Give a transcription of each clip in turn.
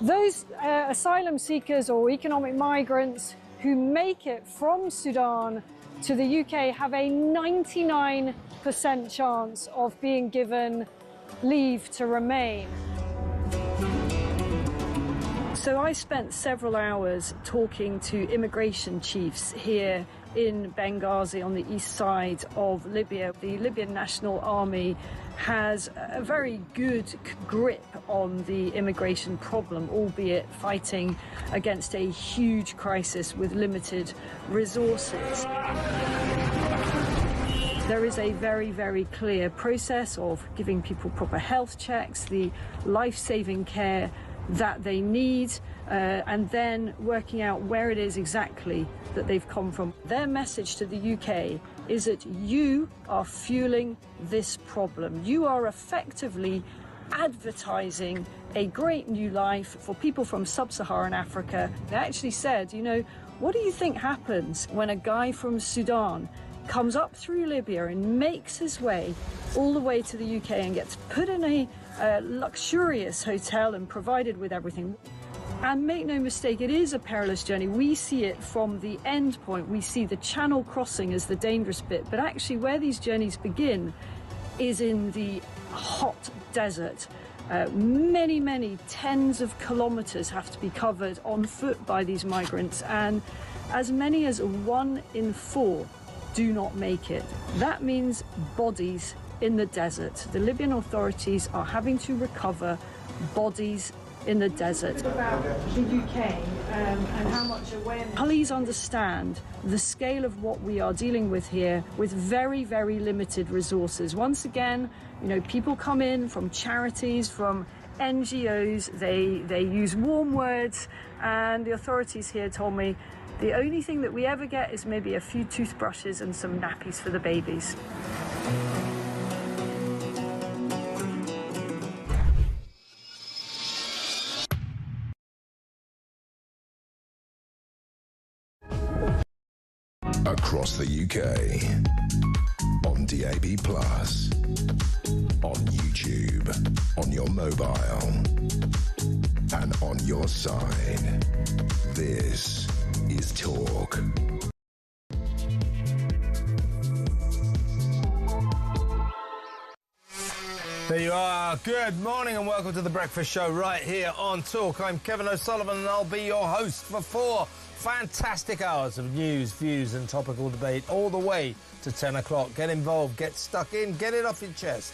Those asylum seekers or economic migrants who make it from Sudan to the UK have a 99% chance of being given leave to remain. So I spent several hours talking to immigration chiefs here in Benghazi on the east side of Libya. The Libyan National Army has a very good grip on the immigration problem, albeit fighting against a huge crisis with limited resources. There is a very, very clear process of giving people proper health checks, the life-saving care that they need, and then working out where it is exactly that they've come from. Their message to the UK is that you are fueling this problem. You are effectively advertising a great new life for people from sub-Saharan Africa. They actually said, you know, what do you think happens when a guy from Sudan comes up through Libya and makes his way all the way to the UK and gets put in a luxurious hotel and provided with everything? And make no mistake, it is a perilous journey. We see it from the end point. We see the channel crossing as the dangerous bit. But actually where these journeys begin is in the hot desert. Many, many tens of kilometres have to be covered on foot by these migrants. And as many as 1 in 4 do not make it. That means bodies in the desert. The Libyan authorities are having to recover bodies in the desert. About the UK and how much awareness. Please understand the scale of what we are dealing with here with very, very limited resources. Once again, you know, people come in from charities, from NGOs, they use warm words, and the authorities here told me the only thing that we ever get is maybe a few toothbrushes and some nappies for the babies. Across the UK, on DAB+, on YouTube, on your mobile, and on your side. This is Talk. There you are. Good morning and welcome to The Breakfast Show right here on Talk. I'm Kevin O'Sullivan and I'll be your host for 4 fantastic hours of news, views and topical debate all the way to 10 o'clock. Get involved, get stuck in, get it off your chest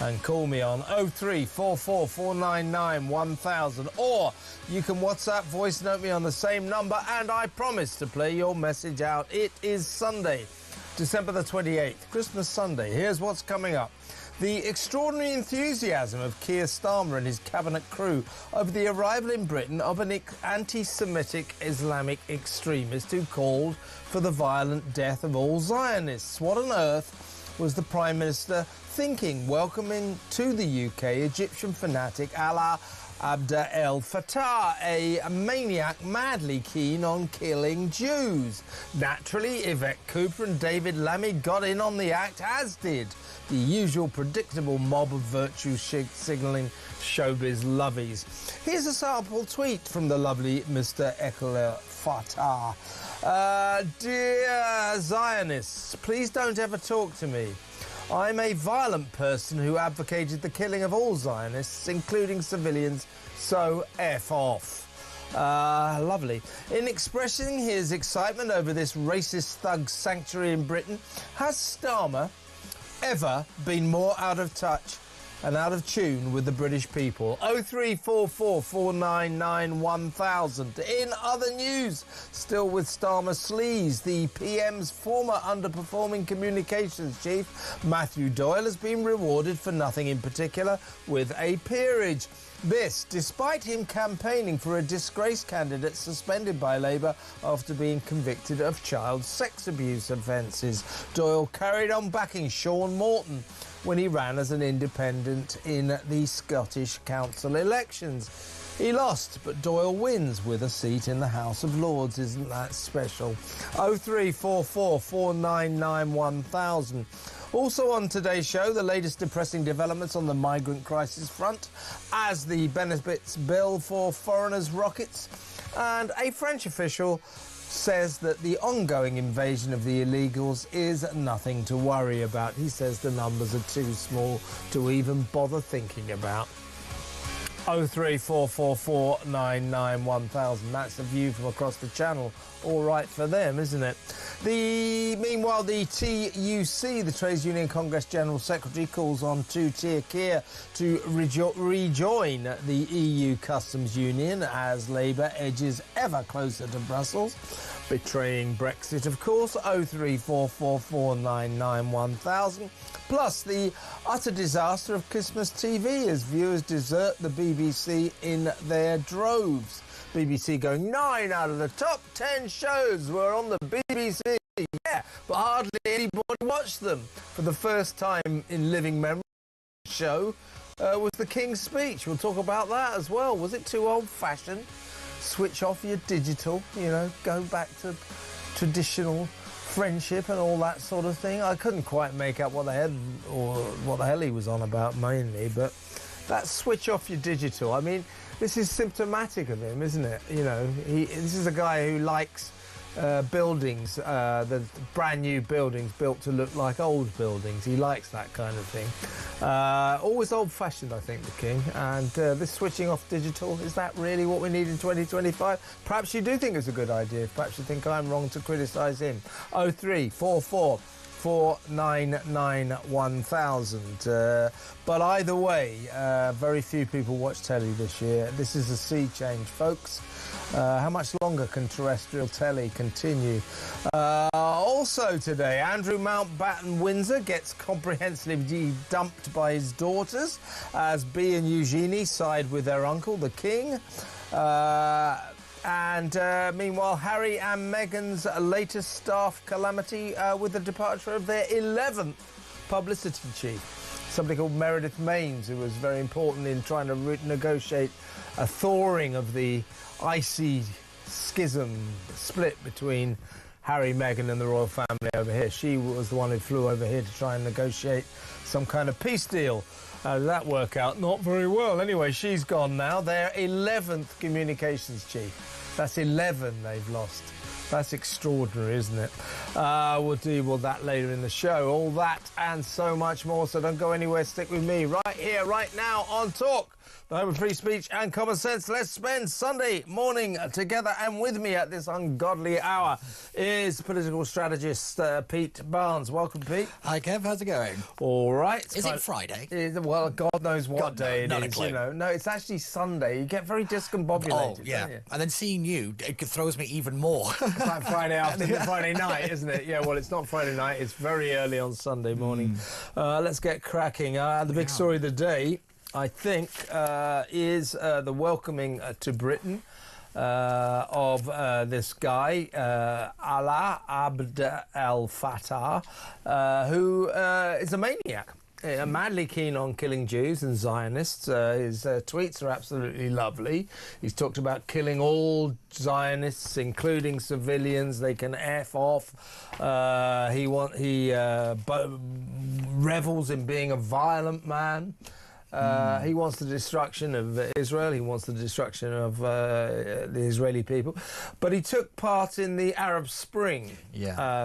and call me on 0344 499 1000, or you can WhatsApp voice note me on the same number and I promise to play your message out. It is Sunday, December the 28th, Christmas Sunday. Here's what's coming up. The extraordinary enthusiasm of Keir Starmer and his cabinet crew over the arrival in Britain of an anti-Semitic Islamic extremist who called for the violent death of all Zionists. What on earth was the Prime Minister thinking, welcoming to the UK Egyptian fanatic Alaa Abdel El Fattah, a maniac madly keen on killing Jews? Naturally, Yvette Cooper and David Lammy got in on the act, as did the usual predictable mob of virtue signalling showbiz lovies. Here's a sample tweet from the lovely Mr. El Fattah. Dear Zionists, please don't ever talk to me. I'm a violent person who advocated the killing of all Zionists, including civilians, so F off. Lovely. In expressing his excitement over this racist thug sanctuary in Britain, has Starmer ever been more out of touch and out of tune with the British people? 0344 499 1000. In other news, still with Starmer sleaze, the PM's former underperforming communications chief, Matthew Doyle, has been rewarded for nothing in particular with a peerage. This, despite him campaigning for a disgraced candidate suspended by Labour after being convicted of child sex abuse offences. Doyle carried on backing Sean Morton when he ran as an independent in the Scottish Council elections. He lost, but Doyle wins with a seat in the House of Lords. Isn't that special? 0344 499 1000. Also on today's show, the latest depressing developments on the migrant crisis front as the benefits bill for foreigners rockets, and a French official says that the ongoing invasion of the illegals is nothing to worry about. He says the numbers are too small to even bother thinking about. 0344 499 1000. That's the view from across the channel. All right for them, isn't it? Meanwhile, the TUC, the Trades Union Congress General Secretary, calls on Turkey to rejoin the EU Customs Union as Labour edges ever closer to Brussels. Betraying Brexit, of course. 0344 499 1000. Plus, the utter disaster of Christmas TV as viewers desert the BBC in their droves. BBC going 9 out of the top 10 shows were on the BBC. Yeah, but hardly anybody watched them. For the first time in living memory, the show was the King's Speech. We'll talk about that as well. Was it too old-fashioned? Switch off your digital, you know, go back to traditional friendship and all that sort of thing. I couldn't quite make out what the hell he was on about mainly, but that switch off your digital, I mean, this is symptomatic of him, isn't it? You know, this is a guy who likes buildings, the brand new buildings built to look like old buildings. He likes that kind of thing. Always old-fashioned, I think, the King. And this switching off digital, is that really what we need in 2025? Perhaps you do think it's a good idea. Perhaps you think I'm wrong to criticise him. 0344 499 1000. But either way, very few people watch telly this year. This is a sea change, folks. How much longer can terrestrial telly continue? Also today, Andrew Mountbatten Windsor gets comprehensively dumped by his daughters as Bea and Eugenie side with their uncle, the King. Meanwhile, Harry and Meghan's latest staff calamity with the departure of their 11th publicity chief, somebody called Meredith Maines, who was very important in trying to negotiate a thawing of the icy schism split between Harry, Meghan and the royal family over here. She was the one who flew over here to try and negotiate some kind of peace deal. How did that work out? Not very well. Anyway, she's gone now. Their 11th communications chief. That's 11 they've lost. That's extraordinary, isn't it? We'll deal with that later in the show. All that and so much more. So don't go anywhere. Stick with me right here, right now on Talk, the home of free speech and common sense. Let's spend Sunday morning together, and with me at this ungodly hour is political strategist Pete Barnes. Welcome, Pete. Hi, Kev. How's it going? All right. Is it Friday? Well, God knows what day it not is. A clue. You know, no, it's actually Sunday. You get very discombobulated. Oh, yeah. Don't you? And then seeing you, it throws me even more. It's like Friday afternoon, Friday night, isn't it? Yeah, well, it's not Friday night. It's very early on Sunday morning. Let's get cracking. The big story of the day, I think, is the welcoming to Britain of this guy, Alaa Abd el Fattah, who is a maniac. Madly keen on killing Jews and Zionists. His tweets are absolutely lovely. He's talked about killing all Zionists, including civilians. They can F off. He revels in being a violent man. He wants the destruction of Israel. He wants the destruction of the Israeli people. But he took part in the Arab Spring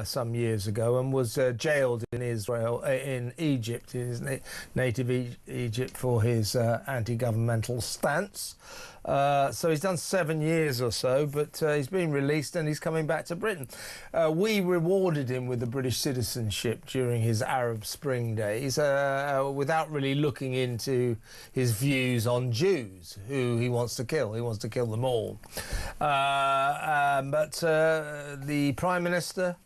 some years ago and was jailed in Egypt, in his native Egypt, for his anti-governmental stance. So he's done 7 years or so, but he's been released and he's coming back to Britain. We rewarded him with the British citizenship during his Arab Spring days without really looking into his views on Jews, who he wants to kill. He wants to kill them all. But the Prime Minister,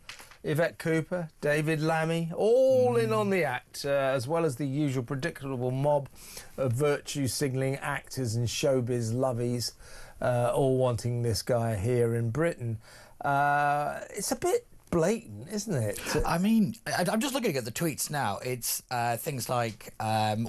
Yvette Cooper, David Lammy, all in on the act, as well as the usual predictable mob of virtue-signalling actors and showbiz lovies, all wanting this guy here in Britain. It's a bit blatant, isn't it? I mean, I'm just looking at the tweets now. It's things like,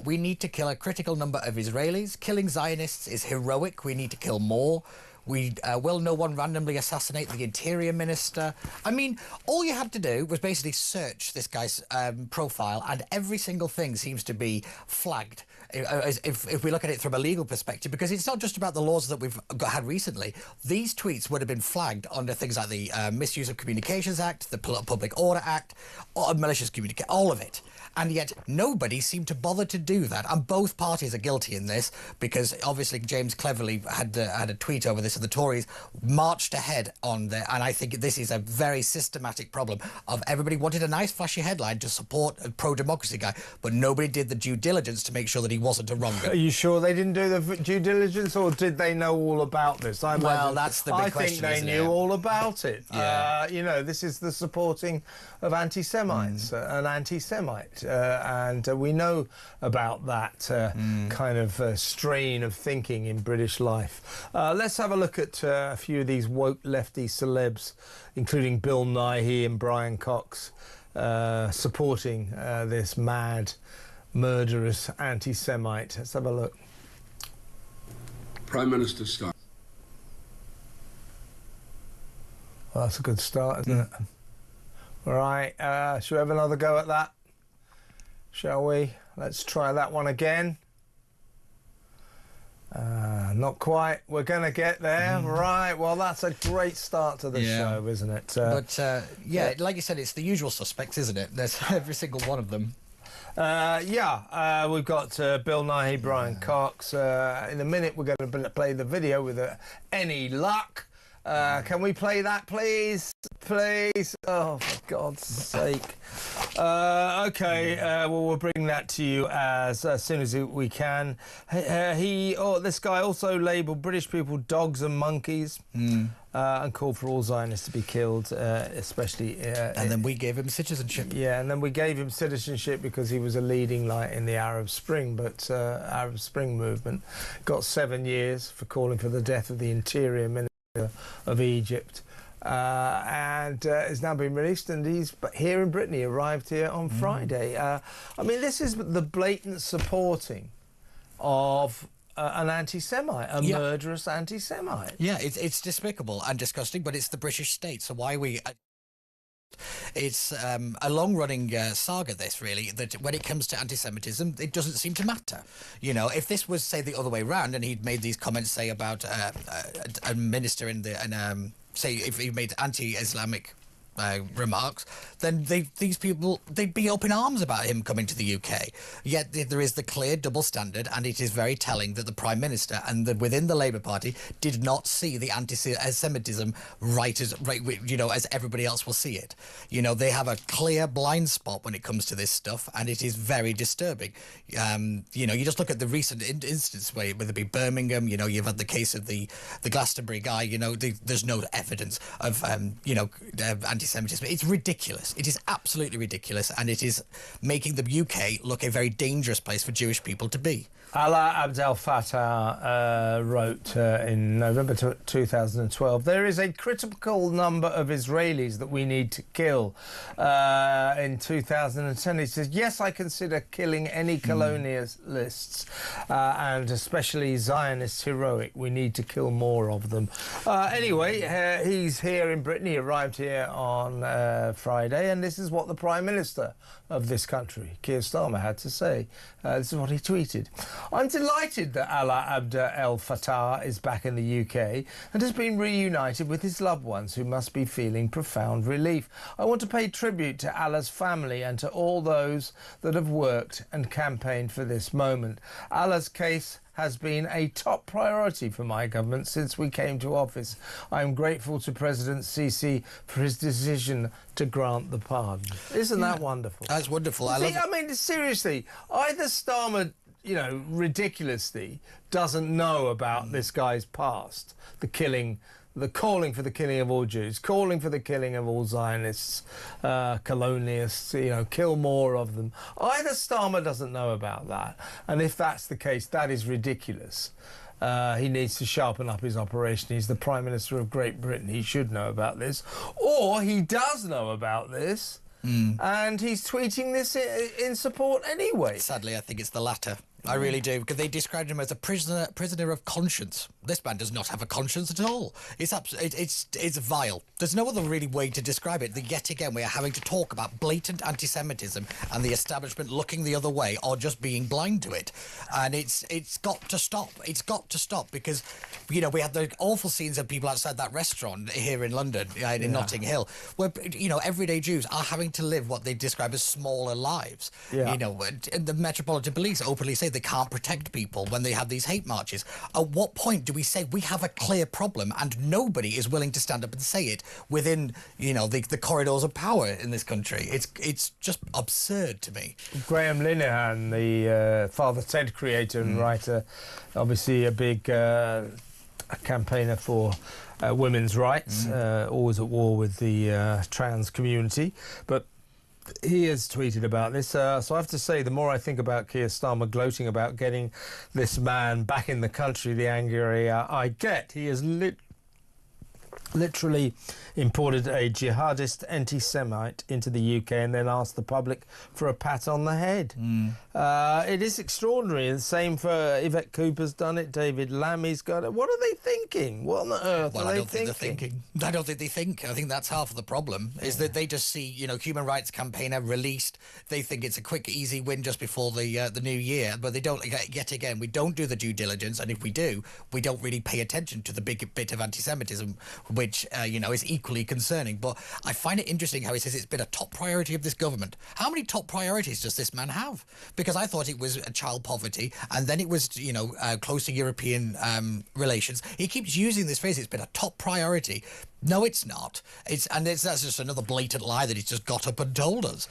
we need to kill a critical number of Israelis. Killing Zionists is heroic. We need to kill more. We will no one randomly assassinate the interior minister. I mean, all you had to do was basically search this guy's profile, and every single thing seems to be flagged. If we look at it from a legal perspective, because it's not just about the laws that we've had recently. These tweets would have been flagged under things like the Misuse of Communications Act, the Public Order Act, or malicious communication, all of it. And yet nobody seemed to bother to do that. And both parties are guilty in this, because obviously James Cleverly had a tweet over this, and the Tories marched ahead on there. And I think this is a very systematic problem of everybody wanted a nice flashy headline to support a pro-democracy guy, but nobody did the due diligence to make sure that he wasn't a wronger. Are you sure they didn't do the due diligence, or did they know all about this? Well, that's the big question, I think they knew all about it. Yeah. You know, this is the supporting of anti-Semites, an anti-Semite. And we know about that kind of strain of thinking in British life. Let's have a look at a few of these woke lefty celebs, including Bill Nighy and Brian Cox, supporting this mad, murderous anti-Semite. Let's have a look. Prime Minister Scott. Well, that's a good start, isn't it? All right, shall we have another go at that? Shall we? Let's try that one again. Not quite. We're going to get there. Right. Well, that's a great start to the show, isn't it? But, like you said, it's the usual suspects, isn't it? There's every single one of them. We've got Bill Nighy, Brian Cox. In a minute, we're going to play the video with any luck. Can we play that, please? Please? Oh, for God's sake. OK, well, we'll bring that to you as soon as we can. This guy also labelled British people dogs and monkeys and called for all Zionists to be killed, especially... and then we gave him citizenship. Yeah, and then we gave him citizenship because he was a leading light in the Arab Spring, but Arab Spring movement. Got 7 years for calling for the death of the Interior Minister of Egypt, and has now been released, and he's here in Britain. He arrived here on Friday. I mean, this is the blatant supporting of an anti-Semite, a murderous anti-Semite. Yeah, it's despicable and disgusting, but it's the British state, so why we... It's a long-running saga, this, really, that when it comes to anti-Semitism, it doesn't seem to matter. You know, if this was, say, the other way round, and he'd made these comments, say, about a minister say, if he made anti-Islamic remarks, then these people, they'd be up in arms about him coming to the UK. Yet there is the clear double standard, and it is very telling that the Prime Minister and within the Labour Party did not see the anti-Semitism as everybody else will see it. You know, they have a clear blind spot when it comes to this stuff, and it is very disturbing. You know, you just look at the recent instance whether it be Birmingham, you know, you've had the case of the Glastonbury guy, you know, there's no evidence of, anti-Semitism. It's ridiculous. It is absolutely ridiculous, and it is making the UK look a very dangerous place for Jewish people to be. Alaa Abdel Fattah wrote in November 2012, there is a critical number of Israelis that we need to kill. In 2010, he says, yes, I consider killing any colonialists and especially Zionists heroic. We need to kill more of them. Anyway, he's here in Britain. He arrived here on Friday, and this is what the Prime Minister of this country, Keir Starmer, had to say. This is what he tweeted. I'm delighted that Alaa Abdel Fattah is back in the UK and has been reunited with his loved ones, who must be feeling profound relief. I want to pay tribute to Alaa's family and to all those that have worked and campaigned for this moment. Alaa's case has been a top priority for my government since we came to office. I am grateful to President Sisi for his decision to grant the pardon. Isn't that wonderful? That's wonderful. I mean, seriously, either Starmer, you know, ridiculously doesn't know about this guy's past, the calling for the killing of all Jews, calling for the killing of all Zionists, colonialists, you know, kill more of them. Either Starmer doesn't know about that, and if that's the case, that is ridiculous. He needs to sharpen up his operation. He's the Prime Minister of Great Britain. He should know about this. Or he does know about this, and he's tweeting this in support anyway. Sadly, I think it's the latter. I really do, because they described him as a prisoner of conscience. This man does not have a conscience at all. It's vile. There's no other really way to describe it. Yet again, we are having to talk about blatant anti-Semitism and the establishment looking the other way or just being blind to it. And it's got to stop. It's got to stop, because, you know, we had the awful scenes of people outside that restaurant here in London, in Notting Hill, where, you know, everyday Jews are having to live what they describe as smaller lives. Yeah. You know, and the Metropolitan Police openly say they can't protect people when they have these hate marches. At what point do we say we have a clear problem and nobody is willing to stand up and say it within, you know, the corridors of power in this country? It's just absurd to me. Graham Linehan, the Father Ted creator and writer, obviously a big campaigner for women's rights, always at war with the trans community, but he has tweeted about this, so I have to say, the more I think about Keir Starmer gloating about getting this man back in the country, the angrier I get. He has literally imported a jihadist anti-Semite into the UK and then asked the public for a pat on the head. It is extraordinary. The same for Yvette Cooper's done it. David Lammy's got it. What are they thinking? What on earth are they thinking? I don't think they think. I think that's half of the problem, is that they just see, you know, human rights campaigner released. They think it's a quick, easy win just before the new year, but they don't. Yet again, we don't do the due diligence, and if we do, we don't really pay attention to the big bit of anti-Semitism, which you know, is equally concerning. But I find it interesting how he says it's been a top priority of this government. How many top priorities does this man have? Because I thought it was child poverty, and then it was, you know, closer European relations. He keeps using this phrase, it's been a top priority. No, it's not. That's just another blatant lie that he's just got up and told us.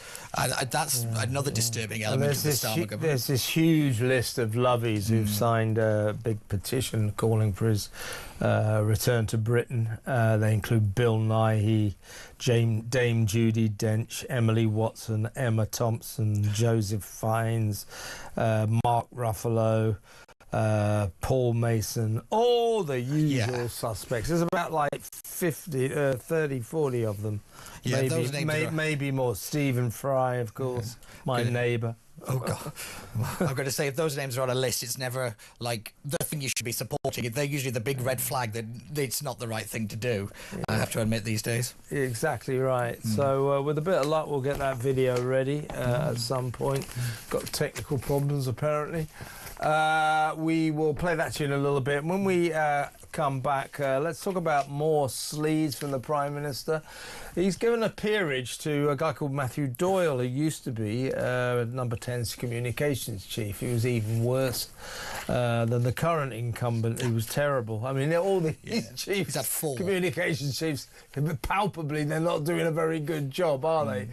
That's another disturbing element of the Starmer government. There's this huge list of lovies who've signed a big petition calling for his return to Britain. They include Bill Nighy, Dame Judi Dench, Emily Watson, Emma Thompson, Joseph Fiennes, Mark Ruffalo, Paul Mason, all the usual suspects. There's about like 30, 40 of them. Yeah, those names maybe more. Stephen Fry, of course, my neighbour. Oh, God. I've got to say, if those names are on a list, it's never, like, the thing you should be supporting. They're usually the big red flag that it's not the right thing to do, I have to admit, these days. Exactly right. So, with a bit of luck, we'll get that video ready at some point. Got technical problems, apparently. We will play that to you in a little bit. When we come back, let's talk about more sleaze from the Prime Minister. He's given a peerage to a guy called Matthew Doyle, who used to be Number 10's communications chief. He was even worse than the current incumbent, who was terrible. I mean, all these chiefs, communications chiefs, palpably, they're not doing a very good job, are they?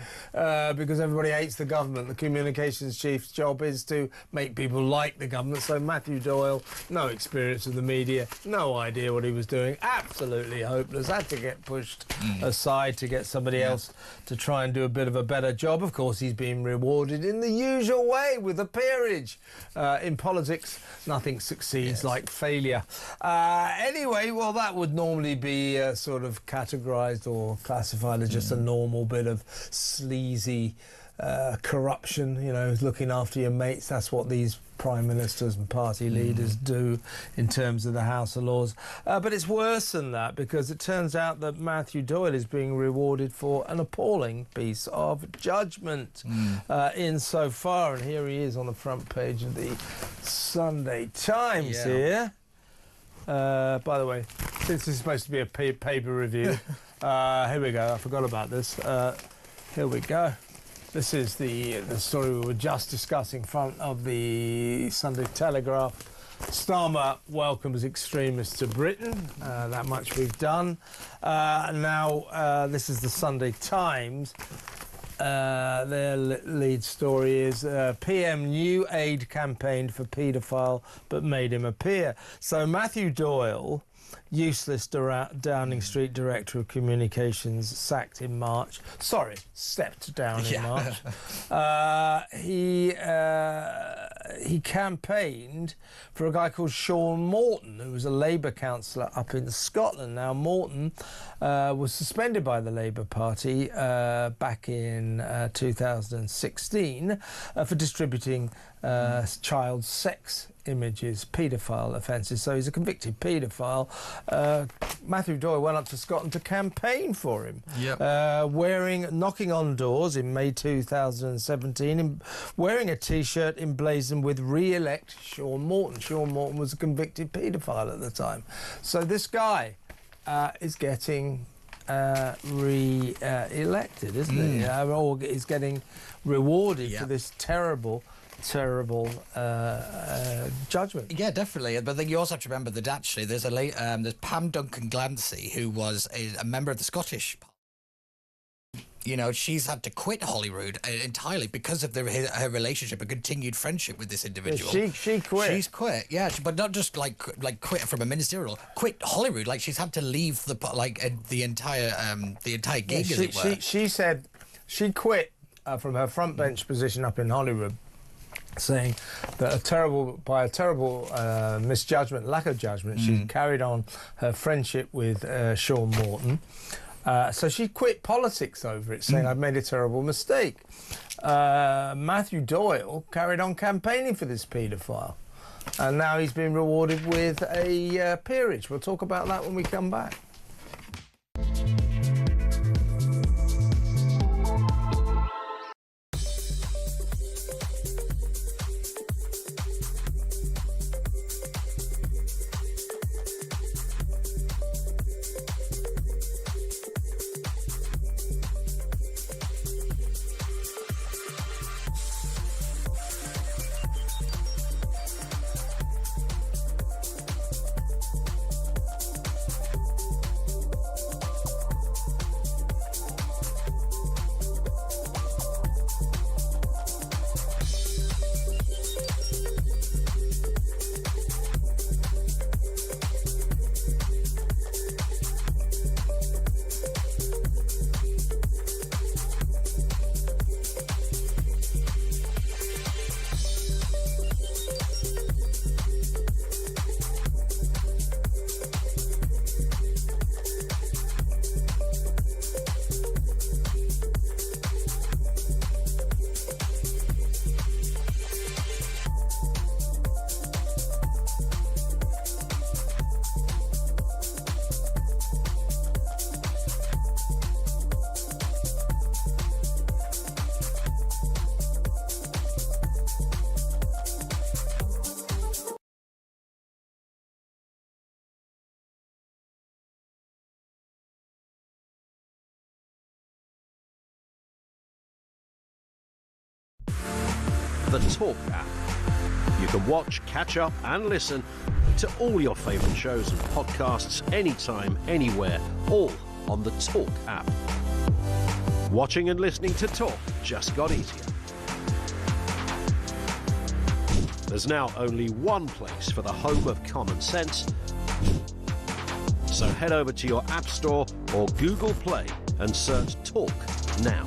Because everybody hates the government. The communications chief's job is to make people like the government. So Matthew Doyle, no experience of the media, no idea what he was doing, absolutely hopeless, had to get pushed aside to get somebody else to try and do a bit of a better job. Of course, he's been rewarded in the usual way with a peerage. In politics, nothing succeeds like failure. Anyway, well, that would normally be sort of categorised or classified as just a normal bit of sleazy corruption, you know, looking after your mates. That's what these prime ministers and party leaders do in terms of the House of Lords. But it's worse than that, because it turns out that Matthew Doyle is being rewarded for an appalling piece of judgment insofar, and here he is on the front page of the Sunday Times here. By the way, since this is supposed to be a paper review, here we go. I forgot about this. Here we go. This is the story we were just discussing, front of the Sunday Telegraph. Starmer welcomes extremists to Britain. That much we've done. Now, this is the Sunday Times. Their lead story is PM new aid campaigned for paedophile but made him appear. So Matthew Doyle useless Downing Street Director of Communications, sacked in March. Sorry, stepped down in March. He campaigned for a guy called Sean Morton, who was a Labour councillor up in Scotland. Now, Morton was suspended by the Labour Party back in 2016 for distributing child sex images, paedophile offences. So he's a convicted paedophile. Matthew Doyle went up to Scotland to campaign for him, knocking on doors in May 2017, wearing a T-shirt emblazoned with "Re-elect Sean Morton." Sean Morton was a convicted paedophile at the time. So this guy is getting re-elected, isn't he? Or is getting rewarded for this terrible judgment. Yeah, definitely. But then you also have to remember that actually there's there's Pam Duncan Glancy, who was a member of the Scottish Parliament. You know, she's had to quit Holyrood entirely because of her relationship and continued friendship with this individual. Yeah, she quit. She's quit, yeah, but not just like quit from a ministerial. Quit Holyrood, like she's had to leave the entire gig, as it were. She said she quit from her front bench position up in Holyrood, saying that a terrible misjudgment, lack of judgment, she carried on her friendship with Sean Morton. So she quit politics over it, saying, "I've made a terrible mistake." Matthew Doyle carried on campaigning for this paedophile, and now he's been rewarded with a peerage. We'll talk about that when we come back. The Talk app. You can watch, catch up and listen to all your favourite shows and podcasts anytime, anywhere, all on the Talk app. Watching and listening to Talk just got easier. There's now only one place for the home of common sense. So head over to your App Store or Google Play and search Talk now.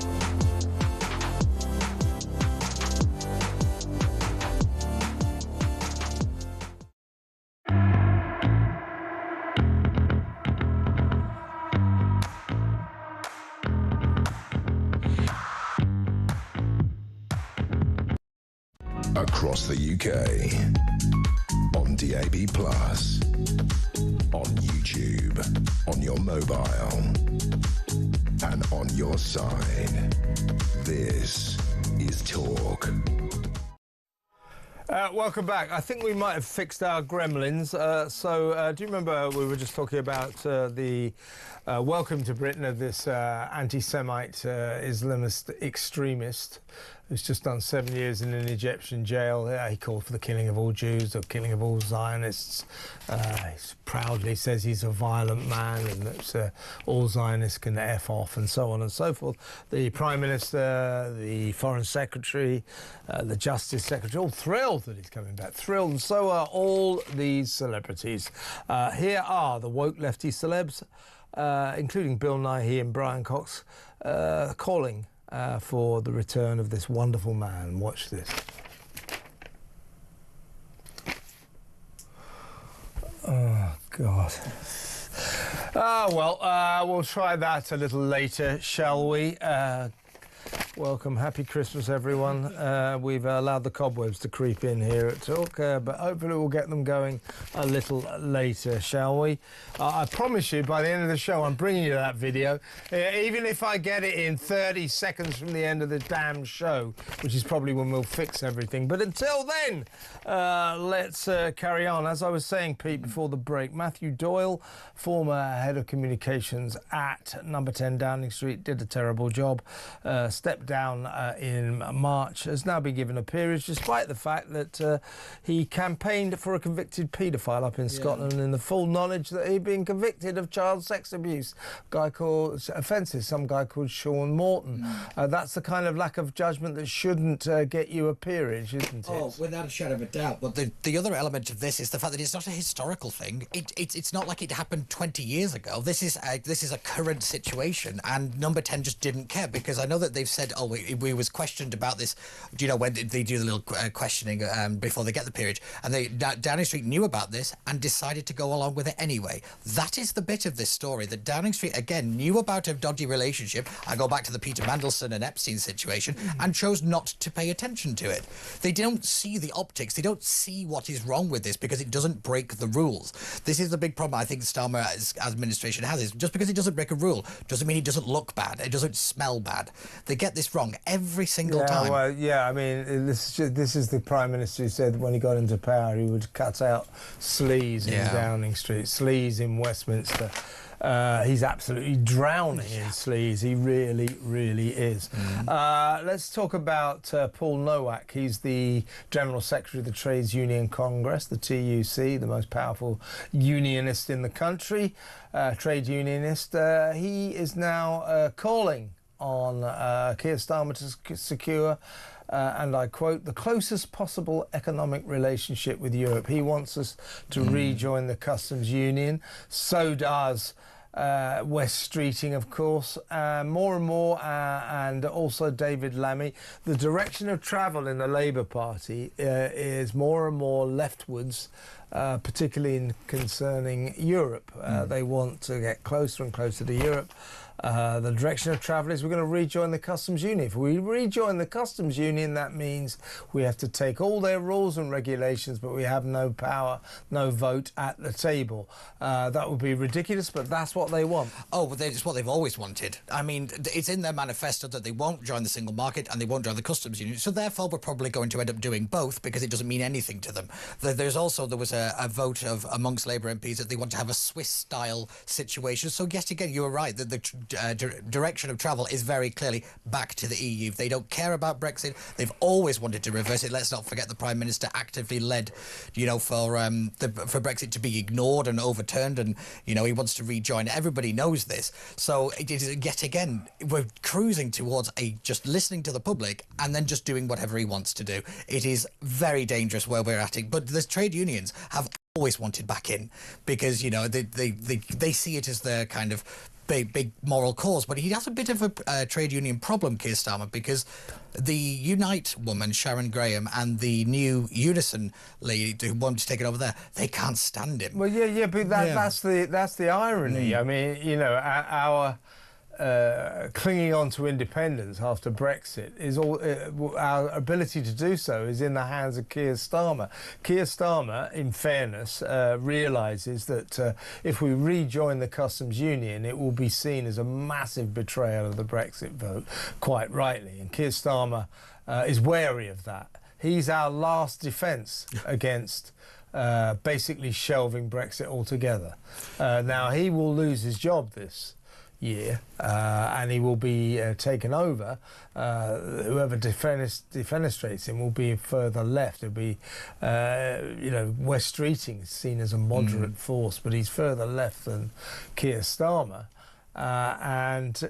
Across the UK, on DAB+, on YouTube, on your mobile, and on your side. This is Talk. Welcome back. I think we might have fixed our gremlins. Do you remember we were just talking about the welcome to Britain of this anti-Semite Islamist extremist who's just done 7 years in an Egyptian jail. He called for the killing of all Jews, or killing of all Zionists. He proudly says he's a violent man and that all Zionists can F off, and so on and so forth. The Prime Minister, the Foreign Secretary, the Justice Secretary, all thrilled that he's coming back. Thrilled, and so are all these celebrities. Here are the woke lefty celebs, including Bill Nighy and Brian Cox, calling for the return of this wonderful man. Watch this. Oh, God. Well, we'll try that a little later, shall we? Welcome. Happy Christmas, everyone. We've allowed the cobwebs to creep in here at Talk, but hopefully we'll get them going a little later, shall we? I promise you, by the end of the show, I'm bringing you that video, even if I get it in 30 seconds from the end of the damn show, which is probably when we'll fix everything. But until then, let's carry on. As I was saying, Pete, before the break, Matthew Doyle, former head of communications at number 10 Downing Street, did a terrible job, stepped down in March, has now been given a peerage, despite the fact that he campaigned for a convicted paedophile up in Scotland in the full knowledge that he'd been convicted of child sex abuse. Offences, some guy called Sean Morton. That's the kind of lack of judgment that shouldn't get you a peerage, isn't it? Oh, without a shadow of a doubt. But the other element of this is the fact that it's not a historical thing. It's not like it happened 20 years ago. This is a current situation, and number 10 just didn't care, because I know that they've said, oh, we was questioned about this, you know, when they do the little questioning before they get the peerage, and Downing Street knew about this and decided to go along with it anyway. That is the bit of this story, that Downing Street, again, knew about a dodgy relationship. I go back to the Peter Mandelson and Epstein situation, and chose not to pay attention to it. They don't see the optics. They don't see what is wrong with this, because it doesn't break the rules. This is the big problem I think Starmer's administration has, is just because it doesn't break a rule doesn't mean it doesn't look bad. It doesn't smell bad. They get this wrong every single time. Well, yeah, I mean, this is the Prime Minister who said when he got into power he would cut out sleaze in Downing Street, sleaze in Westminster. He's absolutely drowning in sleaze. He really, really is. Let's talk about Paul Nowak. He's the General Secretary of the Trades Union Congress, the TUC, the most powerful unionist in the country, trade unionist. He is now calling on Keir Starmer to secure, and I quote, the closest possible economic relationship with Europe. He wants us to rejoin the customs union. So does West Streeting, of course, more and more, and also David Lammy. The direction of travel in the Labour Party is more and more leftwards, particularly concerning Europe. They want to get closer and closer to Europe. The direction of travel is we're going to rejoin the customs union. If we rejoin the customs union, that means we have to take all their rules and regulations, but we have no power, no vote at the table. That would be ridiculous, but that's what they want. Oh, but it's what they've always wanted. I mean, it's in their manifesto that they won't join the single market and they won't join the customs union. So therefore, we're probably going to end up doing both, because it doesn't mean anything to them. There was a vote amongst Labour MPs that they want to have a Swiss-style situation. So yet again, you were right that the direction of travel is very clearly back to the EU. They don't care about Brexit. They've always wanted to reverse it. Let's not forget the Prime Minister actively led, you know, for Brexit to be ignored and overturned, and, you know, he wants to rejoin. Everybody knows this. So it is, yet again, we're cruising towards just listening to the public and then just doing whatever he wants to do. It is very dangerous where we're at it. But the trade unions have always wanted back in, because, you know, they see it as their kind of big moral cause. But he has a bit of a trade union problem, Keir Starmer, because the Unite woman, Sharon Graham, and the new Unison lady who wanted to take it over there, they can't stand him. Well, yeah, but that's the irony. I mean, you know, our clinging on to independence after Brexit is all our ability to do so is in the hands of Keir Starmer. Keir Starmer, in fairness, realises that if we rejoin the customs union, it will be seen as a massive betrayal of the Brexit vote, quite rightly. And Keir Starmer is wary of that. He's our last defence against basically shelving Brexit altogether. Now, he will lose his job, year, and he will be taken over. Whoever defenestrates him will be further left. It'll be, West Streeting seen as a moderate force, but he's further left than Keir Starmer. And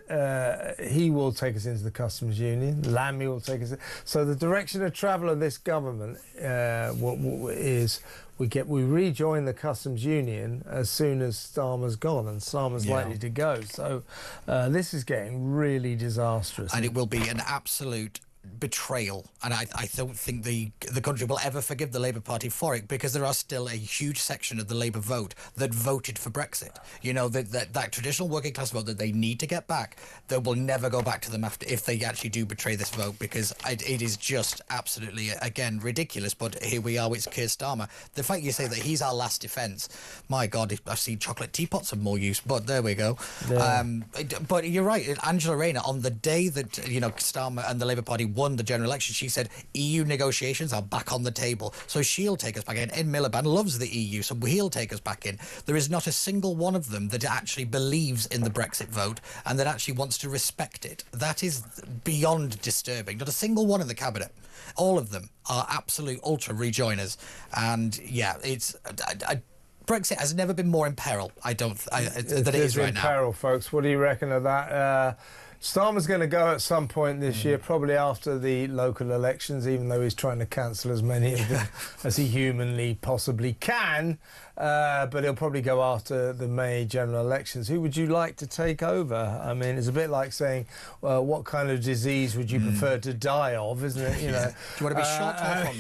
he will take us into the customs union. Lammy will take us. So the direction of travel of this government is we rejoin the customs union as soon as Starmer's gone, and Starmer's likely to go. So this is getting really disastrous, and it will be an absolute betrayal, and I don't think the country will ever forgive the Labour Party for it, because there are still a huge section of the Labour vote that voted for Brexit. You know, that traditional working class vote that they need to get back, they will never go back to them after, if they actually do betray this vote, because it is just absolutely, again, ridiculous. But here we are with Keir Starmer. The fact you say that he's our last defence, my God, I've seen chocolate teapots of more use, but there we go. Yeah. But you're right, Angela Rayner, on the day that, Starmer and the Labour Party won the general election, she said EU negotiations are back on the table, so she'll take us back in. Ed Miliband loves the EU, so he'll take us back in. There is not a single one of them that actually believes in the Brexit vote and that actually wants to respect it. That is beyond disturbing. Not a single one in the cabinet. All of them are absolute ultra rejoiners, and it's Brexit has never been more in peril. Than it is right now. In peril, folks. What do you reckon of that? Starmer's going to go at some point this year, probably after the local elections, even though he's trying to cancel as many of them as he humanly possibly can. But he'll probably go after the May general elections. Who would you like to take over? I mean, it's a bit like saying, what kind of disease would you prefer to die of, isn't it? You know, do you want to be shot off?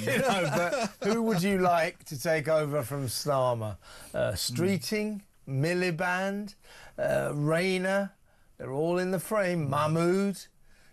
But who would you like to take over from Starmer? Streeting, Miliband, Rayner. They're all in the frame. Mahmood,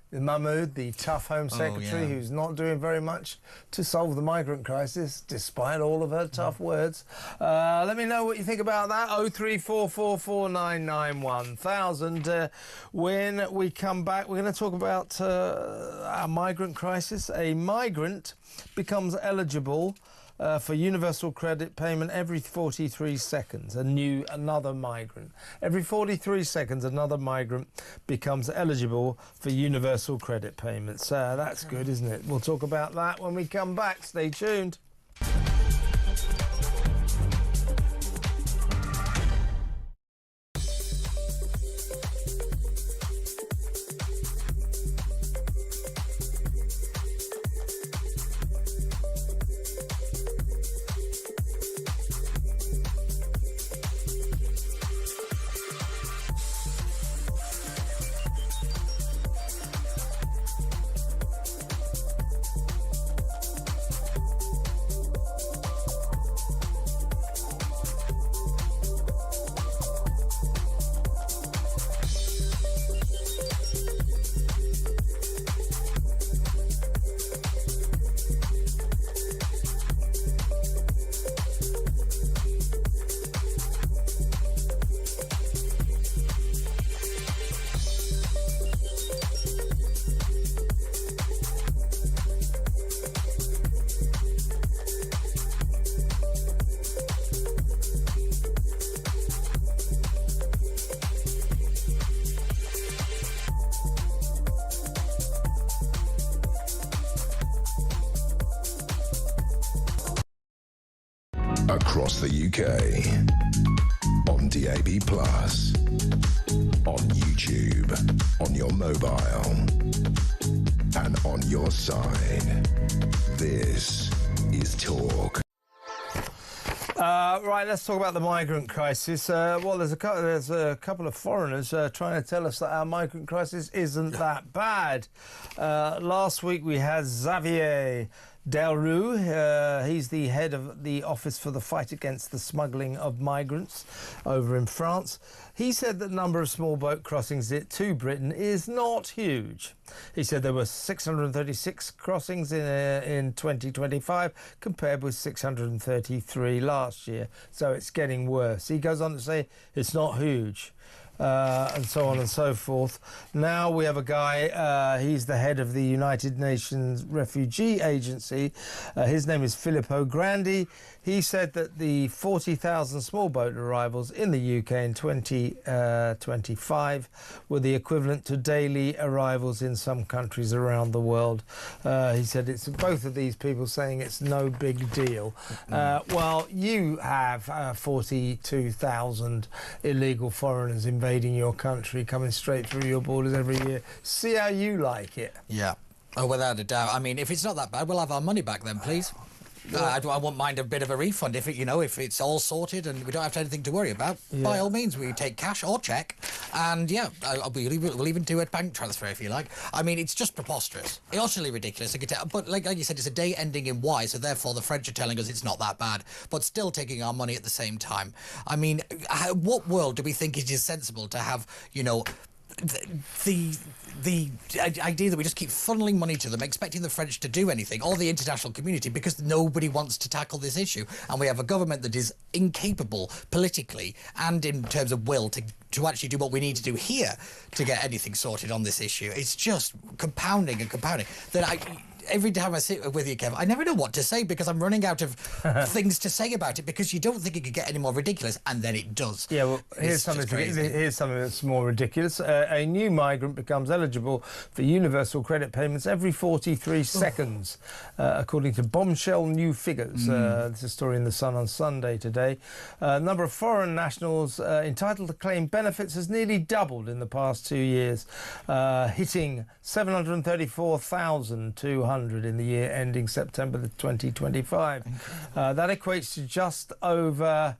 the tough Home Secretary, who's not doing very much to solve the migrant crisis, despite all of her tough words. Let me know what you think about that. 03444991000. When we come back, we're going to talk about our migrant crisis. A migrant becomes eligible for universal credit payment every 43 seconds. Another migrant. Every 43 seconds, another migrant becomes eligible for universal credit payments. That's good, isn't it? We'll talk about that when we come back. Stay tuned. Across the UK, on DAB+, on YouTube, on your mobile, and on your side. This is Talk. Right, let's talk about the migrant crisis. Well, there's a couple of foreigners trying to tell us that our migrant crisis isn't that bad. Last week we had Xavier Delroux. He's the head of the Office for the Fight Against the Smuggling of Migrants over in France. He said that the number of small boat crossings to Britain is not huge. He said there were 636 crossings in 2025 compared with 633 last year. So it's getting worse. He goes on to say it's not huge. and so on and so forth. Now we have a guy, he's the head of the United Nations Refugee Agency. His name is Filippo Grandi. He said that the 40,000 small boat arrivals in the UK in 2025 were the equivalent to daily arrivals in some countries around the world. He said it's both of these people saying it's no big deal. Well, you have 42,000 illegal foreigners invading your country, coming straight through your borders every year. See how you like it. Yeah. Oh, without a doubt. I mean, if it's not that bad, we'll have our money back then, please. I won't mind a bit of a refund if if it's all sorted and we don't have anything to worry about. Yeah. By all means, we take cash or cheque, and we'll even do a bank transfer if you like. I mean, it's just preposterous, utterly ridiculous. But like you said, it's a day ending in Y, so therefore the French are telling us it's not that bad, but still taking our money at the same time. I mean, what world do we think it is sensible to have? The idea that we just keep funneling money to them, expecting the French to do anything, or the international community, because nobody wants to tackle this issue. And we have a government that is incapable politically and in terms of will to actually do what we need to do here to get anything sorted on this issue. It's just compounding and compounding. Every time I sit with you, Kev, I never know what to say because I'm running out of things to say about it, because you don't think it could get any more ridiculous, and then it does. Yeah, well, here's something that's more ridiculous. A new migrant becomes eligible for universal credit payments every 43 seconds, according to bombshell new figures. This is a story in The Sun on Sunday today. Number of foreign nationals entitled to claim benefits has nearly doubled in the past 2 years, hitting 734,200 in the year ending September 2025. That equates to just over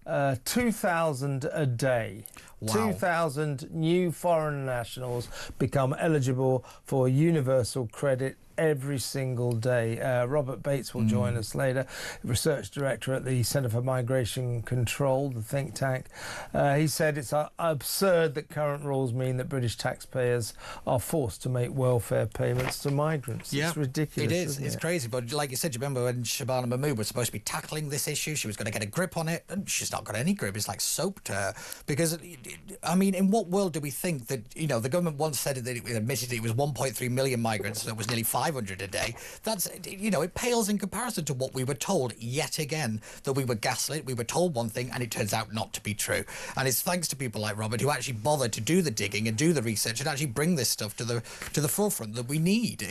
2,000 a day. Wow. 2,000 new foreign nationals become eligible for universal credit every single day. Robert Bates will join us later, research director at the Centre for Migration Control, the think tank. He said it's absurd that current rules mean that British taxpayers are forced to make welfare payments to migrants. Yeah, it's ridiculous. It is. It's crazy. But like you said, you remember when Shabana Mahmood was supposed to be tackling this issue? She was going to get a grip on it, and she's not got any grip. It's like soap to her. Because, I mean, in what world do we think that, the government once said that it admitted it was 1.3 million migrants, so it was nearly 500 a day. That's, it pales in comparison to what we were told yet again, that we were gaslit, we were told one thing, and it turns out not to be true. And it's thanks to people like Robert who actually bothered to do the digging and do the research and actually bring this stuff to the forefront that we need.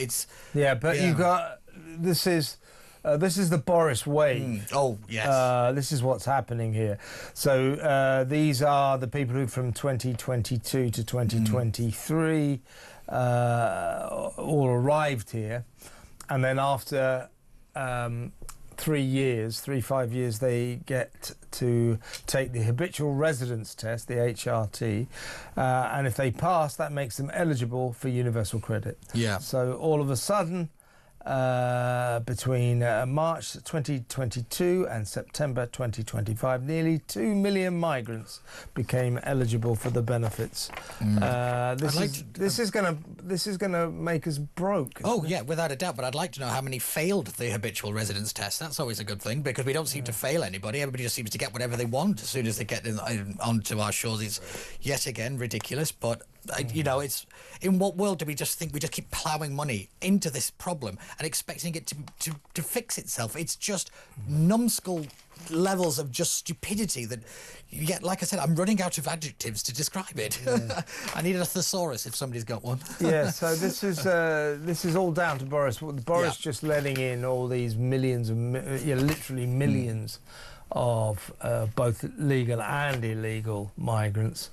You've got this is the Boris wave. Oh, yes. This is what's happening here. So these are the people who from 2022 to 2023 all arrived here. And then after 5 years, they get to take the habitual residence test, the HRT. And if they pass, that makes them eligible for universal credit. Yeah. So all of a sudden, between March 2022 and September 2025, nearly 2 million migrants became eligible for the benefits. This is going to make us broke. Oh yeah, without a doubt. But I'd like to know how many failed the habitual residence test. That's always a good thing, because we don't seem to fail anybody. Everybody just seems to get whatever they want as soon as they get onto our shores. It's yet again ridiculous, but. It's in what world do we just think we just keep ploughing money into this problem and expecting it to fix itself? It's just numbskull levels of just stupidity that, yet, like I said, I'm running out of adjectives to describe it. Yeah. I need a thesaurus if somebody's got one. Yeah, so this is all down to Boris. Boris just letting in all these millions of, literally millions of both legal and illegal migrants.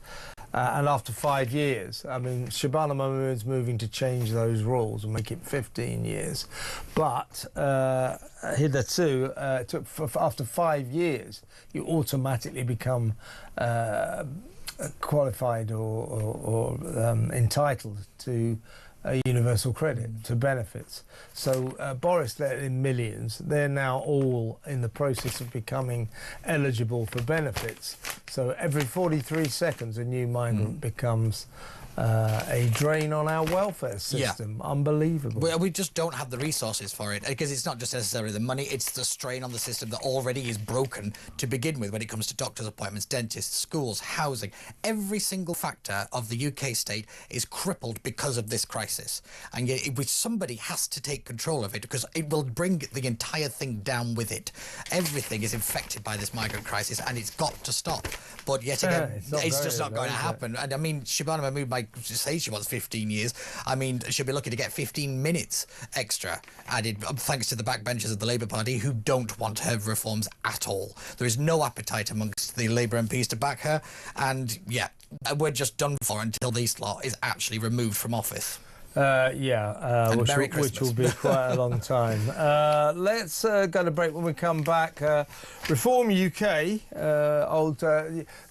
And after 5 years, I mean, Shabana Mahmood's moving to change those rules and make it 15 years. But hitherto, after 5 years, you automatically become qualified or entitled to a universal credit, to benefits. So Boris let in millions. They're now all in the process of becoming eligible for benefits. So every 43 seconds a new migrant becomes a drain on our welfare system. Unbelievable. We just don't have the resources for it, because it's not just necessarily the money, it's the strain on the system that already is broken to begin with when it comes to doctor's appointments, dentists, schools, housing. Every single factor of the UK state is crippled because of this crisis. And yet somebody has to take control of it, because it will bring the entire thing down with it. Everything is infected by this migrant crisis, and it's got to stop. But yet again, it's just not going to happen. And I mean, Shabana Mahmood might say she wants 15 years. I mean, she'll be lucky to get 15 minutes extra added, thanks to the backbenchers of the Labour Party, who don't want her reforms at all. There is no appetite amongst the Labour MPs to back her. And yeah, we're just done for until this lot is actually removed from office. Which will be quite a long time. Let's go to break. When we come back, Reform UK,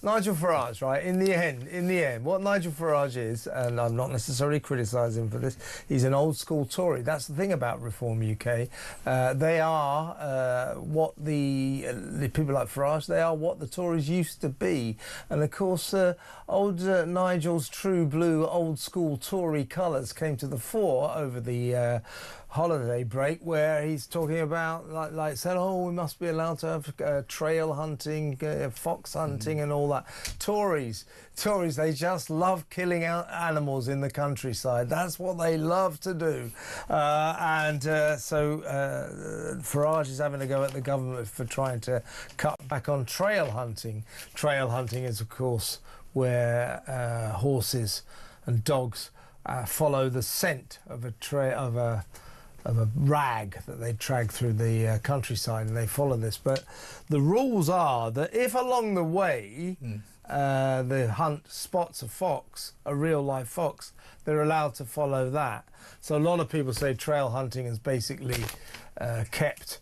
Nigel Farage, right? In the end, what Nigel Farage is, and I'm not necessarily criticising him for this, he's an old school Tory. That's the thing about Reform UK. They are what the people like Farage, they are what the Tories used to be. And of course, old Nigel's true blue old school Tory colours came to the fore over the holiday break, where he's talking about like said, we must be allowed to have trail hunting, fox hunting and all that. Tories, they just love killing out animals in the countryside. That's what they love to do. So Farage is having a go at the government for trying to cut back on trail hunting. Trail hunting is, of course, where horses and dogs follow the scent of a rag that they drag through the countryside, and they follow this. But the rules are that if along the way the hunt spots a fox, a real live fox, they're allowed to follow that. So a lot of people say trail hunting has basically kept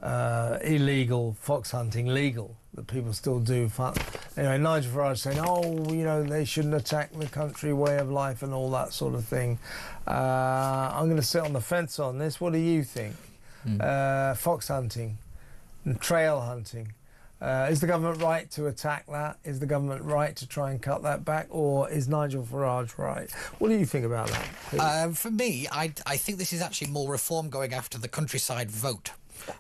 illegal fox hunting legal, that people still do. Anyway, Nigel Farage saying, they shouldn't attack the country way of life and all that sort of thing. I'm going to sit on the fence on this. What do you think? Fox hunting and trail hunting. Is the government right to attack that? Is the government right to try and cut that back? Or is Nigel Farage right? What do you think about that? For me, I think this is actually more reform going after the countryside vote.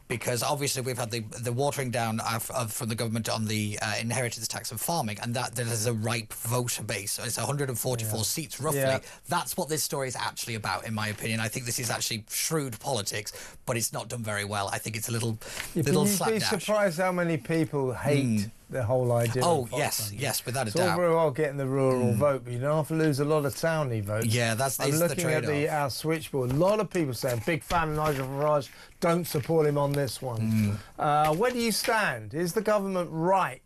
Because obviously we've had the watering down from the government on the inheritance tax and farming, and that there is a ripe voter base. So it's 144 seats roughly. Yeah. That's what this story is actually about, in my opinion. I think this is actually shrewd politics, but it's not done very well. I think it's a little slapdash. You'd be surprised how many people hate the whole idea. Yes, without a doubt. It's all very well getting the rural vote, but you don't have to lose a lot of townie votes. Yeah, I'm looking at our switchboard. A lot of people saying, big fan of Nigel Farage, don't support him on this one. Where do you stand? Is the government right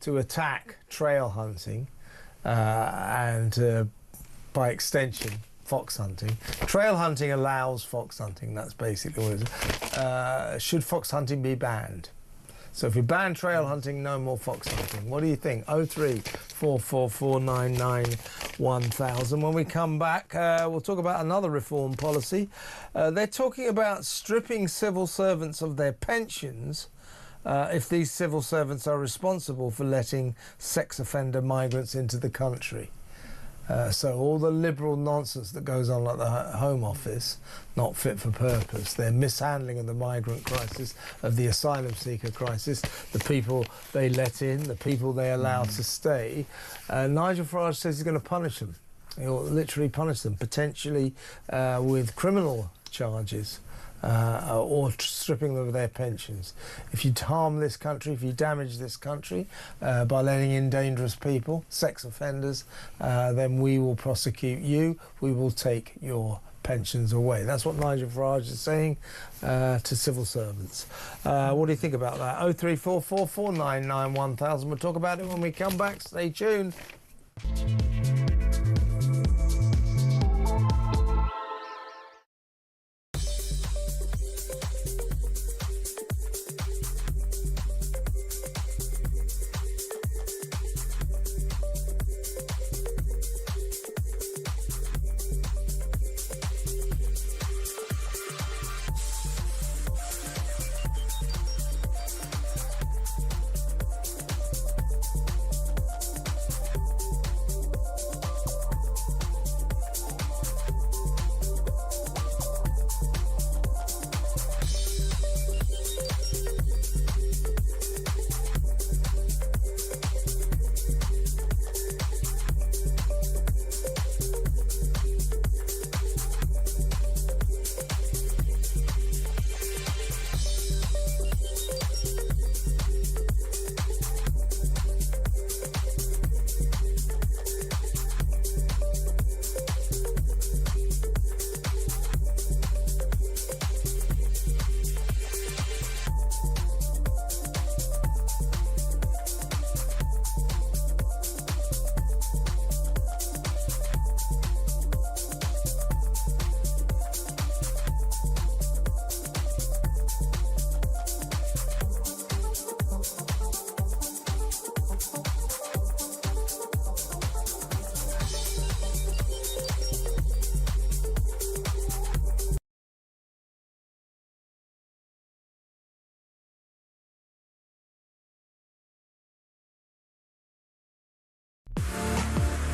to attack trail hunting and, by extension, fox hunting? Trail hunting allows fox hunting. That's basically what it is. Should fox hunting be banned? So if we ban trail hunting, no more fox hunting. What do you think? 03444991000. When we come back, we'll talk about another reform policy. They're talking about stripping civil servants of their pensions if these civil servants are responsible for letting sex offender migrants into the country. So all the liberal nonsense that goes on at the Home Office, not fit for purpose, their mishandling of the migrant crisis, of the asylum seeker crisis, the people they let in, the people they allow to stay. Nigel Farage says he's going to punish them. He'll literally punish them, potentially with criminal charges. Or stripping them of their pensions. If you harm this country, if you damage this country by letting in dangerous people, sex offenders, then we will prosecute you. We will take your pensions away. That's what Nigel Farage is saying to civil servants. What do you think about that? 03444991000. We'll talk about it when we come back. Stay tuned.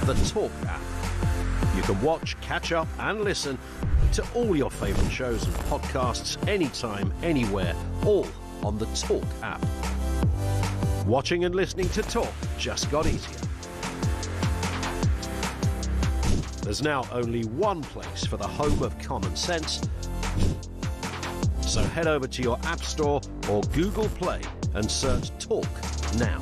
the Talk app. You can watch, catch up and listen to all your favourite shows and podcasts anytime, anywhere, all on the Talk app. Watching and listening to Talk just got easier. There's now only one place for the home of common sense. So head over to your App Store or Google Play and search Talk now.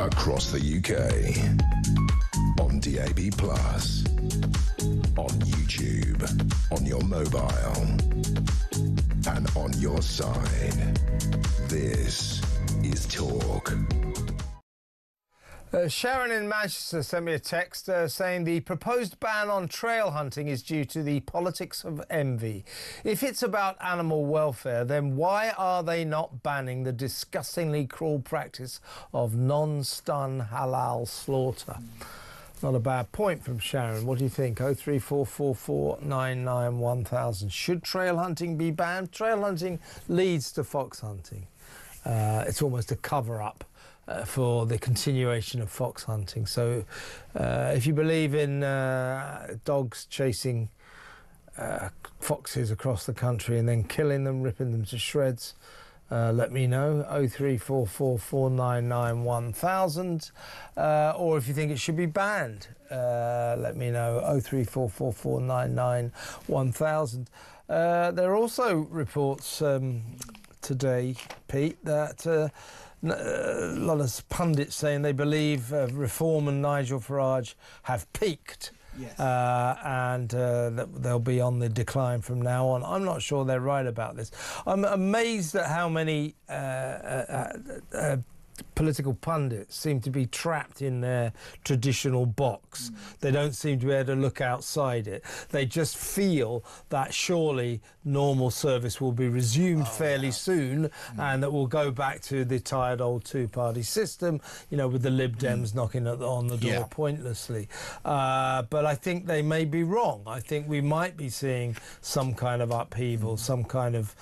Across the UK, on DAB+, on YouTube, on your mobile, and on your side. This is Talk. Sharon in Manchester sent me a text saying the proposed ban on trail hunting is due to the politics of envy. If it's about animal welfare, then why are they not banning the disgustingly cruel practice of non-stun halal slaughter? Not a bad point from Sharon. What do you think? 03444991000. Should trail hunting be banned? Trail hunting leads to fox hunting. It's almost a cover-up for the continuation of fox hunting. So if you believe in dogs chasing foxes across the country and then killing them, ripping them to shreds, let me know. 03444991000. Or if you think it should be banned, let me know. 03444991000. There are also reports today, Pete, that a lot of pundits saying they believe Reform and Nigel Farage have peaked. Yes. And that they'll be on the decline from now on. I'm not sure they're right about this. I'm amazed at how many political pundits seem to be trapped in their traditional box. They don't seem to be able to look outside it. They just feel that surely normal service will be resumed fairly soon, and that we'll go back to the tired old two-party system, you know, with the Lib Dems knocking on the door pointlessly. But I think they may be wrong. I think we might be seeing some kind of upheaval, some kind of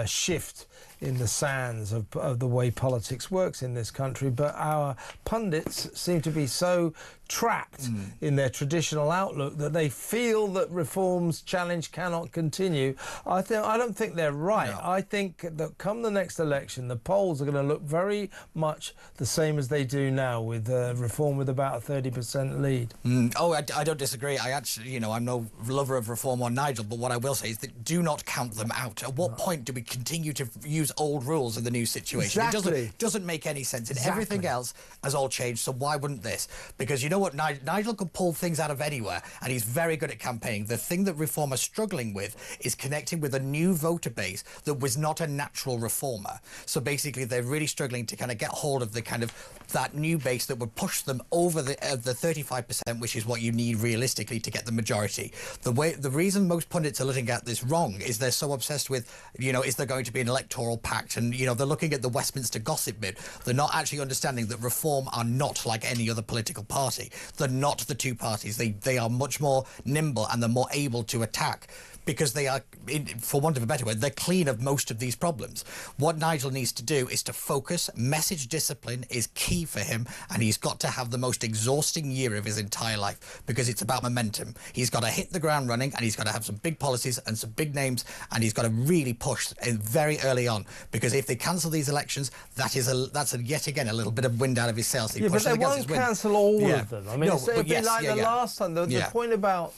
shift in the sands of the way politics works in this country, but our pundits seem to be so trapped in their traditional outlook that they feel that Reform's challenge cannot continue. I don't think they're right. No. I think that come the next election, the polls are going to look very much the same as they do now, with Reform with about a 30% lead. I don't disagree. I actually, I'm no lover of Reform or Nigel, but what I will say is that do not count them out. At what point do we continue to use old rules in the new situation? Exactly. It doesn't make any sense. And everything else has all changed, so why wouldn't this? Because you know what, Nigel could pull things out of anywhere, and he's very good at campaigning. The thing that Reform are struggling with is connecting with a new voter base that was not a natural Reformer. So basically they're really struggling to kind of get hold of the kind of that new base that would push them over the 35%, which is what you need realistically to get the majority. The reason most pundits are looking at this wrong is they're so obsessed with, is there going to be an electoral pact? And, they're looking at the Westminster gossip bit. They're not actually understanding that Reform are not like any other political party. They're not the two parties. They are much more nimble, and they're more able to attack, because they are, for want of a better word, they're clean of most of these problems. What Nigel needs to do is to focus. Message discipline is key for him, and he's got to have the most exhausting year of his entire life, because it's about momentum. He's got to hit the ground running, and he's got to have some big policies and some big names, and he's got to really push very early on, because if they cancel these elections, that's yet again a little bit of wind out of his sails. But they won't cancel all of them. I mean, it'll be like the last time. The point about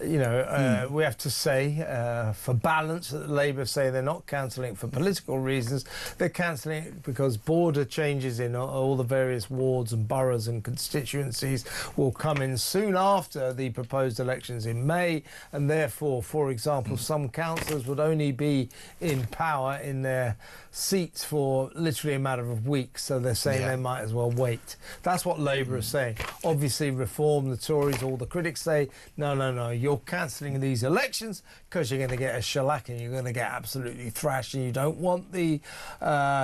we have to say, for balance, that Labour say they're not cancelling it for political reasons. They're cancelling it because border changes in all the various wards and boroughs and constituencies will come in soon after the proposed elections in May, and therefore, for example, some councillors would only be in power in their seats for literally a matter of weeks, so they're saying they might as well wait. That's what Labour is saying. Obviously, Reform, the Tories, all the critics say, no, you're cancelling these elections because you're going to get a shellacking, you're going to get absolutely thrashed, and you don't want the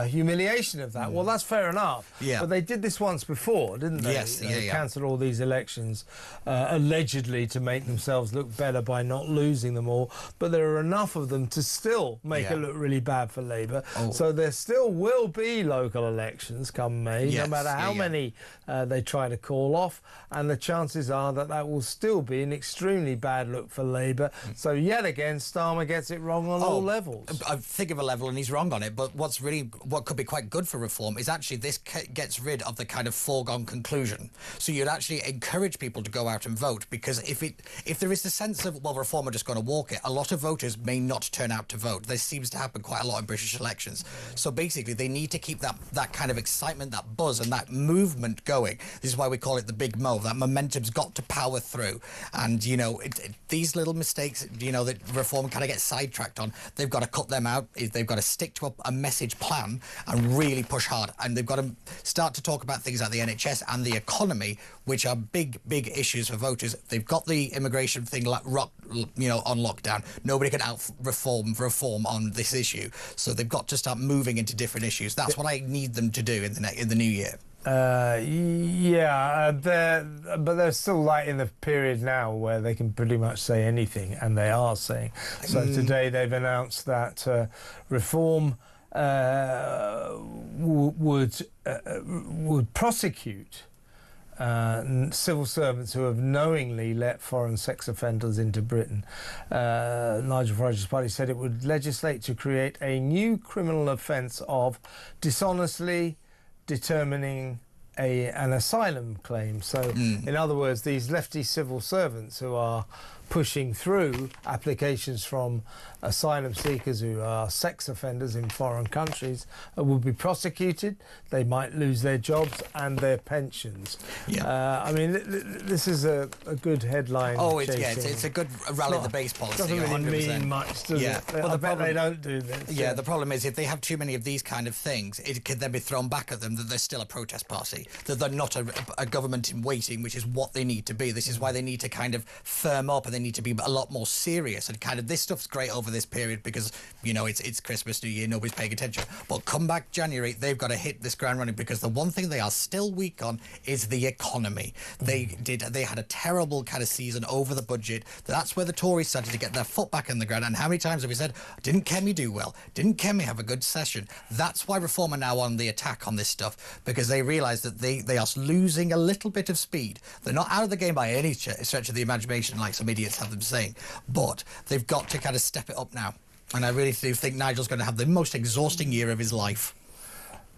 humiliation of that. Well, that's fair enough. Yeah. But they did this once before, didn't they? Yes, They cancelled all these elections, allegedly to make themselves look better by not losing them all, but there are enough of them to still make it look really bad for Labour. So there still will be local elections come May, no matter how many they try to call off, and the chances are that that will still be an extremely bad look for Labour. So yet again, Starmer gets it wrong on all levels. I think of a level and he's wrong on it, but what could be quite good for Reform is actually this gets rid of the kind of foregone conclusion. So you'd actually encourage people to go out and vote, because if there is the sense of, well, Reform are just going to walk it, a lot of voters may not turn out to vote. This seems to happen quite a lot in British elections. So basically, they need to keep that kind of excitement, that buzz and that movement going. This is why we call it the big mo. That momentum's got to power through. And, these little mistakes, that Reform kind of gets sidetracked on, they've got to cut them out. They've got to stick to a message plan and really push hard. And they've got to start to talk about things like the NHS and the economy, which are big, big issues for voters. They've got the immigration thing on lockdown. Nobody can reform on this issue. So they've got to start moving into different issues. That's what I need them to do in the new year. But they're still in the period now where they can pretty much say anything, and they are saying. So today they've announced that Reform would prosecute civil servants who have knowingly let foreign sex offenders into Britain. Nigel Farage's party said it would legislate to create a new criminal offence of dishonestly determining an asylum claim. So, in other words, these lefty civil servants who are pushing through applications from asylum seekers who are sex offenders in foreign countries will be prosecuted. They might lose their jobs and their pensions. This is a good headline. It's a good rally the base policy. Doesn't really mean much, does it? Well, I bet they don't do this. The problem is if they have too many of these kind of things, it could then be thrown back at them that they're still a protest party, that they're not a government in waiting, which is what they need to be. This is why they need to kind of firm up, and they need to be a lot more serious, and kind of this stuff's great over this period because it's Christmas, New Year, nobody's paying attention, but come back January they've got to hit this ground running, because the one thing they are still weak on is the economy. They had a terrible kind of season over the budget. That's where the Tories started to get their foot back in the ground. And how many times have we said, didn't Kemi do well, didn't Kemi have a good session? That's why Reform are now on the attack on this stuff, because they realise that they are losing a little bit of speed. They're not out of the game by any stretch of the imagination, like some idiots have them saying, but they've got to kind of step it up now. And I really do think Nigel's going to have the most exhausting year of his life.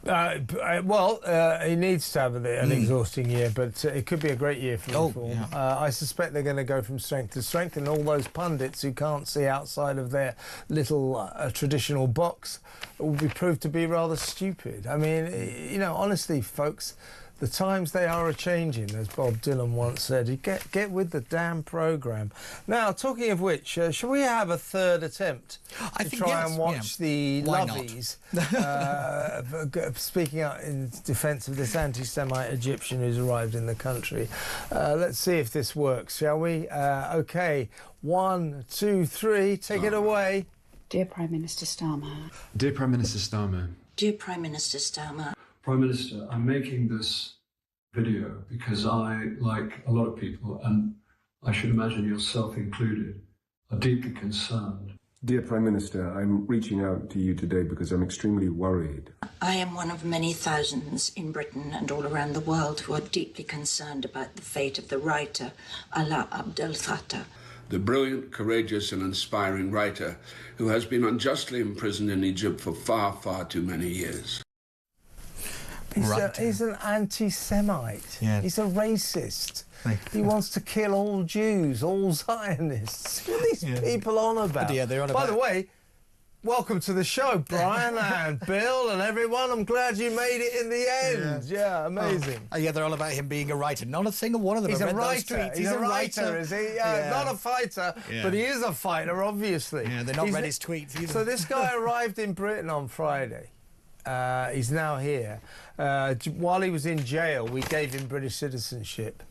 He needs to have an exhausting year, but it could be a great year for Reform. I suspect they're going to go from strength to strength, and all those pundits who can't see outside of their little traditional box will be proved to be rather stupid. I mean, honestly, folks, the times they are a-changing, as Bob Dylan once said. Get with the damn programme. Now, talking of which, shall we have a third attempt to try and watch the Lovies speaking out in defence of this anti-Semite Egyptian who's arrived in the country? Let's see if this works, shall we? OK, 1, 2, 3, take it away. Dear Prime Minister Starmer. Dear Prime Minister Starmer. Dear Prime Minister Starmer. Prime Minister, I'm making this video because I, like a lot of people, and I should imagine yourself included, are deeply concerned. Dear Prime Minister, I'm reaching out to you today because I'm extremely worried. I am one of many thousands in Britain and all around the world who are deeply concerned about the fate of the writer Alaa Abdel Fattah. The brilliant, courageous and inspiring writer who has been unjustly imprisoned in Egypt for far, far too many years. He's an anti-Semite. Yeah. He's a racist. He wants to kill all Jews, all Zionists. What are these people on about? Yeah, they're on By about... the way, welcome to the show, Brian and Bill and everyone. I'm glad you made it in the end. Yeah, amazing. Yeah, they're all about him being a writer. Not a single one of them He's have a read those writer. tweets. He's a writer, is he? Yeah, not a fighter, but he is a fighter, obviously. Yeah, they're not read his tweets either. So this guy arrived in Britain on Friday. He's now here. While he was in jail, we gave him British citizenship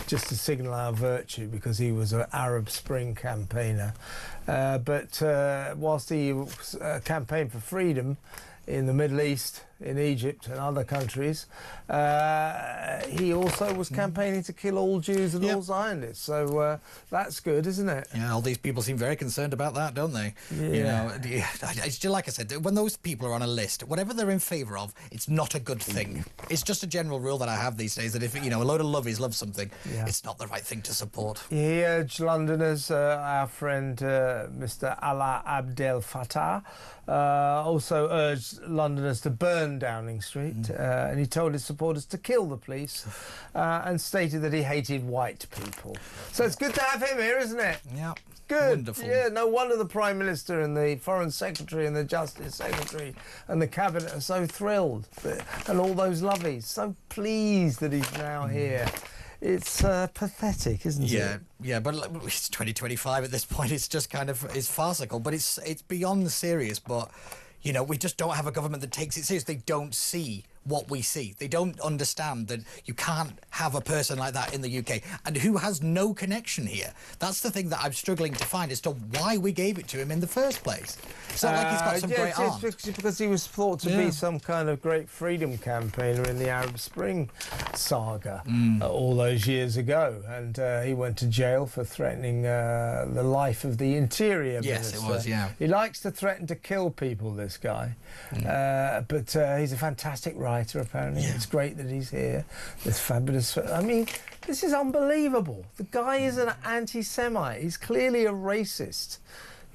just to signal our virtue because he was an Arab Spring campaigner. But whilst he campaigned for freedom in the Middle East, in Egypt and other countries, he also was campaigning to kill all Jews and all Zionists. So that's good, isn't it? Yeah, all these people seem very concerned about that, don't they? Yeah. You know, it's just like I said, when those people are on a list, whatever they're in favour of, it's not a good thing. It's just a general rule that I have these days that if, you know, a load of lovies love something, it's not the right thing to support. He urged Londoners, our friend Mr. Alaa Abdel Fattah, also urged Londoners to burn Downing Street, and he told his supporters to kill the police and stated that he hated white people. So it's good to have him here, isn't it? Yeah. Good. Wonderful. Yeah, no wonder the Prime Minister and the Foreign Secretary and the Justice Secretary and the Cabinet are so thrilled. And all those lovies, so pleased that he's now here. It's pathetic, isn't it? Yeah, but it's 2025 at this point. It's just kind of, it's farcical, but it's beyond serious, but... You know, we just don't have a government that takes it serious. They don't see what we see. They don't understand that you can't have a person like that in the UK and who has no connection here. That's the thing that I'm struggling to find as to why we gave it to him in the first place. It's not like he's got some great art. It's because he was thought to be some kind of great freedom campaigner in the Arab Spring saga all those years ago. And he went to jail for threatening the life of the Interior Minister. Yes, it was, yeah. He likes to threaten to kill people, this guy. But he's a fantastic writer, apparently. It's great that he's here. It's fabulous. I mean, this is unbelievable. The guy is an anti-Semite. He's clearly a racist.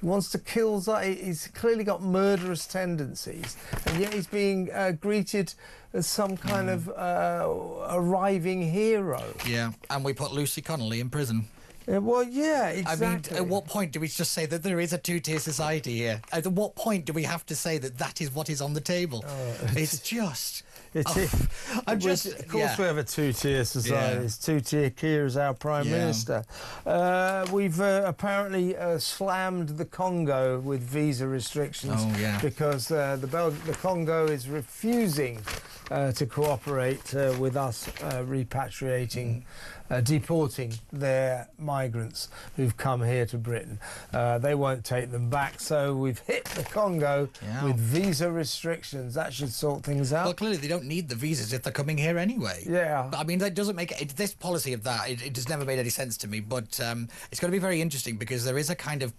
He wants to kill... He's clearly got murderous tendencies. And yet he's being greeted as some kind of arriving hero. Yeah, and we put Lucy Connolly in prison. Well, yeah, exactly. I mean, at what point do we just say that there is a two-tier society here? At what point do we have to say that that is what is on the table? It's just... I'm just... Of course we have a two-tier society. It's two-tier Keir as our Prime Minister. We've apparently slammed the Congo with visa restrictions because the Congo is refusing to cooperate with us repatriating... deporting their migrants who've come here to Britain. They won't take them back, so we've hit the Congo with visa restrictions. That should sort things out. Well, clearly they don't need the visas if they're coming here anyway. Yeah. But, I mean, that doesn't make it... This policy of that, it has never made any sense to me, but it's going to be very interesting because there is a kind of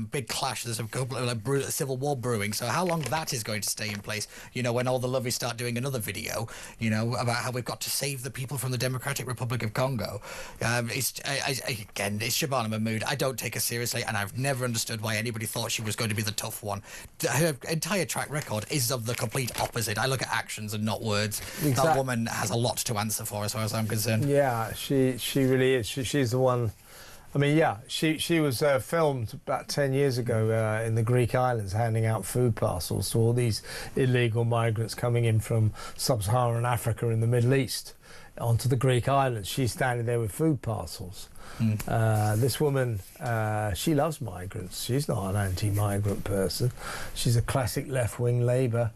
big clash. There's a civil war brewing, so how long that is going to stay in place, you know, when all the lovies start doing another video, you know, about how we've got to save the people from the Democratic Republic of Congo. It's Shabana Mahmood. I don't take her seriously, and I've never understood why anybody thought she was going to be the tough one. Her entire track record is of the complete opposite. I look at actions and not words. That woman has a lot to answer for, as far as I'm concerned. Yeah, she really is. She's the one. I mean, yeah, she was filmed about 10 years ago in the Greek islands handing out food parcels to all these illegal migrants coming in from sub-Saharan Africa and the Middle East onto the Greek islands. She's standing there with food parcels. This woman, she loves migrants. She's not an anti-migrant person. She's a classic left-wing Labour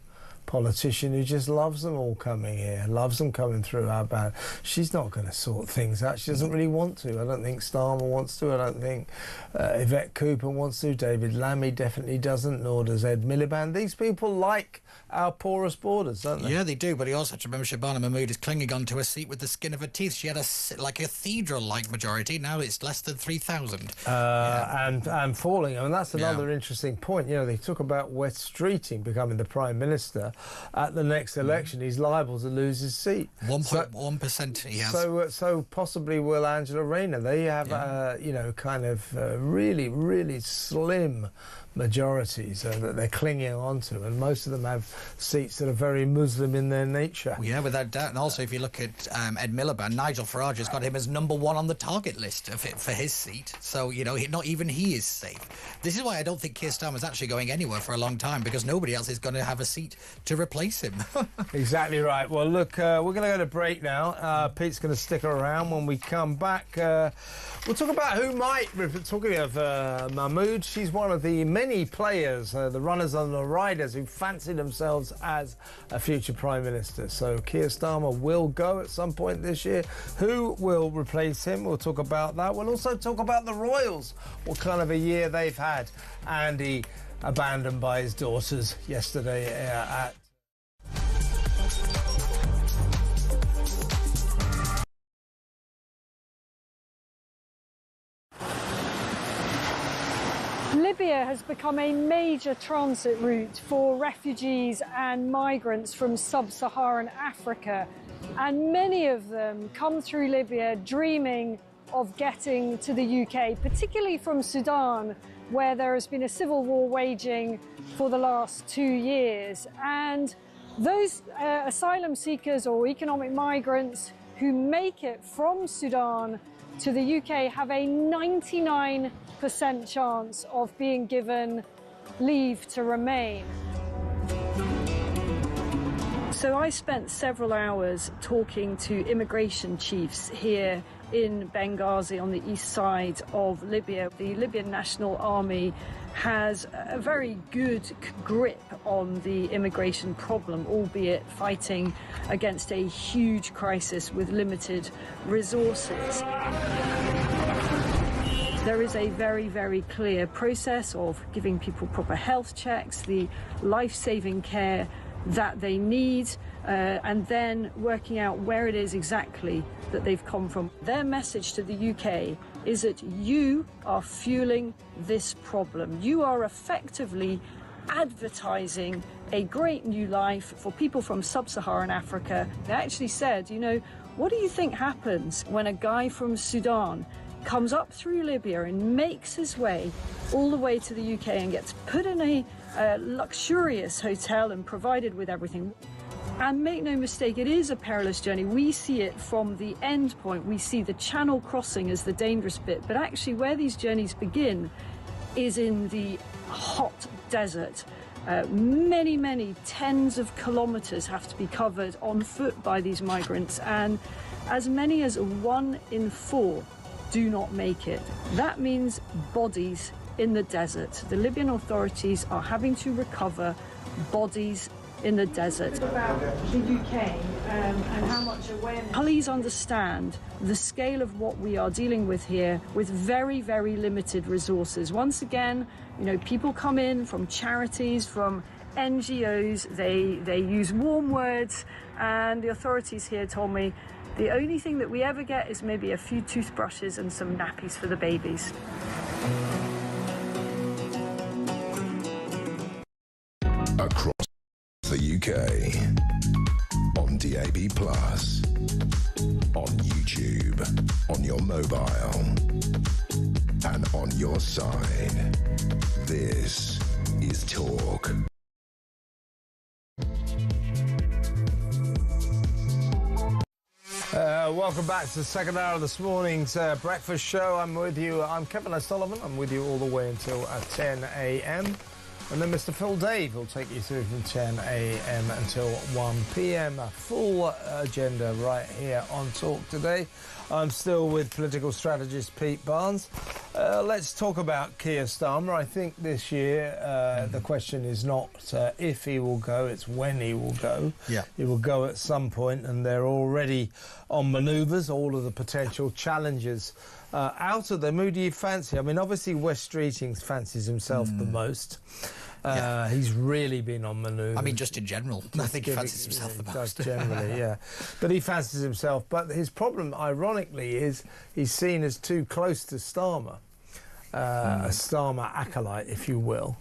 politician who just loves them all coming here, loves them coming through our band. She's not going to sort things out. She doesn't really want to. I don't think Starmer wants to. I don't think Yvette Cooper wants to. David Lammy definitely doesn't, nor does Ed Miliband. These people like our porous borders, don't they? Yeah, they do, but you also have to remember Shabana Mahmood is clinging onto a seat with the skin of her teeth. She had a cathedral-like majority. Now it's less than 3,000. And falling. I mean, that's another interesting point. You know, they talk about West Streeting becoming the Prime Minister. at the next election, he's liable to lose his seat. 1.1% he has. So possibly will Angela Rayner. They have, kind of really, really slim majorities that they're clinging onto, and most of them have seats that are very Muslim in their nature. Yeah, without doubt. And also, if you look at Ed Miliband, Nigel Farage has got him as #1 on the target list for his seat. So, not even he is safe. This is why I don't think Keir Starmer's actually going anywhere for a long time, because nobody else is going to have a seat to replace him. Exactly right. Well, look, we're going to go to break now. Pete's going to stick around. When we come back, we'll talk about who might... Talking of Mahmood, she's one of the many players, the runners and the riders, who fancy themselves as a future Prime Minister. So Keir Starmer will go at some point this year. Who will replace him? We'll talk about that. We'll also talk about the Royals, what kind of a year they've had. Andy abandoned by his daughters yesterday at... Libya has become a major transit route for refugees and migrants from sub-Saharan Africa, and many of them come through Libya dreaming of getting to the UK, particularly from Sudan, where there has been a civil war waging for the last 2 years. And those asylum seekers or economic migrants who make it from Sudan to the UK have a 99% chance of being given leave to remain. So I spent several hours talking to immigration chiefs here in Benghazi on the east side of Libya. The Libyan National Army has a very good grip on the immigration problem, albeit fighting against a huge crisis with limited resources. There is a very, very clear process of giving people proper health checks, the life-saving care that they need, and then working out where it is exactly that they've come from. Their message to the UK is that you are fueling this problem. You are effectively advertising a great new life for people from sub-Saharan Africa. They actually said, what do you think happens when a guy from Sudan comes up through Libya and makes his way all the way to the UK and gets put in a luxurious hotel and provided with everything? And make no mistake, it is a perilous journey. We see it from the end point. We see the Channel crossing as the dangerous bit, but actually where these journeys begin is in the hot desert. Many, many tens of kilometres have to be covered on foot by these migrants, and as many as 1 in 4 do not make it. That means bodies in the desert. The Libyan authorities are having to recover bodies in the desert. About the UK and how much awareness. Please understand the scale of what we are dealing with here with very, very limited resources. Once again, people come in from charities, from NGOs, they use warm words, and the authorities here told me the only thing that we ever get is maybe a few toothbrushes and some nappies for the babies. Across the UK, on DAB+, on YouTube, on your mobile, and on your side. This is Talk. Welcome back to the second hour of this morning's breakfast show. I'm with you. I'm Kevin O'Sullivan. I'm with you all the way until 10 a.m. And then Mr. Phil Dave will take you through from 10 a.m. until 1 p.m. A full agenda right here on Talk today. I'm still with political strategist Pete Barnes. Let's talk about Keir Starmer. I think this year the question is not if he will go, it's when he will go. Yeah. He will go at some point, and they're already on manoeuvres, all of the potential challenges out of them. Who do you fancy? I mean, obviously West Streeting fancies himself the most. He's really been on manoeuvre. I mean, just in general, I think he fancies himself the most. Does generally, yeah. But he fancies himself. But his problem, ironically, is he's seen as too close to Starmer, a Starmer acolyte, if you will.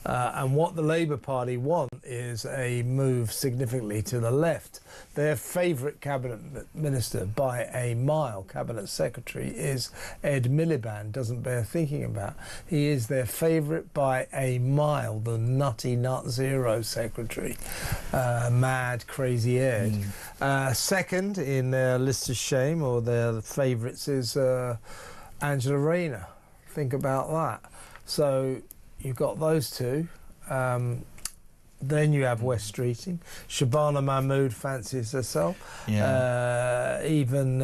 And what the Labour Party want is a move significantly to the left. Their favourite cabinet minister by a mile, cabinet secretary, is Ed Miliband. Doesn't bear thinking about. He is their favourite by a mile, the nutty nut zero secretary. Mad, crazy Ed. Second in their list of shame, or their favourites, is Angela Rayner. Think about that. So you've got those two. Then you have West Streeting. Shabana Mahmood fancies herself. Yeah. Even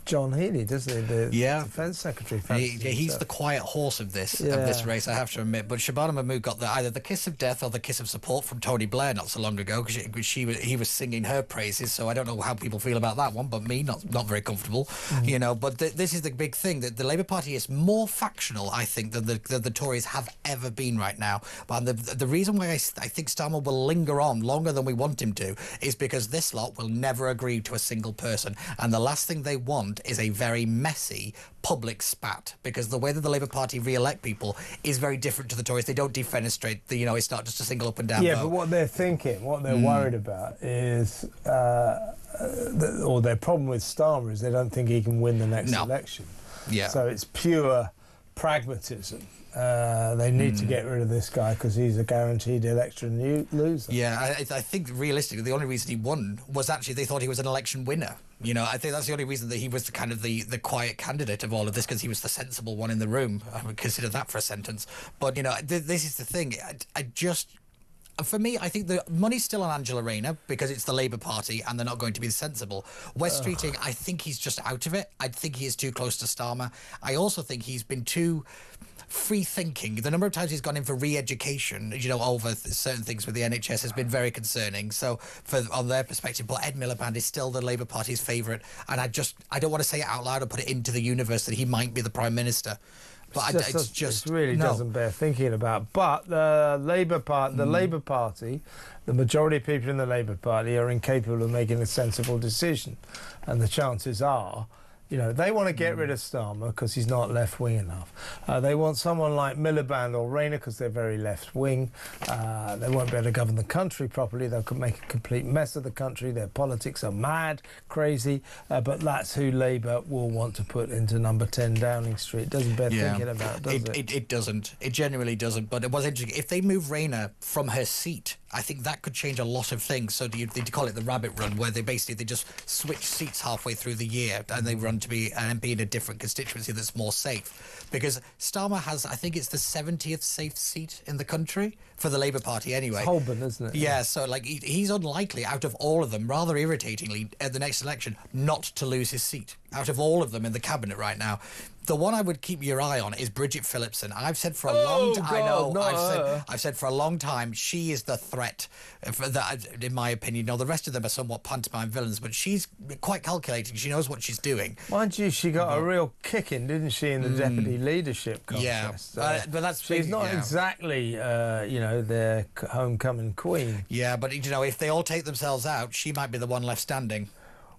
John Healey, doesn't he? The Defence Secretary. He's the quiet horse of this race, I have to admit. But Shabana Mahmood got either the kiss of death or the kiss of support from Tony Blair not so long ago, because he was singing her praises. So I don't know how people feel about that one, but me, not very comfortable. You know. But this is the big thing, that the Labour Party is more factional, I think, than the Tories have ever been right now. But the reason why I think Starmer will linger on longer than we want him to is because this lot will never agree to a single person, and the last thing they want is a very messy public spat, because the way that the Labour Party re-elect people is very different to the Tories. They don't defenestrate. It's not just a single up and down vote. But what they're thinking, what they're worried about is, or their problem with Starmer is they don't think he can win the next election. Yeah. So it's pure pragmatism. They need to get rid of this guy because he's a guaranteed election loser. Yeah, I think realistically the only reason he won was actually they thought he was an election winner. You know, I think that's the only reason that he was the quiet candidate of all of this, because he was the sensible one in the room. I would consider that for a sentence. But, you know, this is the thing. For me, I think the money's still on Angela Rayner because it's the Labour Party and they're not going to be sensible. West Streeting, I think he's just out of it. I think he is too close to Starmer. I also think he's been too free-thinking. The number of times he's gone in for re-education, over certain things with the NHS has been very concerning. So, on their perspective, but Ed Miliband is still the Labour Party's favourite, and I don't want to say it out loud or put it into the universe that he might be the Prime Minister. But it really doesn't bear thinking about. But the Labour Party, the majority of people in the Labour Party are incapable of making a sensible decision, and the chances are, they want to get rid of Starmer because he's not left-wing enough. They want someone like Miliband or Rayner because they're very left-wing. They won't be able to govern the country properly. They'll make a complete mess of the country. Their politics are mad, crazy. But that's who Labour will want to put into number 10 Downing Street. Doesn't bear thinking about, does it? It doesn't. It genuinely doesn't. But it was interesting. If they move Rayner from her seat, I think that could change a lot of things. So they call it the rabbit run, where they just switch seats halfway through the year and they run to be an MP in a different constituency that's more safe. Because Starmer has, I think it's the 70th safe seat in the country for the Labour Party anyway. It's Holborn, isn't it? Yeah, so he's unlikely, out of all of them, rather irritatingly, at the next election, not to lose his seat. Out of all of them in the cabinet right now. The one I would keep your eye on is Bridget Phillipson. I've said for a long time. I've said for a long time she is the threat, in my opinion. The rest of them are somewhat pantomime villains, but she's quite calculating. She knows what she's doing. Mind you, she got a real kicking, didn't she, in the deputy leadership contest? Yeah, but she's not exactly, their homecoming queen. Yeah, but if they all take themselves out, she might be the one left standing.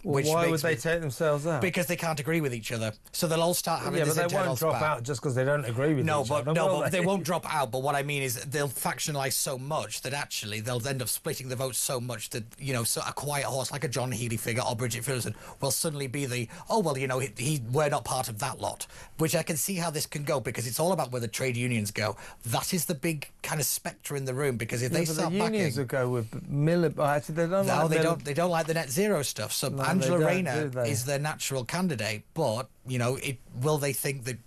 Well, why would they take themselves out? Because they can't agree with each other. So they'll all start having this internal spat. Yeah, but they won't drop out just because they don't agree with each other. But they won't drop out. But what I mean is they'll factionalise so much that actually they'll end up splitting the vote so much that, so a quiet horse like a John Healey figure or Bridget Phillipson will suddenly be we're not part of that lot. Which I can see how this can go, because it's all about where the trade unions go. That is the big kind of spectre in the room, because if they start backing... the unions will go with Actually, they don't they don't like the net zero stuff. So Angela Rayner is their natural candidate, but will they think that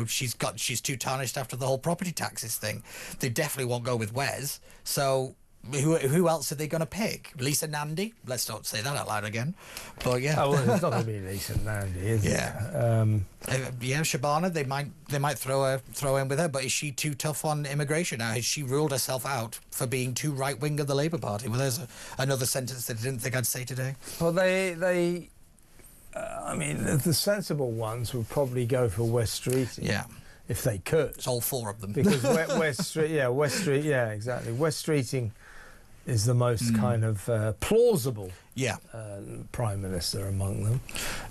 she's too tarnished after the whole property taxes thing? They definitely won't go with Wes. So who else are they going to pick? Lisa Nandy? Let's not say that out loud again. But yeah, it's not going to be Lisa Nandy, is it? Yeah, Shabana. They might throw in with her, but is she too tough on immigration now? Has she ruled herself out for being too right wing of the Labour Party? Well, there's another sentence that I didn't think I'd say today. Well, the sensible ones would probably go for West Streeting. Yeah. If they could. It's all four of them. Because West Streeting, exactly. West Streeting is the most kind of plausible Yeah. prime minister among them.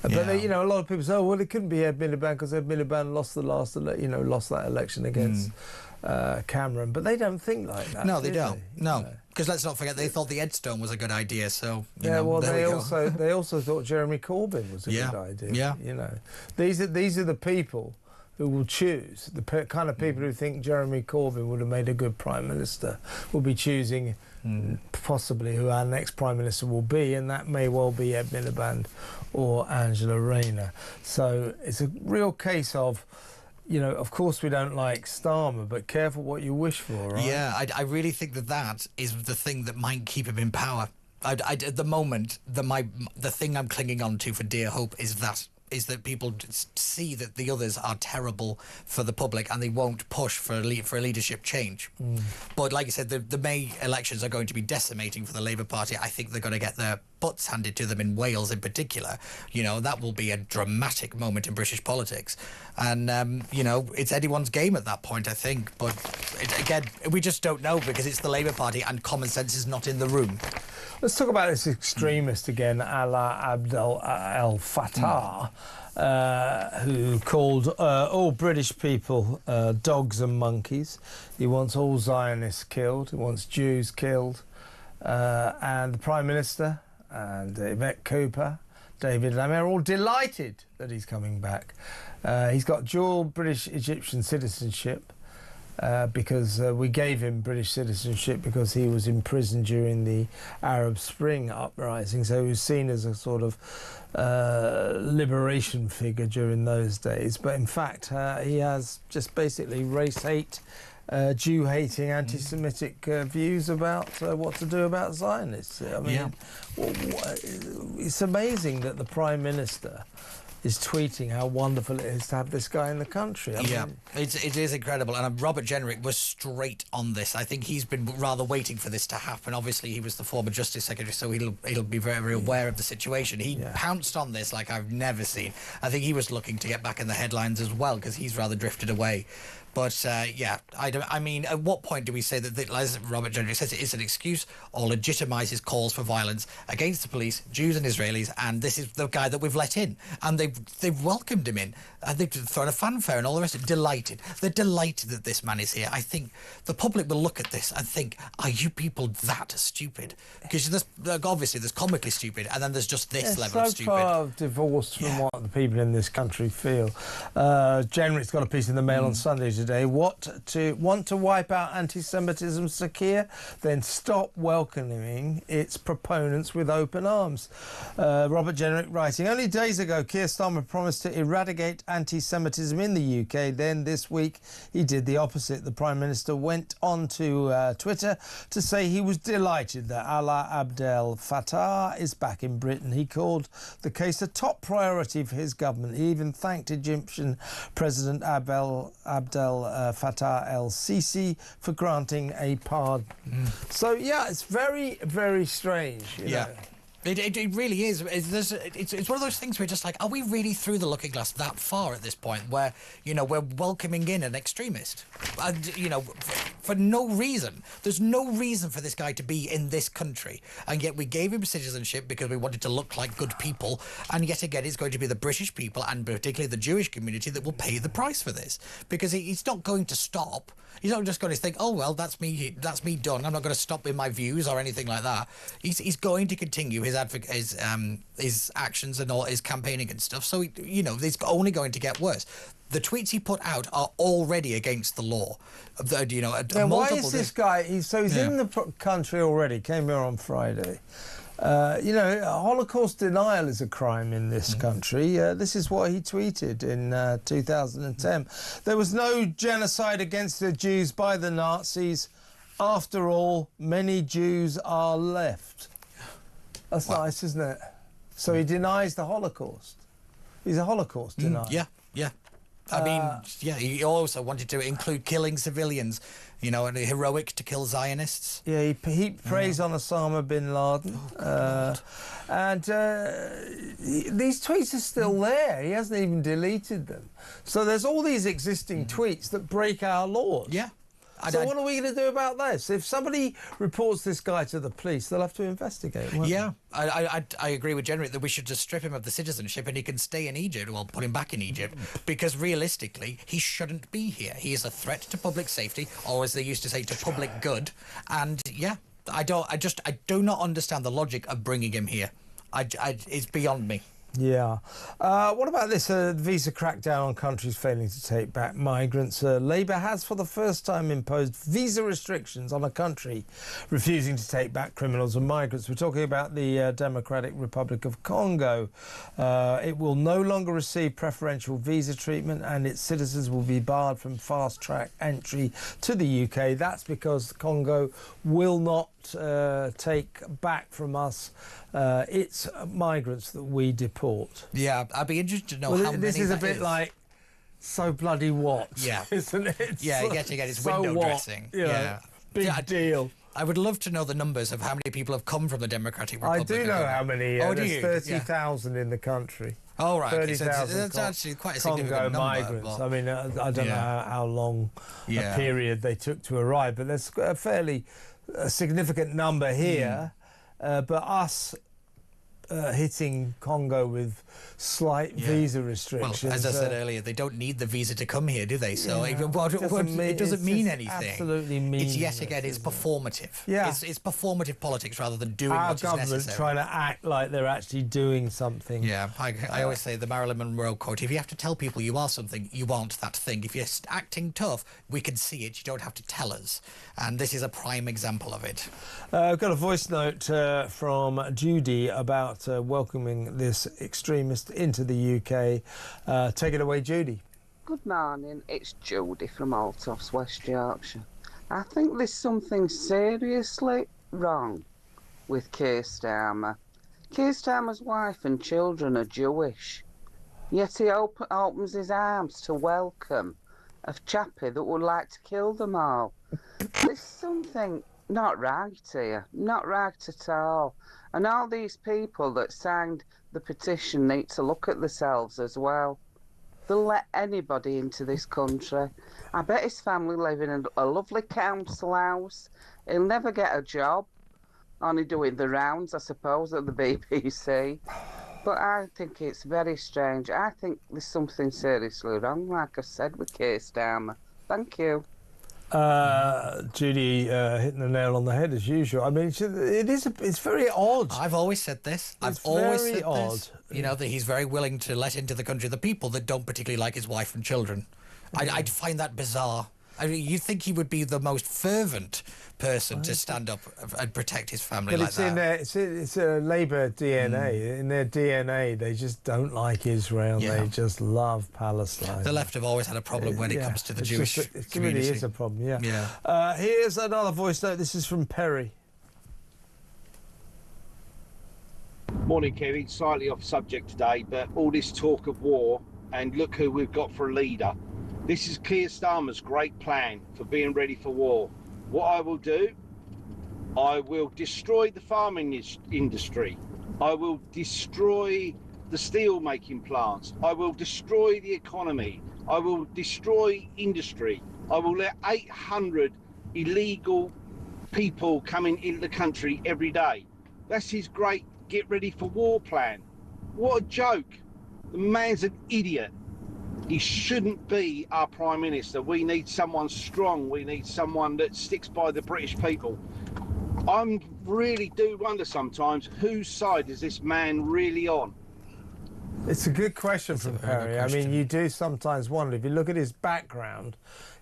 But Yeah. they, a lot of people say, oh, well, it couldn't be Ed Miliband because Ed Miliband lost lost that election against Cameron. But they don't think like that. No, they do don't. No, because let's not forget they thought the Edstone was a good idea. So well, there we go. they also thought Jeremy Corbyn was a good idea. Yeah. These are the people who will choose, the kind of people who think Jeremy Corbyn would have made a good prime minister will be choosing possibly who our next prime minister will be, and that may well be Ed Miliband or Angela Rayner. So it's a real case of, of course we don't like Starmer, but careful what you wish for, right? Yeah, I really think that is the thing that might keep him in power. At the moment, the thing I'm clinging on to for dear hope is that people see that the others are terrible for the public and they won't push for a leadership change. But like you said, the May elections are going to be decimating for the Labour Party. I think they're going to get their butts handed to them in Wales in particular. That will be a dramatic moment in British politics. And, it's anyone's game at that point, I think. But again, we just don't know because it's the Labour Party and common sense is not in the room. Let's talk about this extremist again, Alaa Abdel El Fattah, who called all British people dogs and monkeys. He wants all Zionists killed. He wants Jews killed. And the Prime Minister and Yvette Cooper, David Lammy, are all delighted that he's coming back. He's got dual British-Egyptian citizenship. Because we gave him British citizenship because he was in prison during the Arab Spring uprising, so he was seen as a sort of liberation figure during those days. But in fact, he has just basically race hate, Jew-hating, anti-Semitic views about what to do about Zionists. I mean, it's amazing that the Prime Minister is tweeting how wonderful it is to have this guy in the country. I mean, it is incredible. And Robert Jenrick was straight on this. I think he's been rather waiting for this to happen. Obviously, he was the former Justice Secretary, so he'll be very, very aware of the situation. He pounced on this like I've never seen. I think he was looking to get back in the headlines as well because he's rather drifted away. But, I mean, at what point do we say that, as Robert Jenrick says, it is an excuse or legitimises calls for violence against the police, Jews and Israelis, and this is the guy that we've let in? And they've welcomed him in, and they've thrown a fanfare and all the rest of it. Delighted. They're delighted that this man is here. I think the public will look at this and think, are you people that stupid? Because obviously there's comically stupid, and then there's just this level of stupid. So far divorced from what the people in this country feel. Jenrick's got a piece in the Mail on Sunday today. Want to wipe out anti-Semitism, Sakir? Then stop welcoming its proponents with open arms. Robert Jenrick writing, only days ago Keir Starmer promised to eradicate anti-Semitism in the UK. Then this week he did the opposite. The Prime Minister went on to Twitter to say he was delighted that Alaa Abdel Fattah is back in Britain. He called the case a top priority for his government. He even thanked Egyptian President Abdel Fattah el-Sisi for granting a pardon. So, yeah, it's very, very strange. You know. It really is. It's one of those things where you're just like, are we really through the looking glass that far at this point where, we're welcoming in an extremist? And, for no reason. There's no reason for this guy to be in this country. And yet we gave him citizenship because we wanted to look like good people. And yet again, it's going to be the British people and particularly the Jewish community that will pay the price for this. Because he's not going to stop. He's not just going to think, oh, well, that's me done. I'm not going to stop in my views or anything like that. He's going to continue his actions and all his campaigning and stuff. So, it's only going to get worse. The tweets he put out are already against the law. Why is this guy... He's in the country already, came here on Friday. Holocaust denial is a crime in this country. This is what he tweeted in 2010. There was no genocide against the Jews by the Nazis. After all, many Jews are left. That's nice, isn't it? So he denies the Holocaust. He's a Holocaust denier. Yeah. He also wanted to include killing civilians, and heroic to kill Zionists. Yeah, he prays on Osama bin Laden. These tweets are still there. He hasn't even deleted them. So there's all these existing tweets that break our laws. Yeah. So what are we going to do about this? If somebody reports this guy to the police, they'll have to investigate. Yeah, I agree with Jenny that we should just strip him of the citizenship and he can stay in Egypt, well, put him back in Egypt, because realistically, he shouldn't be here. He is a threat to public safety, or as they used to say, to public good. And yeah, I do not understand the logic of bringing him here. It's beyond me. Yeah. What about this visa crackdown on countries failing to take back migrants? Labour has for the first time imposed visa restrictions on a country refusing to take back criminals and migrants. We're talking about the Democratic Republic of Congo. It will no longer receive preferential visa treatment and its citizens will be barred from fast-track entry to the UK. That's because Congo will not take back from us its migrants that we deport. Yeah, I'd be interested to know how many. This is a bit like so bloody what? Yeah, isn't it? Yeah, getting at his so window what? dressing. Yeah, big deal. I would love to know the numbers of how many people have come from the Democratic Republic. I do know how many. Oh, there's 30,000 in the country. Oh, right. 30,000 that's actually quite a Congo significant number. migrants. I mean, I don't know how long a period they took to arrive, but there's a fairly significant number here. But us hitting Congo with slight visa restrictions. Well, as I said earlier, they don't need the visa to come here, do they? So it doesn't mean anything. Absolutely meaningless. It's yet again, it's performative. Yeah. It's performative politics rather than doing what is necessary. Our government trying to act like they're actually doing something. Yeah, I always say the Marilyn Monroe quote, if you have to tell people you are something, you aren't that thing. If you're acting tough, we can see it. You don't have to tell us. And this is a prime example of it. I've got a voice note from Judy about welcoming this extremist into the UK. Take it away, Judy. Good morning, it's Judy from Altoffs, West Yorkshire. I think there's something seriously wrong with Keir Starmer. Keir Starmer's wife and children are Jewish, yet he opens his arms to welcome a chappie that would like to kill them all. There's something not right here, not right at all. And all these people that signed the petition need to look at themselves as well. They'll let anybody into this country. I bet his family live in a lovely council house. He'll never get a job, only doing the rounds, I suppose, at the BBC. But I think it's very strange. I think there's something seriously wrong, like I said, with Keir Starmer. Thank you. Judy hitting the nail on the head as usual. I mean, it's very odd. I've always said this. I've always said this. You know, that he's very willing to let into the country the people that don't particularly like his wife and children. I'd find that bizarre. I mean, you'd think he would be the most fervent person to stand up and protect his family like that. It's a Labour DNA. In their DNA, they just don't like Israel. Yeah. They just love Palestine. The left have always had a problem when it comes to the Jewish community. It really is a problem, yeah. Here's another voice note. This is from Perry. Morning, Kevin. Slightly off subject today, but all this talk of war, and look who we've got for a leader. This is Keir Starmer's great plan for being ready for war. What I will do, I will destroy the farming industry. I will destroy the steel making plants. I will destroy the economy. I will destroy industry. I will let 800 illegal people coming into the country every day. That's his great get ready for war plan. What a joke. The man's an idiot. He shouldn't be our Prime Minister. We need someone strong. We need someone that sticks by the British people. I really do wonder sometimes, whose side is this man really on? It's a good question from Perry. I mean, you do sometimes wonder. If you look at his background,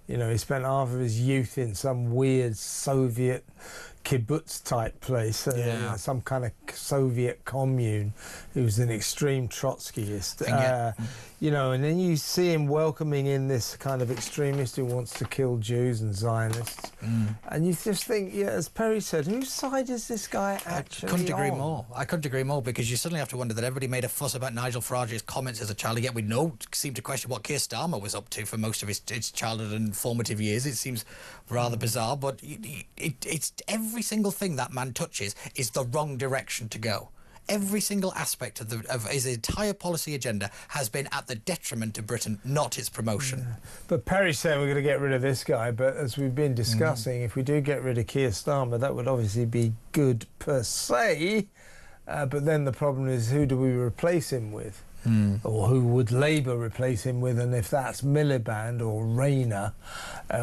you know, he spent half of his youth in some weird Soviet kibbutz type place, some kind of Soviet commune. He was an extreme Trotskyist, you know, and then you see him welcoming in this kind of extremist who wants to kill Jews and Zionists, and you just think, yeah, as Perry said, whose side is this guy actually I couldn't agree on? more. I couldn't agree more, because you suddenly have to wonder that everybody made a fuss about Nigel Farage's comments as a child, yet we seem to question what Keir Starmer was up to for most of his childhood and formative years. It seems rather bizarre, but it's every single thing that man touches is the wrong direction to go. every single aspect of his entire policy agenda has been at the detriment of Britain, not its promotion. Yeah. But Perry's saying we're going to get rid of this guy, but as we've been discussing, if we do get rid of Keir Starmer, that would obviously be good per se, but then the problem is, who do we replace him with? Or who would Labour replace him with? And if that's Miliband or Rayner,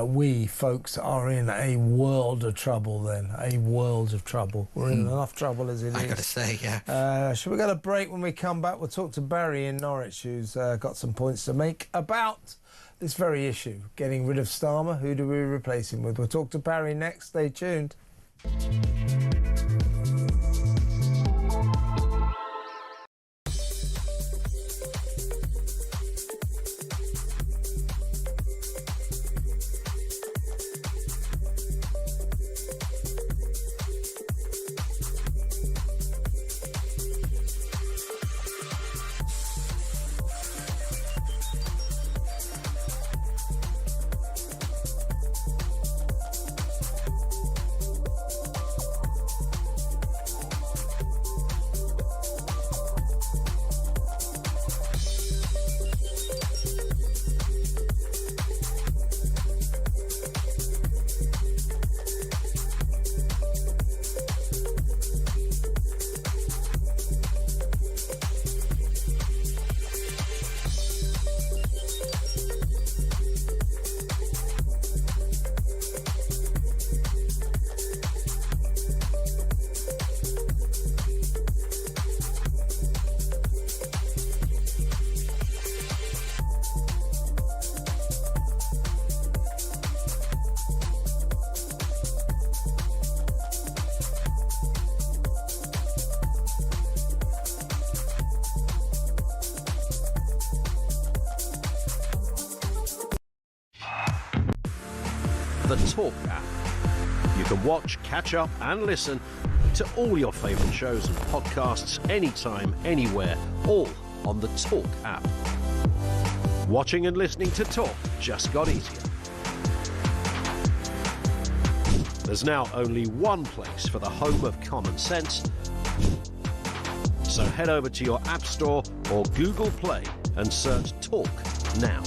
we folks are in a world of trouble then. A world of trouble. We're in enough trouble as it is. I gotta say, yeah. Should we get a break? When we come back, we'll talk to Barry in Norwich, who's got some points to make about this very issue. Getting rid of Starmer, who do we replace him with? We'll talk to Barry next. Stay tuned. The Talk app. You can watch, catch up and listen to all your favourite shows and podcasts anytime, anywhere, all on the Talk app. Watching and listening to Talk just got easier. There's now only one place for the home of common sense. So head over to your App Store or Google Play and search Talk now.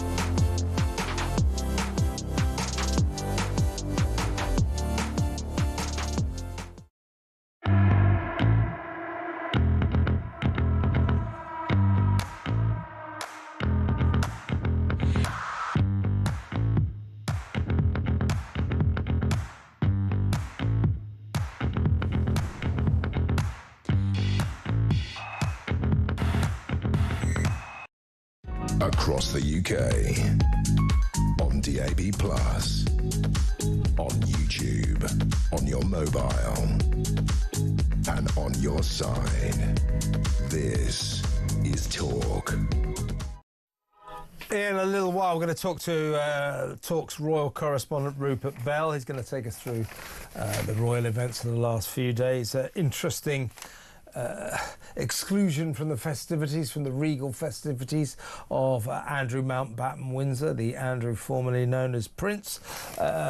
Across the UK, on DAB+, on YouTube, on your mobile, and on your side. This is Talk. In a little while, we're going to talk to Talk's royal correspondent Rupert Bell. He's going to take us through the royal events of the last few days. Interesting exclusion from the festivities, from the regal festivities of Andrew Mountbatten Windsor, the Andrew formerly known as Prince,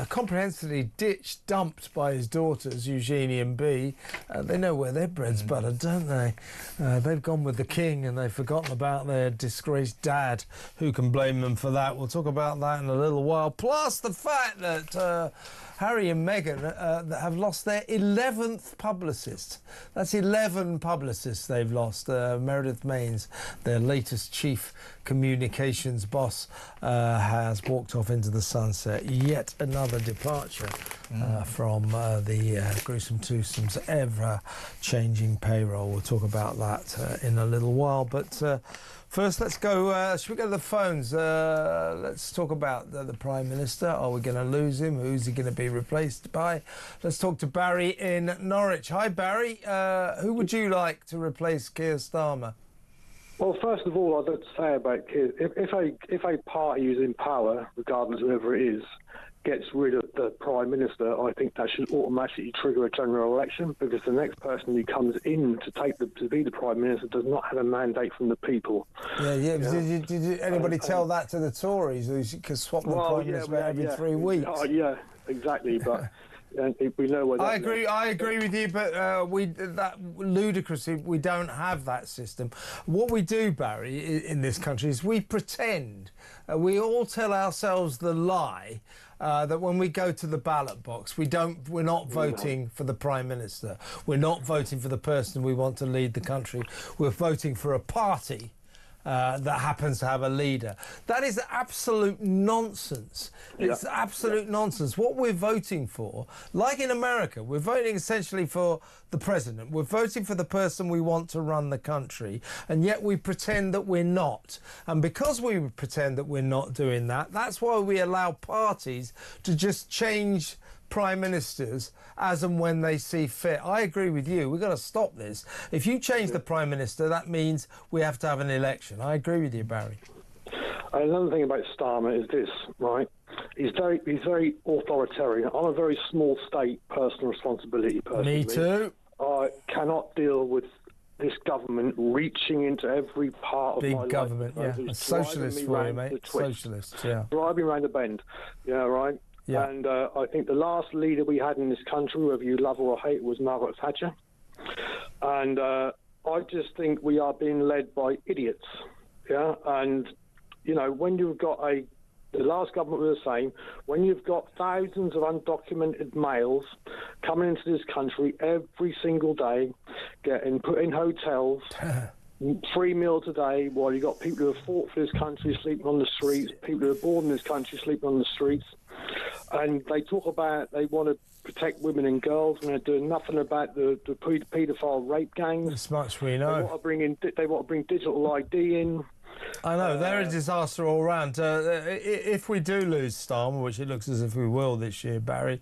comprehensively ditched, dumped by his daughters, Eugenie and Bea. They know where their bread's buttered, don't they? They've gone with the king and they've forgotten about their disgraced dad. Who can blame them for that? We'll talk about that in a little while. Plus the fact that Harry and Meghan have lost their 11th publicist. That's 11 publicists they've lost. Meredith Maines, their latest chief communications boss, has walked off into the sunset. Yet another departure from the gruesome twosomes ever-changing payroll. We'll talk about that in a little while. But first, let's go. Should we go to the phones? Let's talk about the Prime Minister. Are we going to lose him? Who's he going to be replaced by? Let's talk to Barry in Norwich. Hi, Barry. Who would you like to replace Keir Starmer? Well, first of all, I'd like to say about Keir, if a party who's in power, regardless of whoever it is, gets rid of the Prime Minister, I think that should automatically trigger a general election, because the next person who comes in to be the Prime Minister does not have a mandate from the people. Yeah. Did anybody tell that to the Tories? Who could swap the Prime Minister every 3 weeks? Yeah, exactly. But And we know where that I agree with you, but that ludicrously, we don't have that system. What we do, Barry, in this country is we pretend. We all tell ourselves the lie that when we go to the ballot box, we're not voting for the Prime Minister. We're not voting for the person we want to lead the country. We're voting for a party that happens to have a leader. That is absolute nonsense. It's absolute nonsense. What we're voting for, like in America, we're voting essentially for the president. We're voting for the person we want to run the country, and yet we pretend that we're not. And because we pretend that we're not doing that, that's why we allow parties to just change prime ministers as and when they see fit. I agree with you. We've got to stop this. If you change the prime minister, that means we have to have an election. I agree with you, Barry. Another thing about Starmer is this, right? He's very authoritarian. I'm a very small state personal responsibility person. Me too. I cannot deal with this government reaching into every part of my life. Big government, yeah. A socialist for you, mate. Socialist, yeah. Driving around the bend, yeah, right? Yeah. And I think the last leader we had in this country, whether you love her or hate, was Margaret Thatcher. And I just think we are being led by idiots. Yeah. And, you know, when you've got the last government was the same, when you've got thousands of undocumented males coming into this country every single day, getting put in hotels, 3 meals a day, while you've got people who have fought for this country sleeping on the streets, people who are born in this country sleeping on the streets. And they talk about they want to protect women and girls, and they're doing nothing about the paedophile rape gangs. As much we know. They want to bring digital ID in. I know, they're a disaster all round. If we do lose Starmer, which it looks as if we will this year, Barry,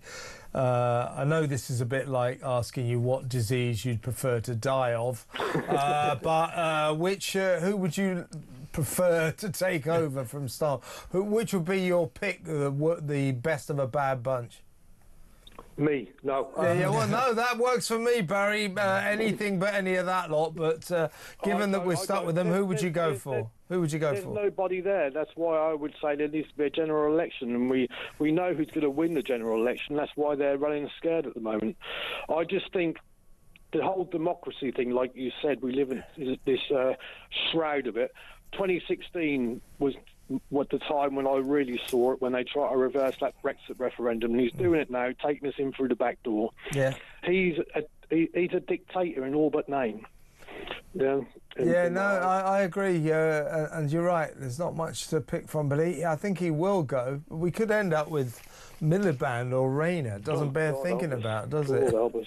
I know this is a bit like asking you what disease you'd prefer to die of, but who would you prefer to take over from Starmer? Which would be your pick, the best of a bad bunch? Me, no. Well, no, that works for me, Barry. Anything but any of that lot. But given that we're stuck with them, who would you go for? Who would you go for? There's nobody there. That's why I would say there needs to be a general election, and we know who's going to win the general election. That's why they're running scared at the moment. I just think the whole democracy thing, like you said, we live in this shroud of it. 2016 was the time when I really saw it, when they tried to reverse that Brexit referendum, and he's doing it now, taking us in through the back door. Yeah, he's a dictator in all but name. Yeah. I agree, and you're right. There's not much to pick from, but I think he will go. We could end up with Miliband or Rayner. Doesn't bear thinking about, does it? God help us.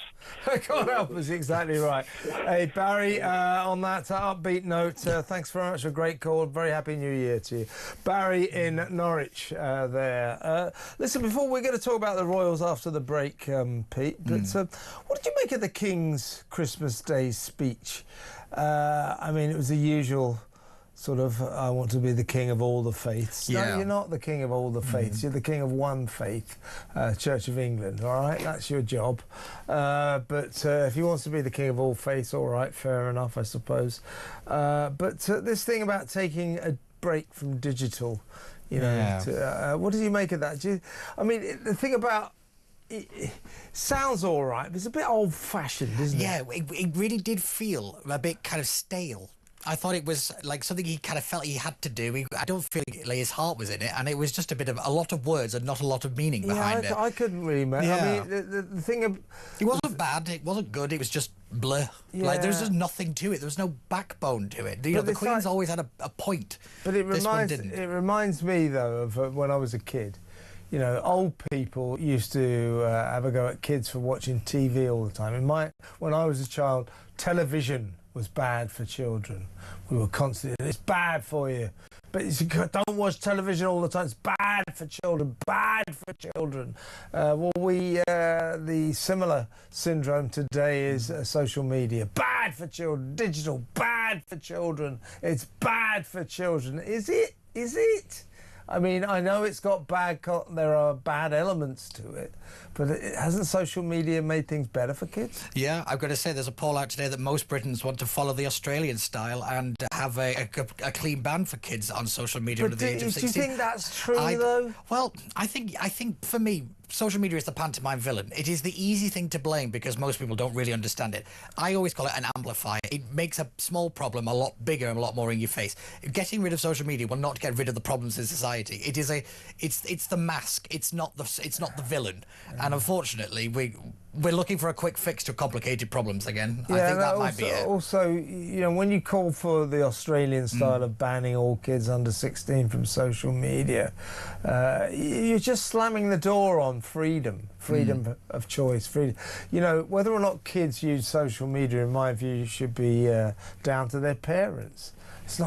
God help us, exactly right. Hey, Barry, on that upbeat note, thanks very much for a great call. Very happy New Year to you. Barry in Norwich there. Listen, before we're going to talk about the Royals after the break, Pete, but what did you make of the King's Christmas Day speech? I mean, it was the usual sort of, I want to be the king of all the faiths. Yeah. No, you're not the king of all the faiths. You're the king of one faith, Church of England, all right? That's your job. But if he wants to be the king of all faiths, all right, fair enough, I suppose. But this thing about taking a break from digital, you know, what did you make of that? The thing about it sounds all right, but it's a bit old-fashioned, isn't it? Yeah, it really did feel a bit kind of stale. I thought it was like something he kind of felt he had to do. I don't feel like his heart was in it, and it was just a lot of words and not a lot of meaning behind it. I couldn't really make. Yeah. I mean, the thing of it wasn't bad, it wasn't good. It was just blur. Yeah. Like there's just nothing to it. There was no backbone to it. You know, the Queen's always had a point. But it reminds me though of when I was a kid. You know, old people used to have a go at kids for watching TV all the time. When I was a child, television was bad for children. We were constantly, it's bad for you. But don't watch television all the time. It's bad for children. Bad for children. The similar syndrome today is social media. Bad for children. Digital. Bad for children. It's bad for children. Is it? Is it? I mean, I know it's got there are bad elements to it, but hasn't social media made things better for kids? Yeah, I've got to say there's a poll out today that most Britons want to follow the Australian style and have a clean ban for kids on social media under the age of 16. Do you think that's true, though? Well, I think for me, social media is the pantomime villain. It is the easy thing to blame because most people don't really understand it. I always call it an amplifier. It makes a small problem a lot bigger and a lot more in your face. Getting rid of social media will not get rid of the problems in society. It's the mask. It's not the villain. And unfortunately, we're looking for a quick fix to complicated problems again. I think that might be it. Also, you know, when you call for the Australian style of banning all kids under 16 from social media, you're just slamming the door on freedom of choice. Freedom. You know, whether or not kids use social media, in my view, should be down to their parents. It's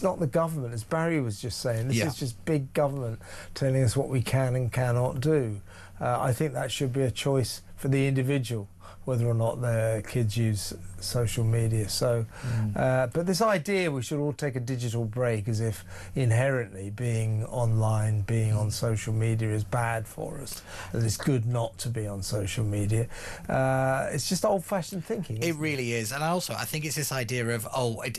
not the government, as Barry was just saying. This is just big government telling us what we can and cannot do. I think that should be a choice for the individual, whether or not their kids use social media. So, but this idea we should all take a digital break, as if inherently being online, being on social media is bad for us, that it's good not to be on social media. It's just old-fashioned thinking. It really is. And also, I think it's this idea of,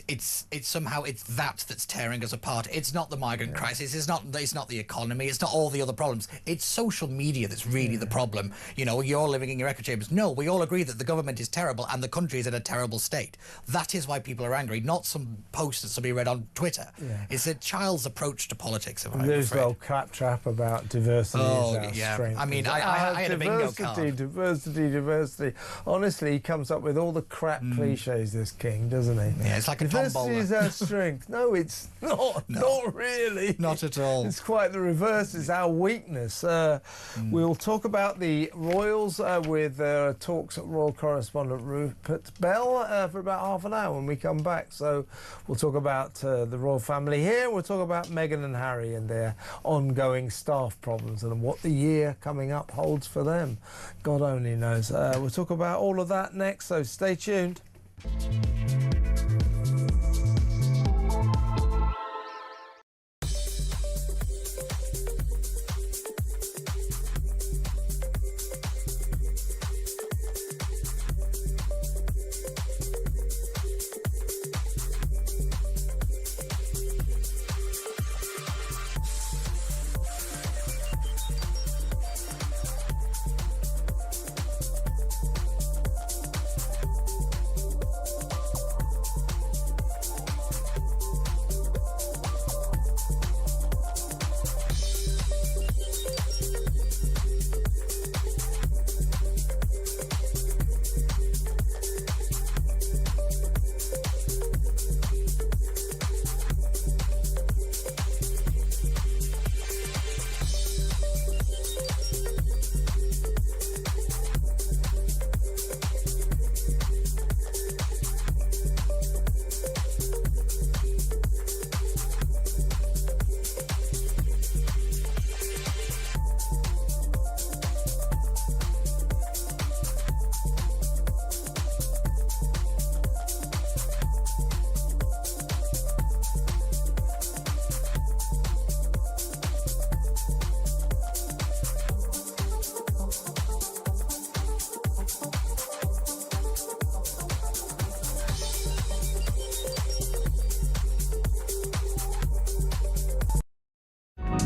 it's somehow it's that's tearing us apart. It's not the migrant crisis. It's not the economy. It's not all the other problems. It's social media that's really the problem. You know, you're living in your echo chambers. No, we all agree that the government is terrible and the country is in a terrible state. That is why people are angry, not some post that somebody read on Twitter. It's a child's approach to politics. There's a old claptrap about diversity. Strength. I mean, I had a bingo card. Diversity. Honestly, he comes up with all the crap cliches, this king, doesn't he? Yeah, it's like a diversity is our strength. No, it's not. No, not really. Not at all. It's quite the reverse. It's our weakness. We'll talk about the royals with talks royal correspondent Rupert Bell for about half an hour when we come back. So we'll talk about the royal family here. We'll talk about Meghan and Harry and their ongoing staff problems and what the year coming up holds for them. God only knows. We'll talk about all of that next, so stay tuned.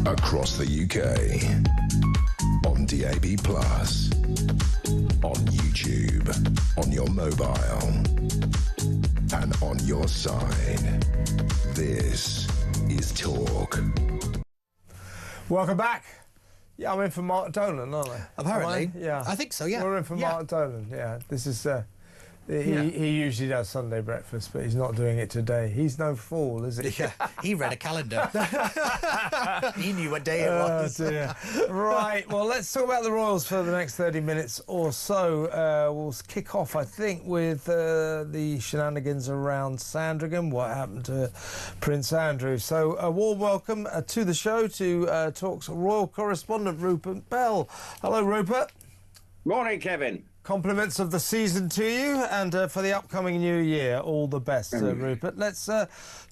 Across the UK, on DAB+, on YouTube, on your mobile, and on your side. This is Talk. Welcome back. Yeah, I'm in for Mark Dolan, aren't I? Apparently. Yeah. I think so, yeah. We're in for Mark Dolan, yeah. This is... He usually does Sunday breakfast, but he's not doing it today. He's no fool, is he? Yeah, he read a calendar. He knew what day it was. Dear. Right, well, let's talk about the royals for the next 30 minutes or so. We'll kick off, I think, with the shenanigans around Sandringham, what happened to Prince Andrew. So a warm welcome to the show to Talk's royal correspondent, Rupert Bell. Hello, Rupert. Morning, Kevin. Compliments of the season to you, and for the upcoming new year, all the best, Rupert. Let's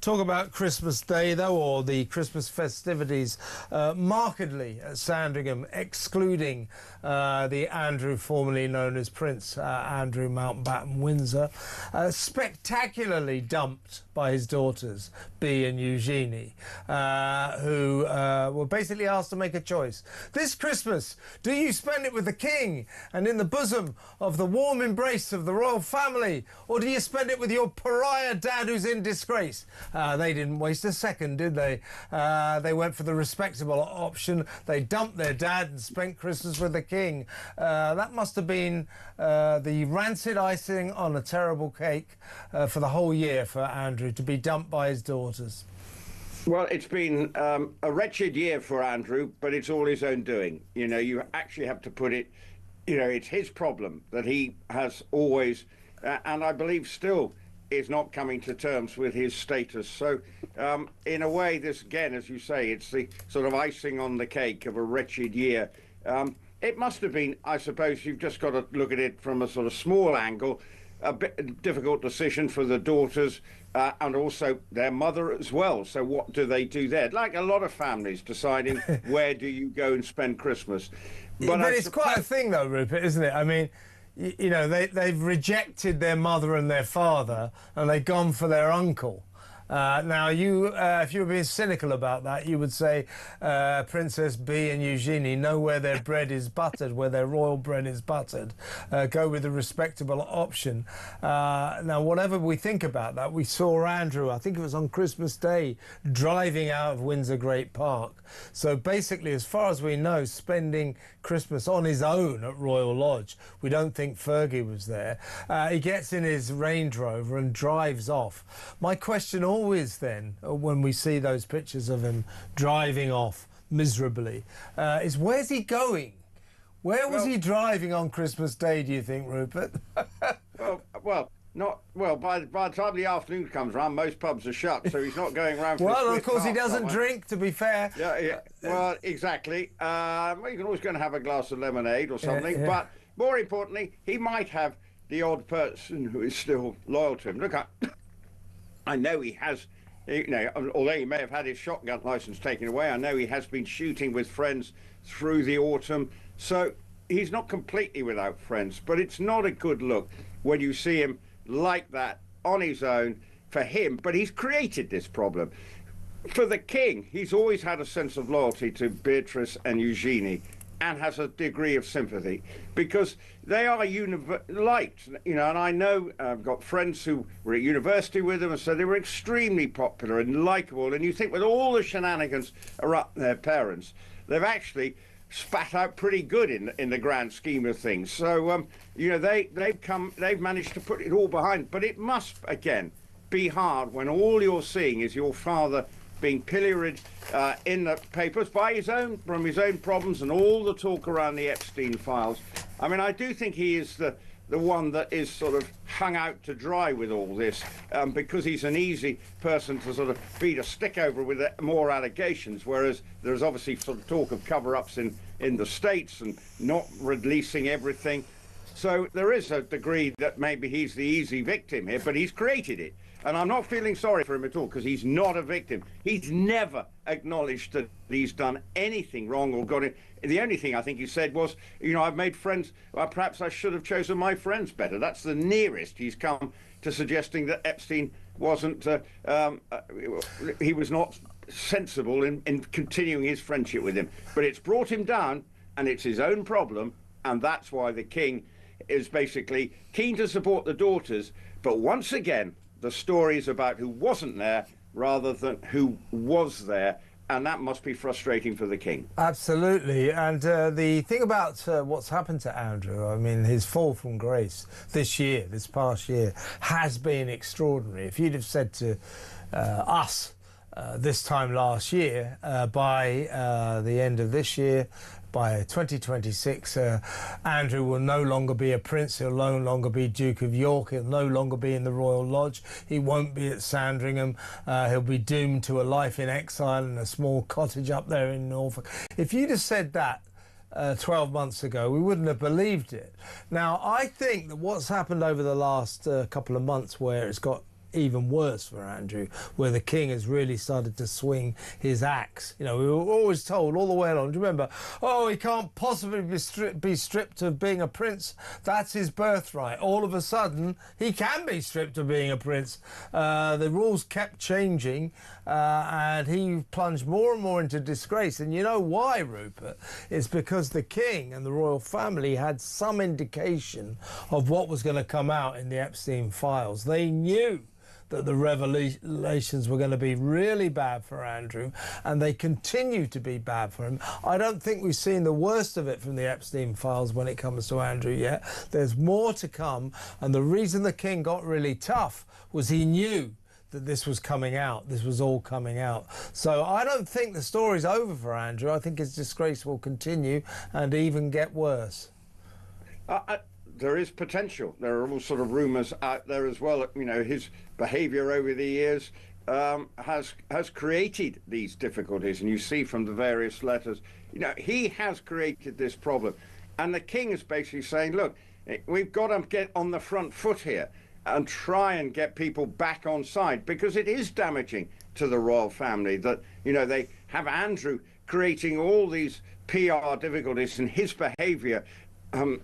talk about Christmas Day, though, or the Christmas festivities, markedly at Sandringham, excluding the Andrew formerly known as Prince Andrew Mountbatten Windsor, spectacularly dumped by his daughters, Bea and Eugenie, who were basically asked to make a choice. This Christmas, do you spend it with the King and in the bosom of the warm embrace of the royal family, or do you spend it with your pariah dad who's in disgrace? They didn't waste a second, did they? They went for the respectable option. They dumped their dad and spent Christmas with the King. That must have been the rancid icing on a terrible cake for the whole year for Andrew, to be dumped by his daughters. Well, it's been a wretched year for Andrew, but it's all his own doing. You know, you actually have to put it, you know, it's his problem that he has always, and I believe still, is not coming to terms with his status. So, in a way, this, again, as you say, it's the sort of icing on the cake of a wretched year. It must have been, I suppose, you've just got to look at it from a sort of small angle, a bit difficult decision for the daughters and also their mother as well. So what do they do there? Like a lot of families deciding where do you go and spend Christmas. But it's quite a thing, though, Rupert, isn't it? I mean, you know, they've rejected their mother and their father, and they've gone for their uncle. Now, if you were being cynical about that, you would say Princess Bea and Eugenie know where their bread is buttered, where their royal bread is buttered. Go with the respectable option. Now, whatever we think about that, we saw Andrew, I think it was on Christmas Day, driving out of Windsor Great Park. So basically, as far as we know, spending Christmas on his own at Royal Lodge. We don't think Fergie was there. He gets in his Range Rover and drives off. My question always then, when we see those pictures of him driving off miserably, is where's he going? Where was he driving on Christmas Day, do you think, Rupert? By the time the afternoon comes around, most pubs are shut, so he's not going around. Well, of course he doesn't drink, to be fair. Yeah. Well, exactly. Well, you can always go and have a glass of lemonade or something. But more importantly, he might have the odd person who is still loyal to him. Look, I know he has. You know, although he may have had his shotgun license taken away, I know he has been shooting with friends through the autumn. So he's not completely without friends, but it's not a good look when you see him like that on his own for him. But he's created this problem. For the King, he's always had a sense of loyalty to Beatrice and Eugenie and has a degree of sympathy because they are liked, you know, and I know I've got friends who were at university with them and so they were extremely popular and likeable, and you think with all the shenanigans around their parents, they've actually spat out pretty good in the grand scheme of things. So, you know, they've managed to put it all behind, but it must, again, be hard when all you're seeing is your father being pilloried in the papers from his own problems and all the talk around the Epstein files. I mean, I do think he is the one that is sort of hung out to dry with all this because he's an easy person to sort of beat a stick over with more allegations, whereas there's obviously sort of talk of cover-ups in the States and not releasing everything. So there is a degree that maybe he's the easy victim here, but he's created it. And I'm not feeling sorry for him at all because he's not a victim. He's never acknowledged that he's done anything wrong or got it. The only thing I think he said was, you know, I've made friends. Well, perhaps I should have chosen my friends better. That's the nearest he's come to suggesting that Epstein wasn't, he was not sensible in continuing his friendship with him. But it's brought him down and it's his own problem. And that's why the King is basically keen to support the daughters. But once again, the stories about who wasn't there rather than who was there, and that must be frustrating for the King. Absolutely, and the thing about what's happened to Andrew, I mean, his fall from grace this past year, has been extraordinary. If you'd have said to us this time last year, by the end of this year, by 2026, Andrew will no longer be a prince, he'll no longer be Duke of York, he'll no longer be in the Royal Lodge, he won't be at Sandringham, he'll be doomed to a life in exile in a small cottage up there in Norfolk. If you'd have said that 12 months ago, we wouldn't have believed it. Now, I think that what's happened over the last couple of months, where it's got even worse for Andrew, where the king has really started to swing his axe. You know, we were always told all the way along, do you remember, oh, he can't possibly be stripped of being a prince. That's his birthright. All of a sudden, he can be stripped of being a prince. The rules kept changing, and he plunged more and more into disgrace. And you know why, Rupert? It's because the king and the royal family had some indication of what was going to come out in the Epstein files. They knew that the revelations were going to be really bad for Andrew, and they continue to be bad for him. I don't think we've seen the worst of it from the Epstein files when it comes to Andrew yet. There's more to come, and the reason the king got really tough was he knew that this was coming out. This was all coming out. So I don't think the story's over for Andrew. I think his disgrace will continue and even get worse. There is potential. There are all sort of rumours out there as well. You know, his behaviour over the years has created these difficulties, and you see from the various letters, you know, he has created this problem. And the king is basically saying, look, we've got to get on the front foot here and try and get people back on side, because it is damaging to the royal family that, you know, they have Andrew creating all these PR difficulties, and his behaviour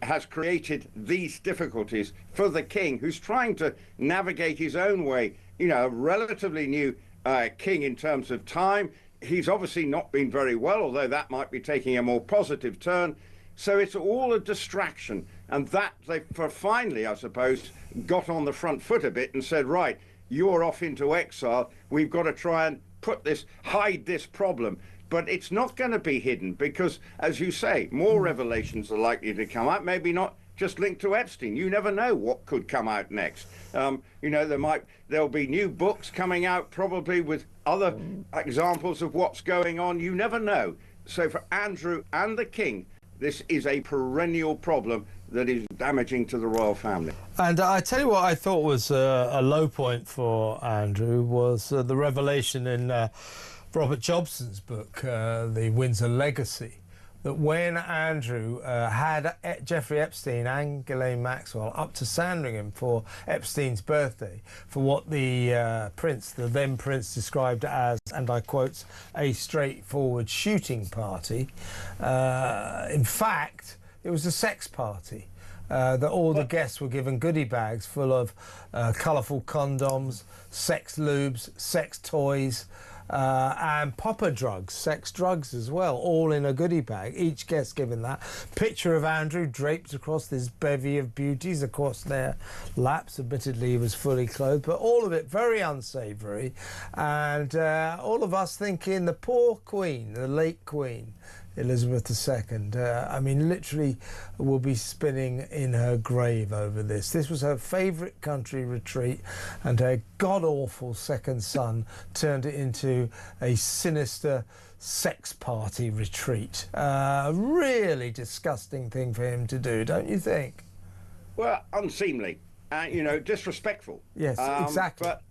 has created these difficulties for the king, who's trying to navigate his own way. You know, a relatively new king in terms of time. He's obviously not been very well, although that might be taking a more positive turn. So it's all a distraction. And that they finally, I suppose, got on the front foot a bit and said, right, you're off into exile. We've got to try and hide this problem. But it's not going to be hidden because, as you say, more revelations are likely to come out, maybe not just linked to Epstein. You never know what could come out next. You know, there'll be new books coming out probably with other examples of what's going on. You never know. So for Andrew and the king, this is a perennial problem that is damaging to the royal family. And I tell you what I thought was a low point for Andrew was the revelation in Robert Jobson's book, The Windsor Legacy, that when Andrew had Jeffrey Epstein and Ghislaine Maxwell up to Sandringham for Epstein's birthday, for what the then prince, described as, and I quote, a straightforward shooting party. In fact, it was a sex party. That all the guests were given goodie bags full of colourful condoms, sex lubes, sex toys, and popper drugs, sex drugs as well, all in a goodie bag, each guest given that. Picture of Andrew draped across this bevy of beauties across their laps. Admittedly, he was fully clothed, but all of it very unsavoury. And all of us thinking the poor Queen, the late Queen, Elizabeth II, I mean, literally will be spinning in her grave over this. This was her favourite country retreat, and her god-awful second son turned it into a sinister sex party retreat. Really disgusting thing for him to do, don't you think? Well, unseemly, you know, disrespectful. Yes, exactly. But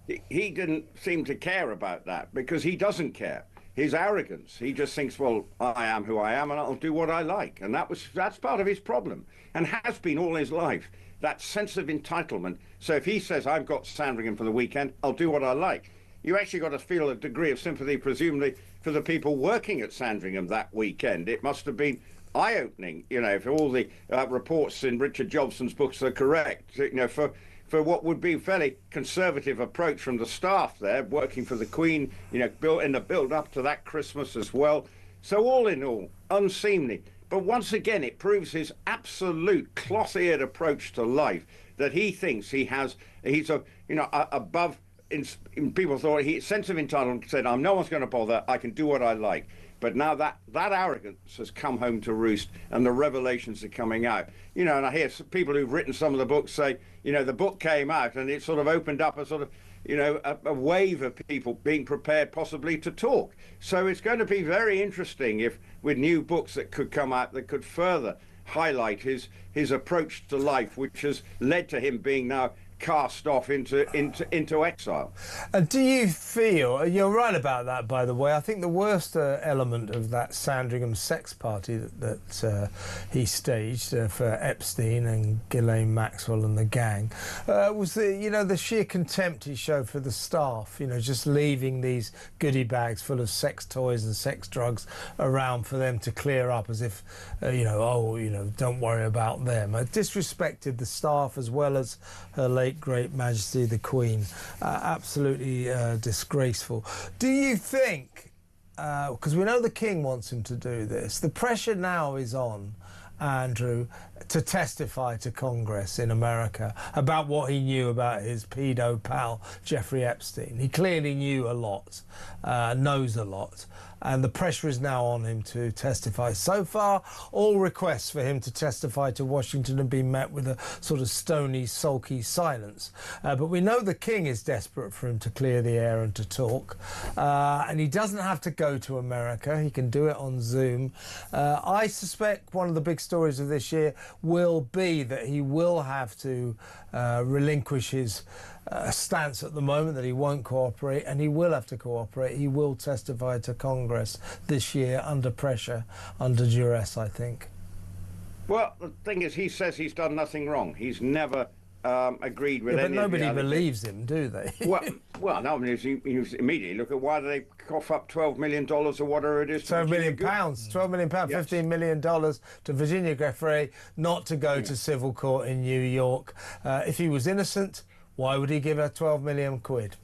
he didn't seem to care about that, because he doesn't care. His arrogance. He just thinks, well, I am who I am and I'll do what I like. And that's part of his problem, and has been all his life, that sense of entitlement. So if he says, I've got Sandringham for the weekend, I'll do what I like. You actually got to feel a degree of sympathy, presumably, for the people working at Sandringham that weekend. It must have been eye-opening, you know, if all the reports in Richard Jobson's books are correct, you know, for what would be a fairly conservative approach from the staff there, working for the Queen, you know, in the build-up to that Christmas as well. So all in all, unseemly. But once again, it proves his absolute cloth-eared approach to life, that he thinks he's a, you know, above. In people thought sense of entitlement, said, no one's going to bother. I can do what I like. But now that arrogance has come home to roost, and the revelations are coming out. You know, and I hear people who've written some of the books say, you know, the book came out and it sort of opened up a sort of, you know, a wave of people being prepared possibly to talk. So it's going to be very interesting if, with new books that could come out that could further highlight his approach to life, which has led to him being now cast off into exile. Do you feel, you're right about that, by the way, I think the worst element of that Sandringham sex party that he staged for Epstein and Ghislaine Maxwell and the gang was the sheer contempt he showed for the staff, just leaving these goodie bags full of sex toys and sex drugs around for them to clear up as if, don't worry about them. It disrespected the staff as well as her late great Majesty the Queen. Absolutely disgraceful. Do you think, because we know the King wants him to do this, the pressure now is on Andrew to testify to Congress in America about what he knew about his pedo pal Jeffrey Epstein? He clearly knew a lot, knows a lot, and the pressure is now on him to testify. So far, all requests for him to testify to Washington have been met with a sort of stony, sulky silence. But we know the King is desperate for him to clear the air and to talk. And he doesn't have to go to America. He can do it on Zoom. I suspect one of the big stories of this year will be that he will have to relinquish his stance at the moment that he won't cooperate, and he will have to cooperate. He will testify to Congress this year under pressure, under duress, I think. Well, the thing is, he says he's done nothing wrong. He's never agreed with any of the But nobody other believes him, do they? well, no, I mean, you immediately look at why do they cough up $12 million or whatever it is. £12 million, £12 million, Yes. $15 million to Virginia Giuffre not to go to civil court in New York. If he was innocent, why would he give her 12 million quid?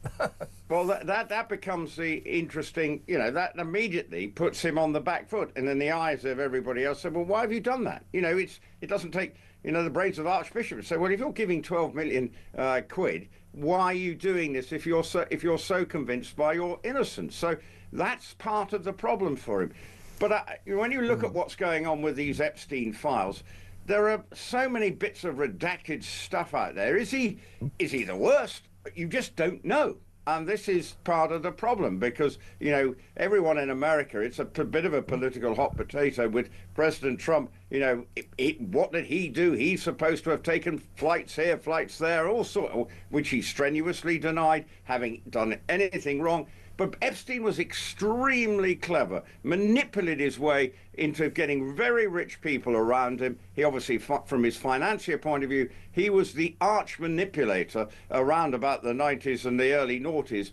Well, that becomes the interesting, that immediately puts him on the back foot and in the eyes of everybody else. So, well, why have you done that? It doesn't take, the brains of archbishops. So, well, if you're giving 12 million quid, why are you doing this if you're so convinced by your innocence? So that's part of the problem for him. But when you look at what's going on with these Epstein files, there are so many bits of redacted stuff out there. Is he the worst? You just don't know. And this is part of the problem because, everyone in America, it's a bit of a political hot potato with President Trump. What did he do? He's supposed to have taken flights here, flights there, all sorts, which he strenuously denied having done anything wrong. But Epstein was extremely clever, manipulated his way into getting very rich people around him. He obviously, from his financier point of view, he was the arch manipulator around about the 90s and the early noughties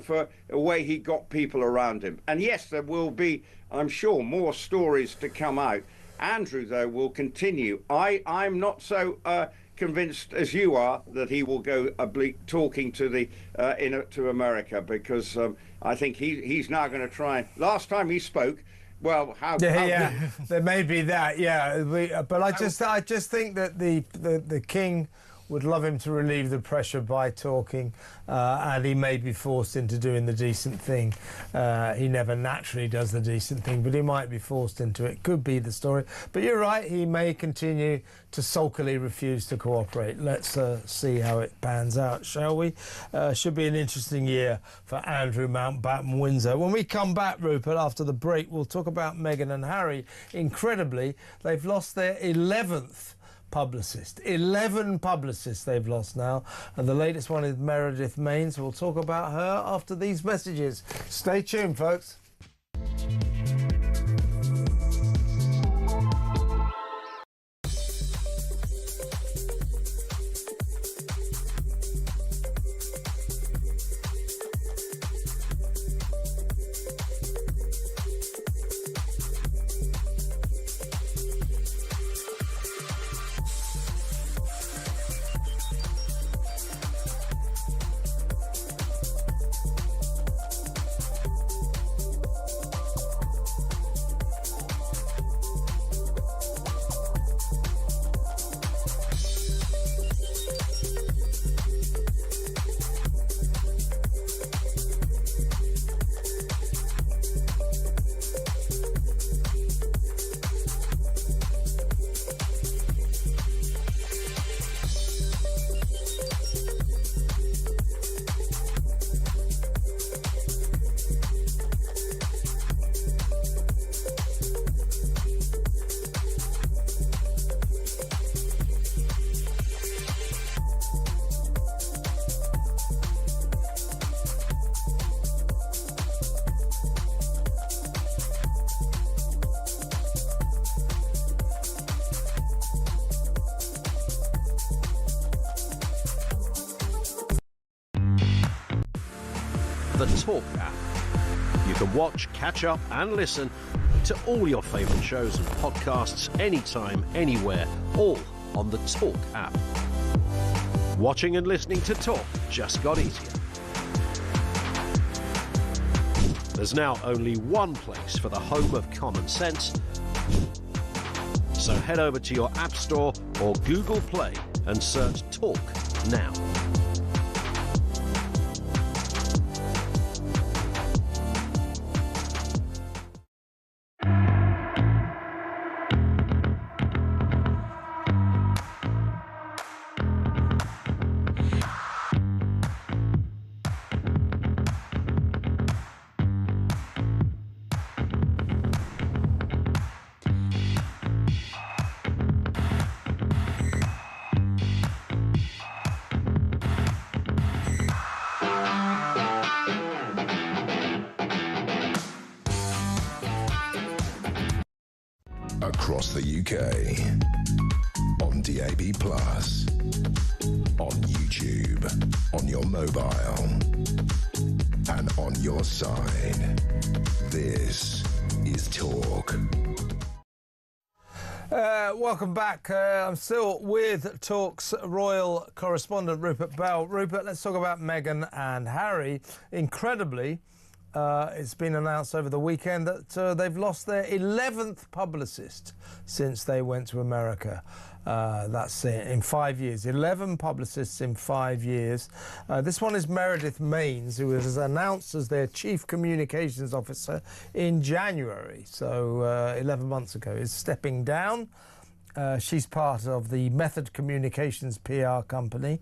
for the way he got people around him. And yes, there will be, I'm sure, more stories to come out. Andrew, though, will continue. I'm not so convinced as you are that he will go talking to to America, because I think he's now going to try. Last time he spoke, well, there may be that, but I just think that the King would love him to relieve the pressure by talking, and he may be forced into doing the decent thing. He never naturally does the decent thing, but he might be forced into it. Could be the story. But you're right, he may continue to sulkily refuse to cooperate. Let's see how it pans out, shall we? Should be an interesting year for Andrew Mountbatten Windsor. When we come back, Rupert, after the break, we'll talk about Meghan and Harry. Incredibly, they've lost their 11th publicist. 11 publicists they've lost now, and the latest one is Meredith Maines. We'll talk about her after these messages. Stay tuned, folks. the Talk app. You can watch, catch up and listen to all your favourite shows and podcasts anytime, anywhere, all on the Talk app. Watching and listening to Talk just got easier. There's now only one place for the home of common sense. So head over to your App Store or Google Play and search Talk now. Across the UK, on DAB+, on YouTube, on your mobile, and on your side. This is Talk. Welcome back. I'm still with Talk's royal correspondent, Rupert Bell. Rupert, let's talk about Meghan and Harry. Incredibly, it's been announced over the weekend that they've lost their 11th publicist since they went to America. That's in 5 years. 11 publicists in 5 years. This one is Meredith Maines, who was announced as their Chief Communications Officer in January, so 11 months ago, is stepping down. She's part of the Method Communications PR company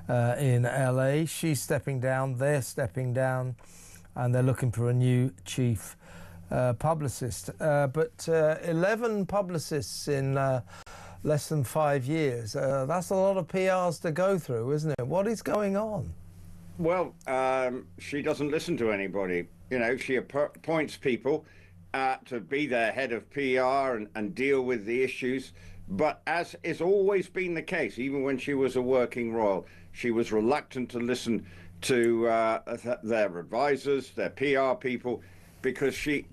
in LA. She's stepping down, they're stepping down, and they're looking for a new chief publicist. But 11 publicists in less than 5 years, that's a lot of PRs to go through, isn't it? What is going on? Well, she doesn't listen to anybody. You know, she appoints people to be their head of PR and deal with the issues. But as has always been the case, even when she was a working royal, she was reluctant to listen to their advisors, their PR people, because she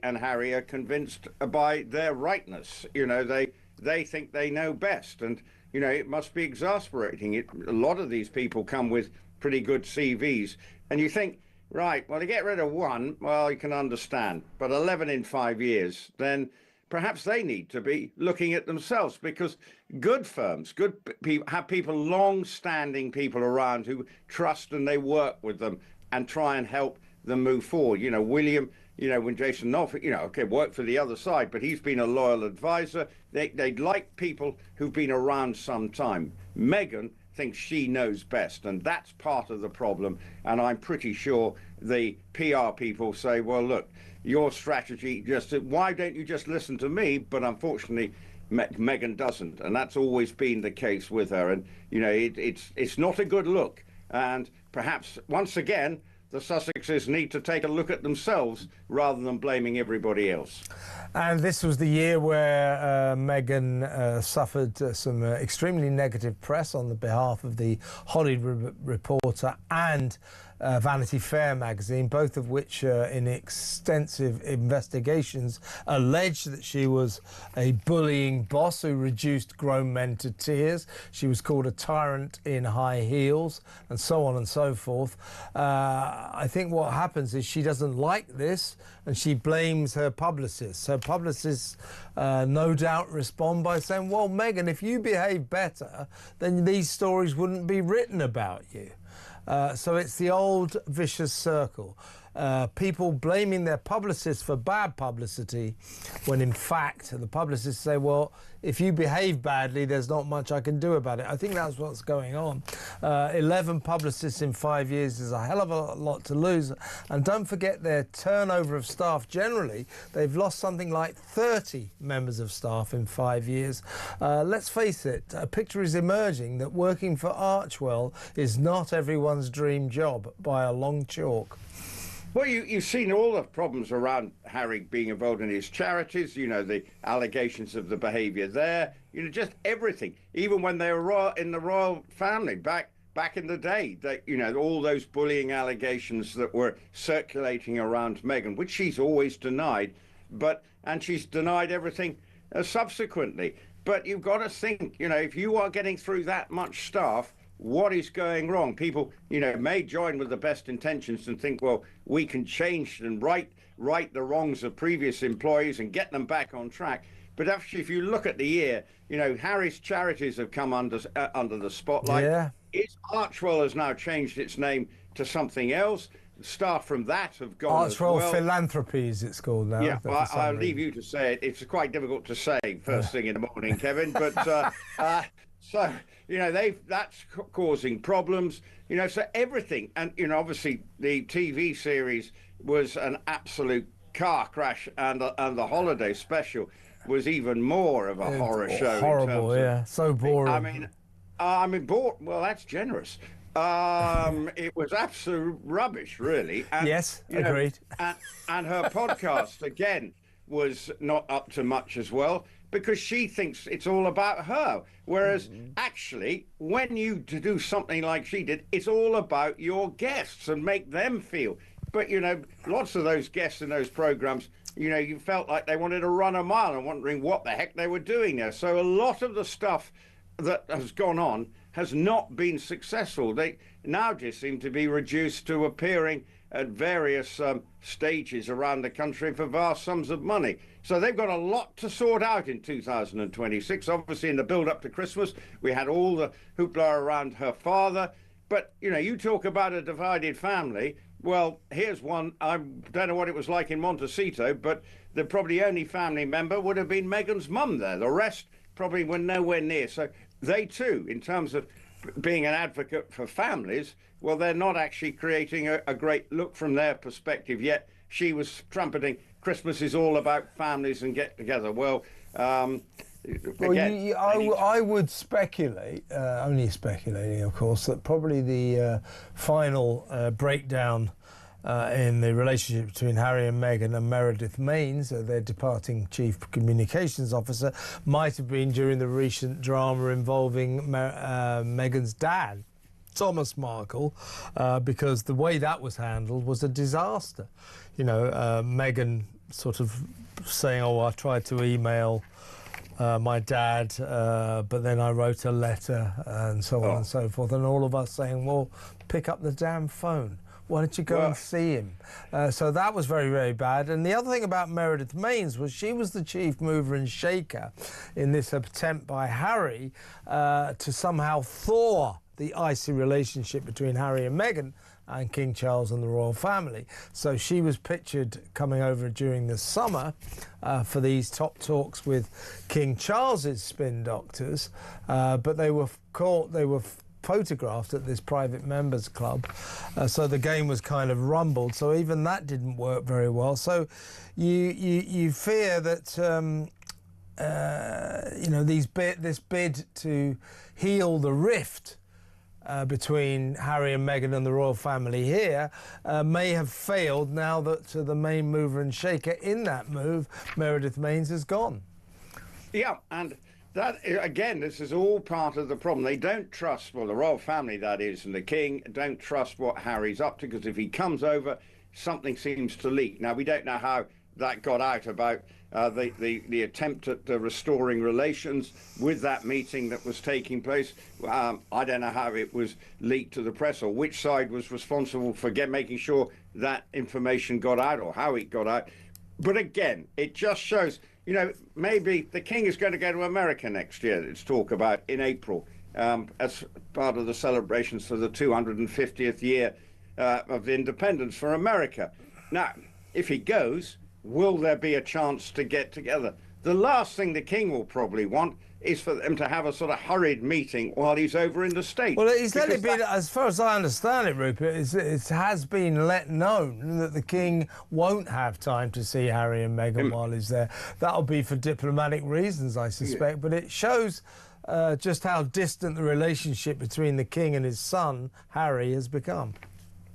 and Harry are convinced by their rightness. You know, they think they know best, and you know, it must be exasperating. A lot of these people come with pretty good CVs, and you think, right, well, to get rid of one, well, you can understand, but 11 in 5 years, then perhaps they need to be looking at themselves, because good firms, good people have people, long-standing people around who trust and they work with them and try and help them move forward. You know, William, you know, when Jason Norfolk, you know, okay, worked for the other side, but he's been a loyal advisor. They'd like people who've been around some time. Meghan thinks she knows best, and that's part of the problem. And I'm pretty sure the PR people say, well, look, your strategy, why don't you just listen to me? But unfortunately, Meghan doesn't, and that's always been the case with her. And you know, it's not a good look. And perhaps once again, the Sussexes need to take a look at themselves rather than blaming everybody else. And this was the year where Meghan suffered some extremely negative press on the behalf of the Hollywood Reporter and Vanity Fair magazine, both of which in extensive investigations alleged that she was a bullying boss who reduced grown men to tears. She was called a tyrant in high heels, and so on and so forth. I think what happens is she doesn't like this, and she blames her publicists. Her publicists no doubt respond by saying, well, Meghan, if you behave better, then these stories wouldn't be written about you. So it's the old vicious circle. People blaming their publicists for bad publicity, when in fact the publicists say, well, if you behave badly, there's not much I can do about it. I think that's what's going on. 11 publicists in 5 years is a hell of a lot to lose. And don't forget their turnover of staff generally. They've lost something like 30 members of staff in 5 years. Let's face it, a picture is emerging that working for Archewell is not everyone's dream job by a long chalk. Well, you've seen all the problems around Harry being involved in his charities, you know, the allegations of the behaviour there, you know, just everything. Even when they were in the royal family, back back in the day, that all those bullying allegations that were circulating around Meghan, which she's always denied, and she's denied everything subsequently. But you've got to think, if you are getting through that much stuff, what is going wrong? People, may join with the best intentions and think, well, we can change and right the wrongs of previous employees and get them back on track. But actually, if you look at the year, Harry's charities have come under the spotlight. Yeah. Archwell has now changed its name to something else. Staff from that have gone Archwell as well. Philanthropy, it's called now. Yeah, well, I'll leave you to say it. It's quite difficult to say first thing in the morning, Kevin. But so that's causing problems. So everything, and obviously the TV series was an absolute car crash, and the holiday special was even more of a horror show. Horrible, yeah. So boring. I mean, bored. Well, that's generous. It was absolute rubbish, really. And, yes, agreed. And her podcast, again, was not up to much as well, because she thinks it's all about her. Whereas, actually, when you do something like she did, it's all about your guests and make them feel. But, lots of those guests in those programs, you felt like they wanted to run a mile and wondering what the heck they were doing there. So a lot of the stuff that has gone on has not been successful. They now just seem to be reduced to appearing at various stages around the country for vast sums of money. So they've got a lot to sort out in 2026. Obviously, in the build-up to Christmas, we had all the hoopla around her father. But, you talk about a divided family. Well, here's one. I don't know what it was like in Montecito, but the probably only family member would have been Meghan's mum there. The rest probably were nowhere near. So they too, in terms of being an advocate for families, well, they're not actually creating a great look from their perspective yet. She was trumpeting Christmas is all about families and get together. Well, again, I would speculate, only speculating, of course, that probably the final breakdown in the relationship between Harry and Meghan and Meredith Maines, their departing chief communications officer, might have been during the recent drama involving Meghan's dad, Thomas Markle, because the way that was handled was a disaster. Meghan sort of saying, oh, I tried to email my dad, but then I wrote a letter and so on and so forth, and all of us saying, well, pick up the damn phone. Why don't you go and see him? So that was very, very bad. And the other thing about Meredith Maines was she was the chief mover and shaker in this attempt by Harry to somehow thaw the icy relationship between Harry and Meghan and King Charles and the royal family. So she was pictured coming over during the summer for these top talks with King Charles's spin doctors, but they were photographed at this private members club, so the game was kind of rumbled, so even that didn't work very well. So you fear that this bid to heal the rift between Harry and Meghan and the royal family here may have failed now that the main mover and shaker in that move, Meredith Maines, has gone. Yeah, and that, again, this is all part of the problem. They don't trust, well, the royal family, that is, and the king don't trust what Harry's up to, because if he comes over, something seems to leak. Now, we don't know how that got out about the attempt at restoring relations with that meeting that was taking place. I don't know how it was leaked to the press, or which side was responsible for making sure that information got out, or how it got out. But again, it just shows, maybe the king is going to go to America next year. It's talk about in April, as part of the celebrations for the 250th year of independence for America. Now, if he goes, will there be a chance to get together? The last thing the king will probably want is for them to have a sort of hurried meeting while he's over in the States. Well, he's let it be, as far as I understand it, Rupert, it has been let known that the king won't have time to see Harry and Meghan while he's there. That'll be for diplomatic reasons, I suspect, but it shows just how distant the relationship between the king and his son, Harry, has become.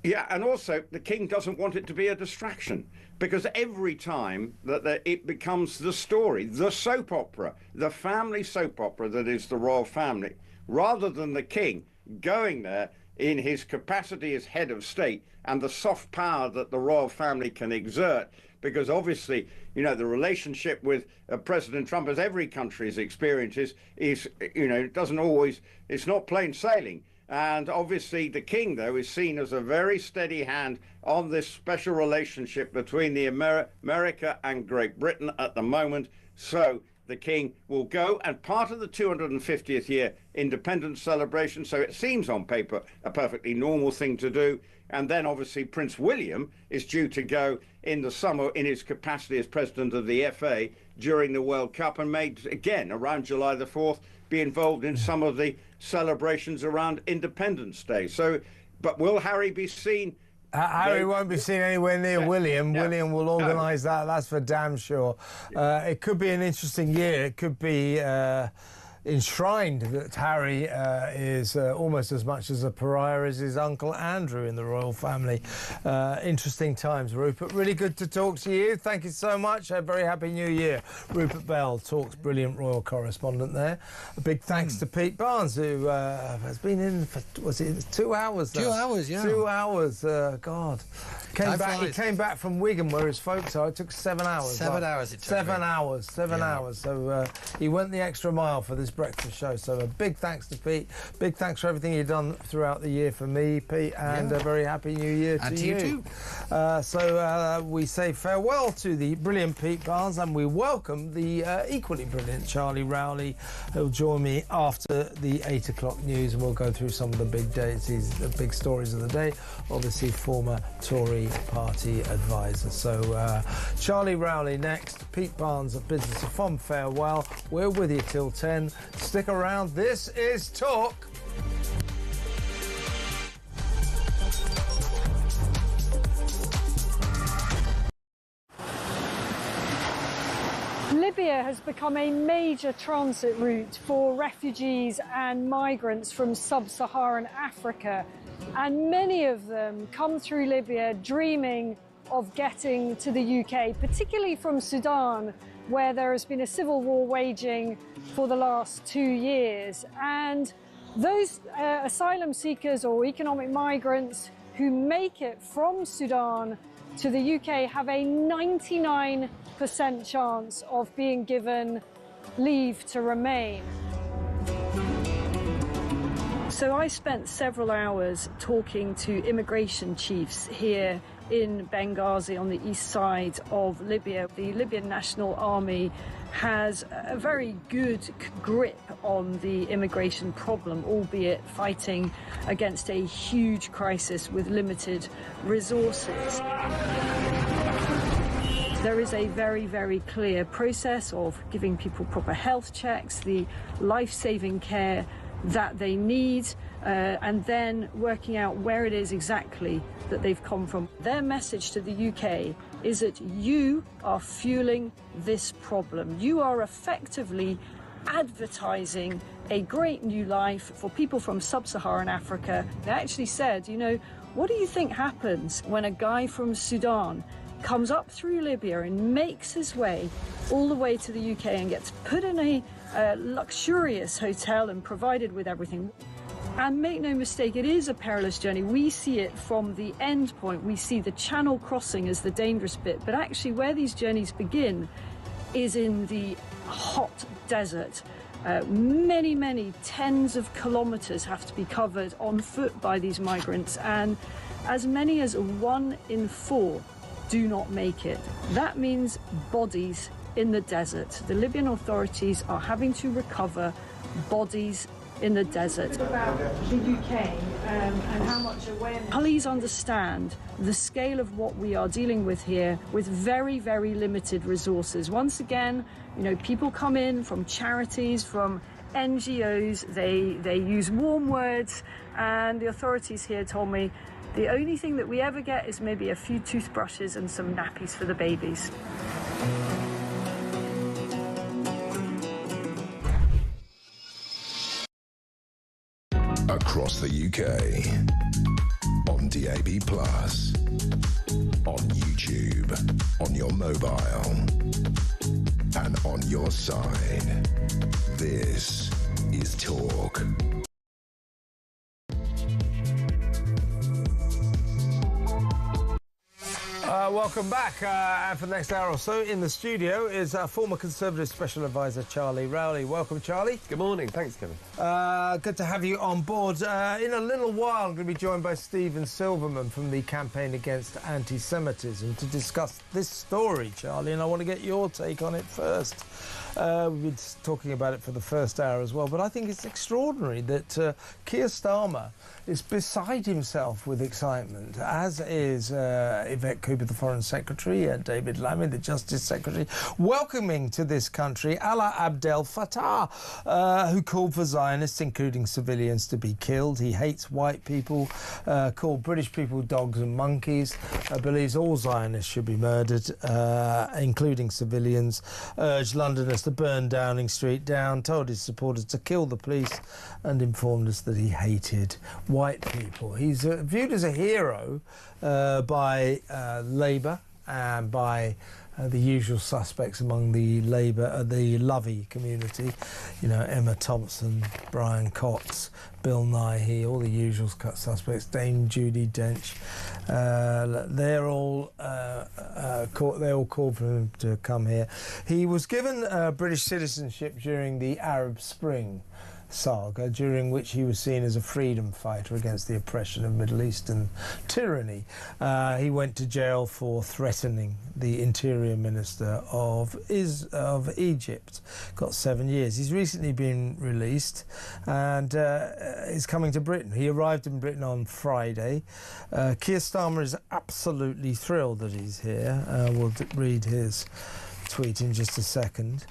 Yeah, and also the king doesn't want it to be a distraction, because every time that it becomes the story, the soap opera, the family soap opera that is the royal family, rather than the king, going there in his capacity as head of state and the soft power that the royal family can exert, because obviously, you know, the relationship with President Trump, as every country's experience is, you know, doesn't always, it's not plain sailing. And obviously the king, though, is seen as a very steady hand on this special relationship between the America and Great Britain at the moment. So the king will go, and part of the 250th year independence celebration, so it seems on paper a perfectly normal thing to do. And then obviously Prince William is due to go in the summer in his capacity as president of the FA during the World Cup, and may again around July the 4th be involved in some of the celebrations around Independence Day. So, but will Harry be seen? Harry won't be seen anywhere near William. William will organise that, that's for damn sure. It could be an interesting year. It could be enshrined that Harry is almost as much as a pariah as his uncle Andrew in the royal family. Interesting times, Rupert. Really good to talk to you. Thank you so much. A very happy new year. Rupert Bell, Talk's brilliant royal correspondent there. A big thanks to Pete Barnes, who has been in for, was it 2 hours? 2 hours, yeah. 2 hours, God. He came back from Wigan, where his folks are. It took 7 hours. 7 hours it took. 7 hours. 7 hours. So he went the extra mile for this breakfast show. So a big thanks to Pete. Big thanks for everything you've done throughout the year for me, Pete, and a very happy new year to you. And to So we say farewell to the brilliant Pete Barnes, and we welcome the equally brilliant Charlie Rowley, who'll join me after the 8 o'clock news, and we'll go through some of the big dates, the big stories of the day. Obviously, former Tory party advisor. So Charlie Rowley next, Pete Barnes at Business of Fun. Farewell. We're with you till 10. Stick around. This is Talk. Libya has become a major transit route for refugees and migrants from sub-Saharan Africa, and many of them come through Libya dreaming of getting to the UK, particularly from Sudan, where there has been a civil war waging for the last 2 years. And those asylum seekers or economic migrants who make it from Sudan to the UK have a 99% chance of being given leave to remain. So I spent several hours talking to immigration chiefs here in Benghazi on the east side of Libya. The Libyan National Army has a very good grip on the immigration problem, albeit fighting against a huge crisis with limited resources. There is a very, very clear process of giving people proper health checks, the life-saving care that they need, and then working out where it is exactly that they've come from. Their message to the UK is that you are fueling this problem. You are effectively advertising a great new life for people from sub-Saharan Africa. They actually said, you know, what do you think happens when a guy from Sudan comes up through Libya and makes his way all the way to the UK and gets put in a luxurious hotel and provided with everything? And make no mistake, it is a perilous journey. We see it from the end point. We see the channel crossing as the dangerous bit. But actually where these journeys begin is in the hot desert. Many, many tens of kilometres have to be covered on foot by these migrants. And as many as 1 in 4 do not make it. That means bodies in the desert. The Libyan authorities are having to recover bodies in the desert. About the UK and how much awareness. Please understand the scale of what we are dealing with here with very, very limited resources. Once again, you know, people come in from charities, from NGOs, they use warm words, and the authorities here told me the only thing that we ever get is maybe a few toothbrushes and some nappies for the babies. Across the UK, on DAB+, on YouTube, on your mobile, and on your side. This is Talk. welcome back. And for the next hour or so in the studio is former Conservative Special Advisor Charlie Rowley. Welcome, Charlie. Good morning. Thanks, Kevin. Good to have you on board. In a little while, I'm going to be joined by Stephen Silverman from the Campaign Against Anti-Semitism to discuss this story, Charlie, and I want to get your take on it first. We've been talking about it for the first hour as well, but I think it's extraordinary that Keir Starmer is beside himself with excitement, as is Yvette Cooper, the Foreign Secretary, and David Lammy, the Justice Secretary, welcoming to this country Alaa Abdel Fattah, who called for Zionists, including civilians, to be killed. He hates white people, called British people dogs and monkeys, believes all Zionists should be murdered, including civilians, urged Londoners to burn Downing Street down, told his supporters to kill the police, and informed us that he hated white people. He's viewed as a hero by Labour and by the usual suspects among the the Lovey community, you know, Emma Thompson, Brian Cox, Bill Nighy, all the usual suspects, Dame Judi Dench. They all called for him to come here. He was given British citizenship during the Arab Spring saga, during which he was seen as a freedom fighter against the oppression of Middle Eastern tyranny. He went to jail for threatening the Interior Minister of Egypt. Got 7 years. He's recently been released and is coming to Britain. He arrived in Britain on Friday. Keir Starmer is absolutely thrilled that he's here. We'll read his tweet in just a second.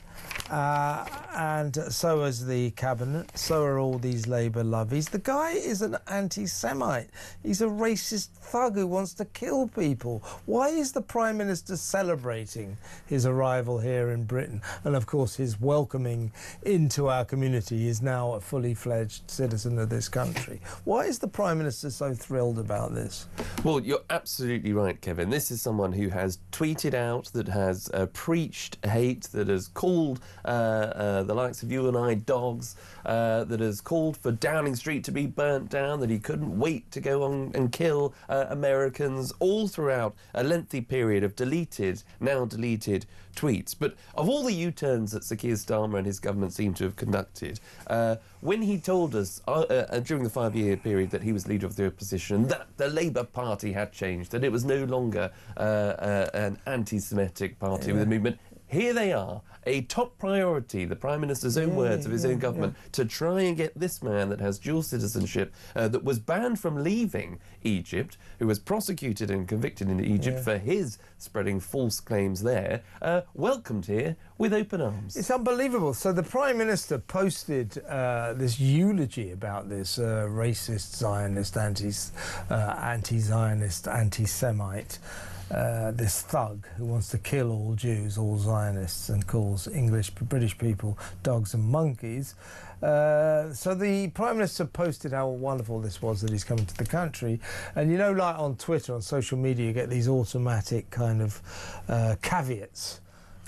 And so is the cabinet, so are all these Labour lovies. The guy is an anti-Semite. He's a racist thug who wants to kill people. Why is the Prime Minister celebrating his arrival here in Britain? And of course his welcoming into our community. He is now a fully fledged citizen of this country. Why is the Prime Minister so thrilled about this? Well, you're absolutely right, Kevin. This is someone who has tweeted out, that has preached hate, that has called the likes of you and I dogs, that has called for Downing Street to be burnt down, that he couldn't wait to go on and kill Americans, all throughout a lengthy period of now deleted tweets. But of all the U-turns that Sir Keir Starmer and his government seem to have conducted, when he told us during the 5-year period that he was leader of the opposition that the Labour Party had changed, that it was no longer an anti-Semitic party with a movement, here they are, a top priority, the Prime Minister's own words of his own government, to try and get this man that has dual citizenship, that was banned from leaving Egypt, who was prosecuted and convicted in Egypt for his spreading false claims there, welcomed here with open arms. It's unbelievable. So the Prime Minister posted this eulogy about this racist Zionist, anti-Zionist, anti-Semite, this thug who wants to kill all Jews, all Zionists, and calls British people dogs and monkeys. So the Prime Minister posted how wonderful this was that he's coming to the country. And you know, like on Twitter, on social media, you get these automatic kind of caveats.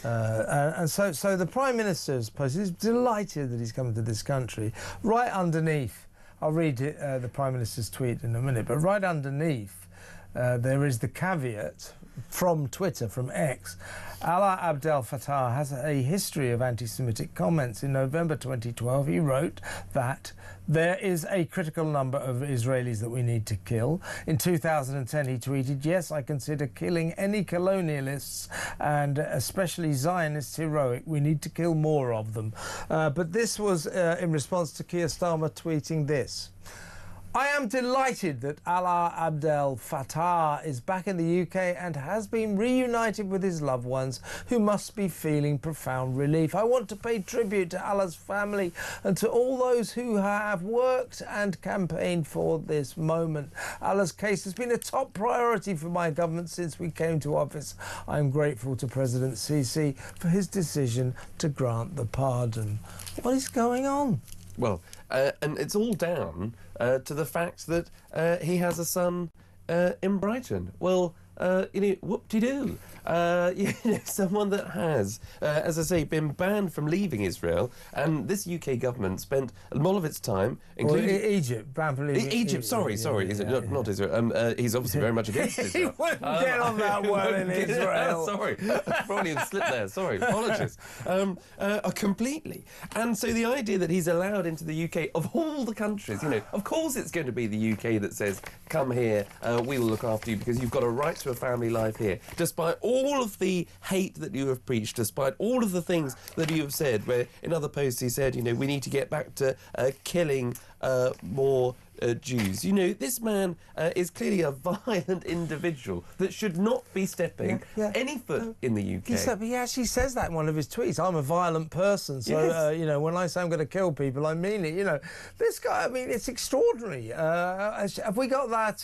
And so the Prime Minister's posted, he's delighted that he's coming to this country. Right underneath, I'll read the Prime Minister's tweet in a minute, but right underneath, there is the caveat from Twitter, from X. Alaa Abdel Fattah has a history of anti-Semitic comments. In November 2012, he wrote that there is a critical number of Israelis that we need to kill. In 2010, he tweeted, "Yes, I consider killing any colonialists and especially Zionists heroic. We need to kill more of them." But this was in response to Keir Starmer tweeting this. "I am delighted that Alaa Abdel Fattah is back in the UK and has been reunited with his loved ones, who must be feeling profound relief. I want to pay tribute to Alaa's family and to all those who have worked and campaigned for this moment. Alaa's case has been a top priority for my government since we came to office. I am grateful to President Sisi for his decision to grant the pardon." What is going on? Well, and it's all down to the fact that he has a son in Brighton. Well, whoop-de-doo. Someone that has, as I say, been banned from leaving Israel, and this UK government spent a lot of its time, including Egypt, banned from leaving. Egypt. Sorry, not Israel. He's obviously very much against Israel. He wouldn't get on that well in Israel. Sorry, probably slipped there. Sorry, apologies. Completely. And so the idea that he's allowed into the UK of all the countries, of course it's going to be the UK that says, "Come here, we will look after you because you've got a right to a family life here," despite all of the hate that you have preached, despite all of the things that you have said, where in other posts he said, we need to get back to killing more Jews. This man is clearly a violent individual that should not be stepping any foot in the UK. He actually says that in one of his tweets. I'm a violent person, so yes. When I say I'm going to kill people, I mean it. This guy. I mean, it's extraordinary. Have we got that?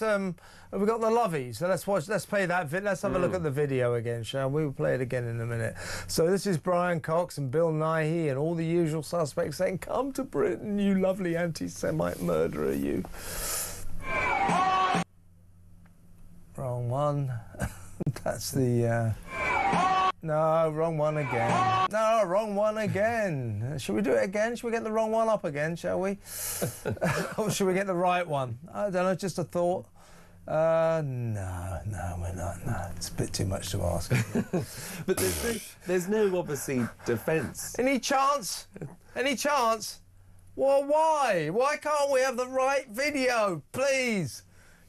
Have we got the lovies? So let's play that. Let's have a look at the video again, shall we? We'll play it again in a minute. So this is Brian Cox and Bill Nighy and all the usual suspects saying, "Come to Britain, you lovely anti-Semite murderer, you." Wrong one. That's the... No, wrong one again. No, wrong one again. Should we do it again? Should we get the wrong one up again, shall we? Or should we get the right one? I don't know, just a thought. No, we're not. No, it's a bit too much to ask. But there's no obviously defence. Any chance? Any chance? Well, why? Why can't we have the right video, please?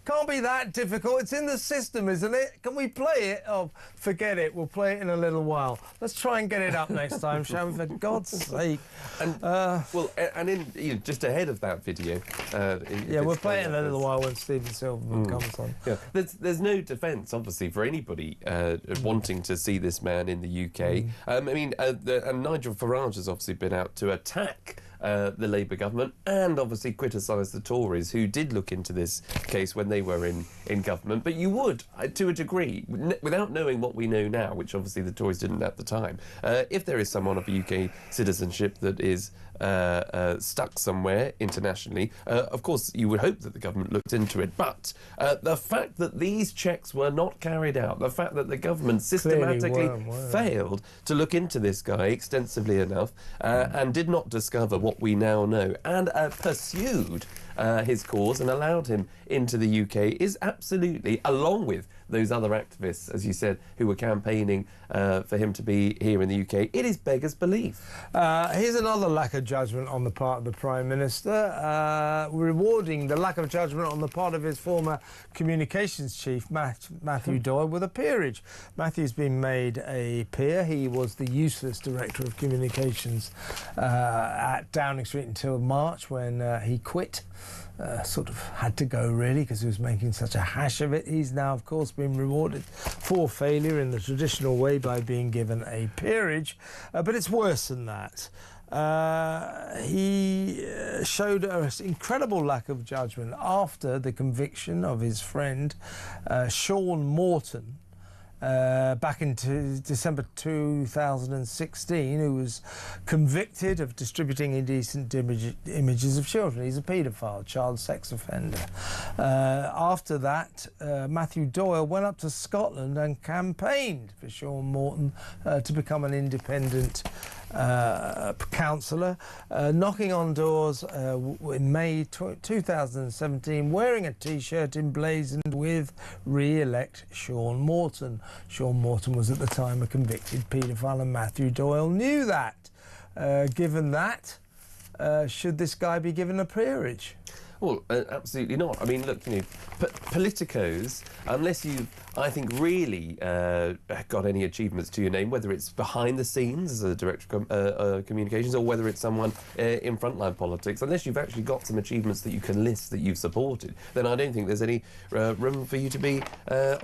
Can't be that difficult. It's in the system, isn't it? Can we play it? Oh, forget it. We'll play it in a little while. Let's try and get it up next time, shall we? For God's sake. And just ahead of that video. We'll play it in a little while when Stephen Silverman comes on. Yeah, there's no defence, obviously, for anybody wanting to see this man in the UK. And Nigel Farage has obviously been out to attack the Labour government and obviously criticise the Tories, who did look into this case when they were in government. But you would, to a degree, without knowing what we know now, which obviously the Tories didn't at the time, if there is someone of UK citizenship that is stuck somewhere internationally, of course you would hope that the government looked into it. But the fact that these checks were not carried out, the fact that the government systematically failed to look into this guy extensively enough and did not discover what we now know and pursued his cause and allowed him into the UK is absolutely, along with those other activists, as you said, who were campaigning for him to be here in the UK, it is beggars belief. Here's another lack of judgment on the part of the Prime Minister, rewarding the lack of judgment on the part of his former communications chief, Matthew Doyle, with a peerage. Matthew's been made a peer. He was the useless Director of Communications at Downing Street until March, when he quit. Sort of had to go, really, because he was making such a hash of it. He's now, of course, been rewarded for failure in the traditional way by being given a peerage. But it's worse than that. He showed an incredible lack of judgment after the conviction of his friend Sean Morton, back in December 2016, who was convicted of distributing indecent images of children. He's a paedophile, child sex offender. After that, Matthew Doyle went up to Scotland and campaigned for Sean Morton to become an independent councillor, knocking on doors in May 2017, wearing a T-shirt emblazoned with "Re-elect Sean Morton." Sean Morton was at the time a convicted paedophile, and Matthew Doyle knew that. Given that, should this guy be given a peerage? Well, absolutely not. I mean, look, politicos, unless you, I think, really got any achievements to your name, whether it's behind the scenes as a director of communications or whether it's someone in frontline politics, unless you've actually got some achievements that you can list that you've supported, then I don't think there's any room for you to be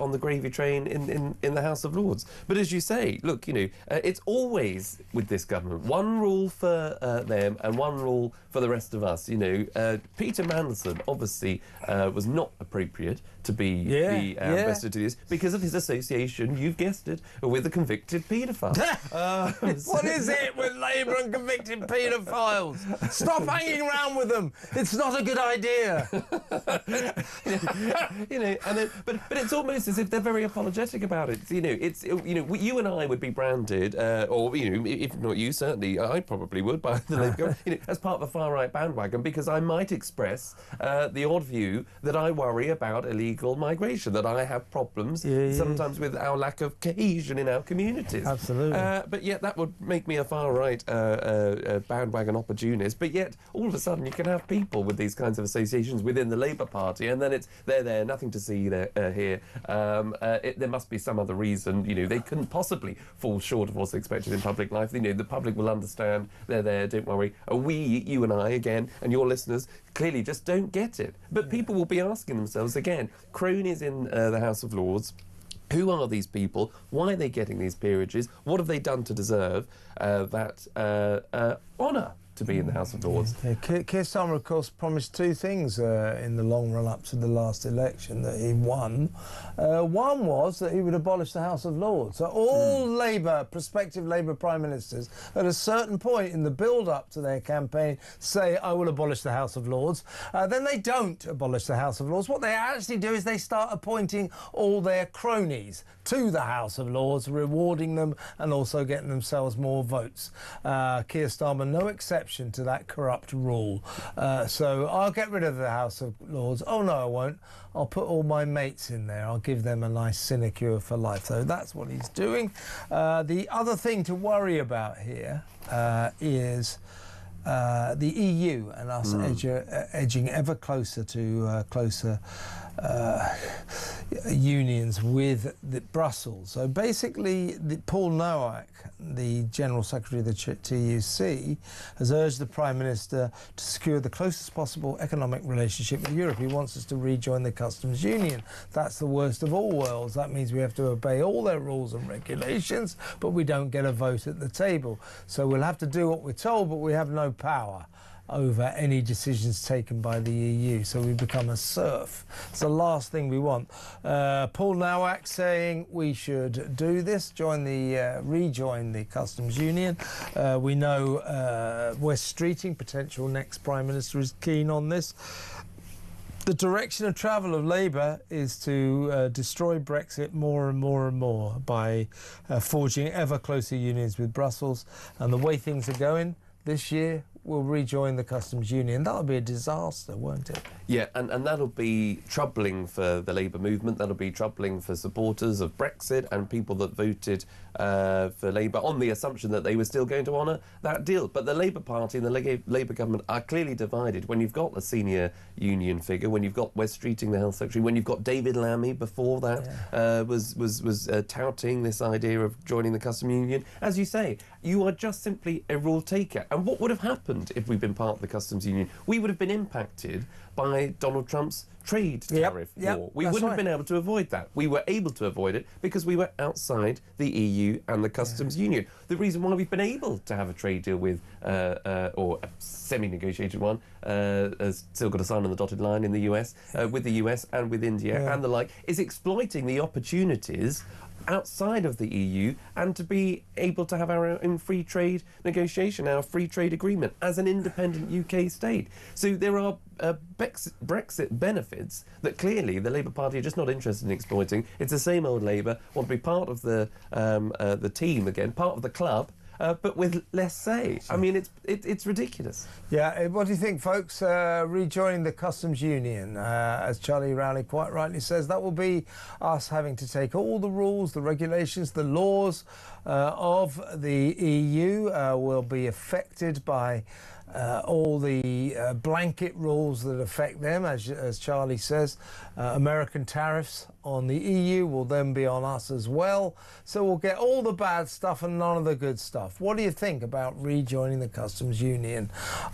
on the gravy train in the House of Lords. But as you say, look, it's always with this government, one rule for them and one rule for the rest of us. Peter Mandelson Johnson obviously was not appropriate to be the ambassador to this because of his association, you've guessed it, with a convicted paedophile. What is it with Labour and convicted paedophiles? Stop hanging around with them. It's not a good idea. But it's almost as if they're very apologetic about it. You and I would be branded, or if not you, certainly I probably would by the Labour government, as part of a far right bandwagon because I might express the odd view that I worry about illegal migration, that I have problems sometimes with our lack of cohesion in our communities. Absolutely. But yet that would make me a far right bandwagon opportunist. But yet all of a sudden you can have people with these kinds of associations within the Labour Party, and then they're there, nothing to see there here. There must be some other reason. They couldn't possibly fall short of what's expected in public life. The public will understand. They're there. Don't worry. You and I again, and your listeners clearly just don't get it. But people will be asking themselves again, cronies in the House of Lords. Who are these people? Why are they getting these peerages? What have they done to deserve that honour to be in the House of Lords? Keir Starmer, of course, promised two things in the long run-up to the last election that he won. One was that he would abolish the House of Lords. So all prospective Labour Prime Ministers, at a certain point in the build-up to their campaign, say, I will abolish the House of Lords. Then they don't abolish the House of Lords. What they actually do is they start appointing all their cronies to the House of Lords, rewarding them and also getting themselves more votes. Keir Starmer, no exception to that corrupt rule. So I'll get rid of the House of Lords. Oh, no, I won't. I'll put all my mates in there. I'll give them a nice sinecure for life. So that's what he's doing. The other thing to worry about here is the EU and us edging ever closer to unions with Brussels. So basically, Paul Nowak, the General Secretary of the TUC, has urged the Prime Minister to secure the closest possible economic relationship with Europe. He wants us to rejoin the customs union. That's the worst of all worlds. That means we have to obey all their rules and regulations, but we don't get a vote at the table. So we'll have to do what we're told, but we have no power over any decisions taken by the EU, so we become a serf. It's the last thing we want. Paul Nowak saying we should do this, rejoin the customs union. We know Wes Streeting, potential next Prime Minister, is keen on this. The direction of travel of Labour is to destroy Brexit more and more and more by forging ever closer unions with Brussels. And the way things are going this year, we'll rejoin the customs union. That'll be a disaster, won't it? Yeah, and that'll be troubling for the Labour movement. That'll be troubling for supporters of Brexit and people that voted for Labour on the assumption that they were still going to honour that deal. But the Labour Party and the Labour government are clearly divided. When you've got a senior union figure, when you've got Wes Streeting, the Health Secretary, when you've got David Lammy before that was touting this idea of joining the customs union, as you say, you are just simply a rule taker. And what would have happened if we'd been part of the customs union? We would have been impacted by Donald Trump's trade tariff war. We wouldn't have been able to avoid that. We were able to avoid it because we were outside the EU and the customs union. The reason why we've been able to have a trade deal with, or a semi-negotiated one, has still got a sign on the dotted line in the US, with the US and with India and the like, is exploiting the opportunities outside of the EU and to be able to have our own free trade negotiation, our free trade agreement as an independent UK state. So there are Brexit benefits that clearly the Labour Party are just not interested in exploiting. It's the same old Labour, want to be part of the team again, part of the club, but with less say. I mean, it's ridiculous. Yeah, what do you think, folks? Rejoining the customs union, as Charlie Rowley quite rightly says, that will be us having to take all the rules, the regulations, the laws of the EU will be affected by all the blanket rules that affect them, as Charlie says. American tariffs on the EU will then be on us as well. So we'll get all the bad stuff and none of the good stuff. What do you think about rejoining the customs union?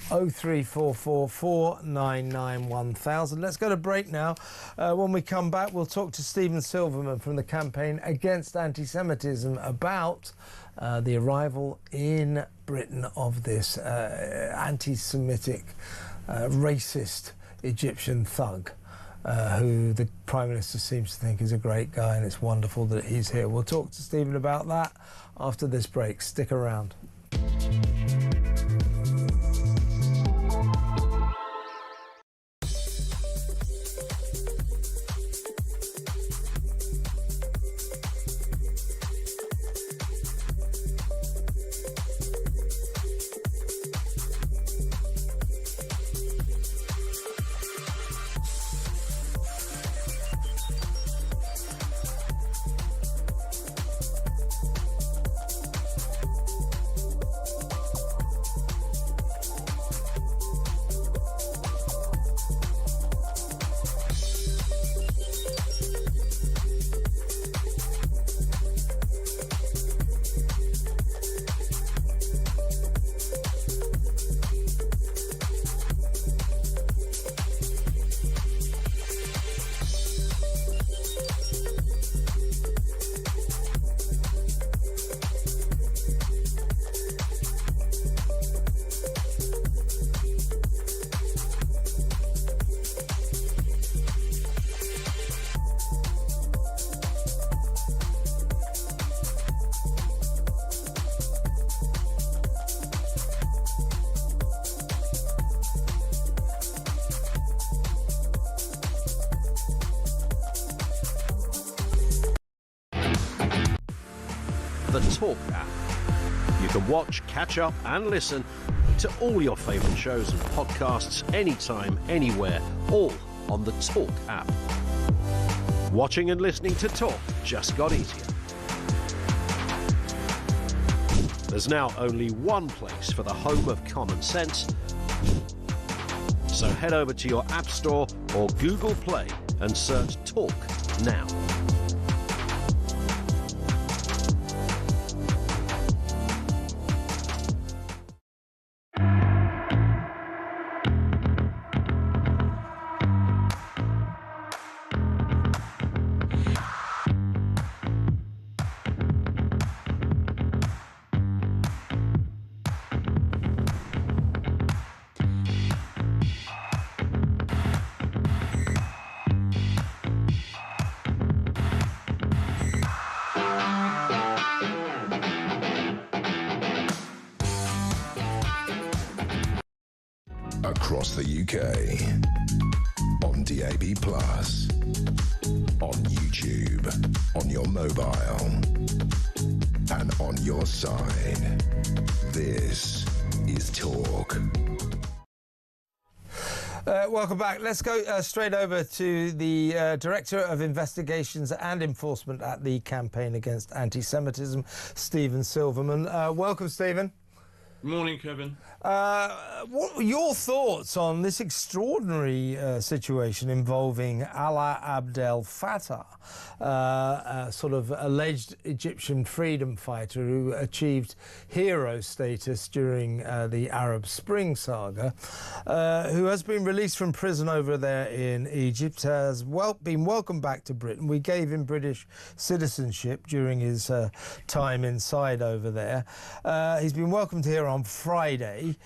03444991000. Let's go to break now. When we come back, we'll talk to Stephen Silverman from the Campaign Against Anti-Semitism about the arrival in Britain of this anti-Semitic, racist Egyptian thug. Who the Prime Minister seems to think is a great guy, and it's wonderful that he's here. We'll talk to Stephen about that after this break. Stick around. The Talk app. You can watch, catch up and listen to all your favourite shows and podcasts anytime, anywhere, all on the Talk app. Watching and listening to Talk just got easier. There's now only one place for the home of common sense. So head over to your App Store or Google Play and search Talk now. Across the UK, on DAB+, on YouTube, on your mobile, and on your side. This is Talk. Welcome back. Let's go straight over to the Director of Investigations and Enforcement at the Campaign Against Anti-Semitism, Stephen Silverman. Welcome, Stephen. Good morning, Kevin. What are your thoughts on this extraordinary situation involving Alaa Abdel Fattah, a sort of alleged Egyptian freedom fighter who achieved hero status during the Arab Spring saga, who has been released from prison over there in Egypt, has been welcomed back to Britain. We gave him British citizenship during his time inside over there. He's been welcomed here on Friday.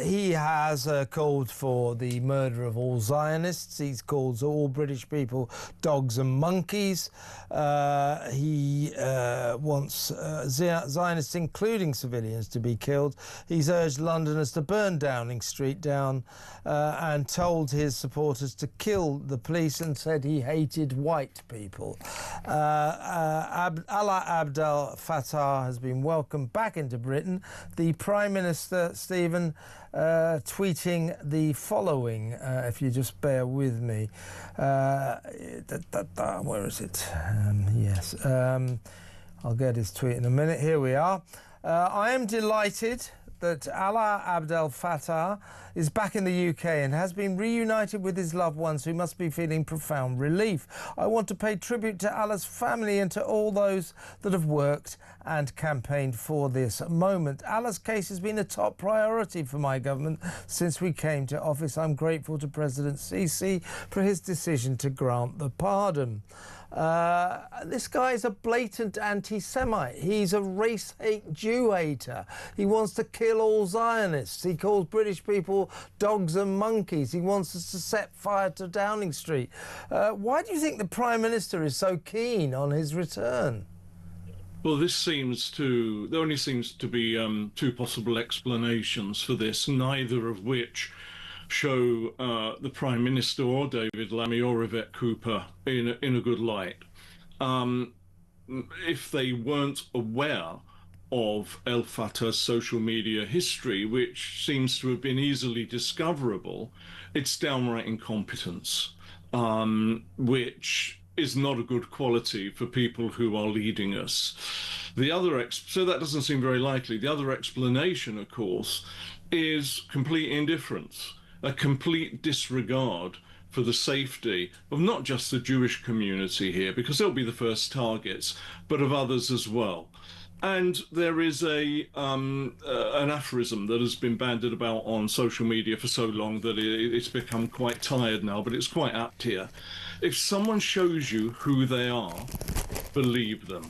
He has called for the murder of all Zionists. He's called all British people dogs and monkeys. He wants Zionists, including civilians, to be killed. He's urged Londoners to burn Downing Street down and told his supporters to kill the police, and said he hated white people. Alaa Abdel Fattah has been welcomed back into Britain. The Prime Minister, Stephen, tweeting the following, if you just bear with me. Where is it? Yes. I'll get his tweet in a minute. Here we are. I am delighted that Alaa Abdel Fattah is back in the UK and has been reunited with his loved ones, who must be feeling profound relief. I want to pay tribute to Alaa's family and to all those that have worked and campaigned for this moment. Alaa's case has been a top priority for my government since we came to office. I'm grateful to President Sisi for his decision to grant the pardon. This guy's a blatant anti-Semite. He's a race-hate Jew hater. He wants to kill all Zionists. He calls British people dogs and monkeys. He wants us to set fire to Downing Street. Why do you think the Prime Minister is so keen on his return? Well, there only seems to be two possible explanations for this, neither of which show the Prime Minister or David Lammy or Yvette Cooper in a good light. If they weren't aware of El Fattah's social media history, which seems to have been easily discoverable, it's downright incompetence, which is not a good quality for people who are leading us. So that doesn't seem very likely. The other explanation, of course, is complete indifference, a complete disregard for the safety of not just the Jewish community here, because they'll be the first targets, but of others as well. And there is an aphorism that has been bandied about on social media for so long that it's become quite tired now, but it's quite apt here. If someone shows you who they are, believe them.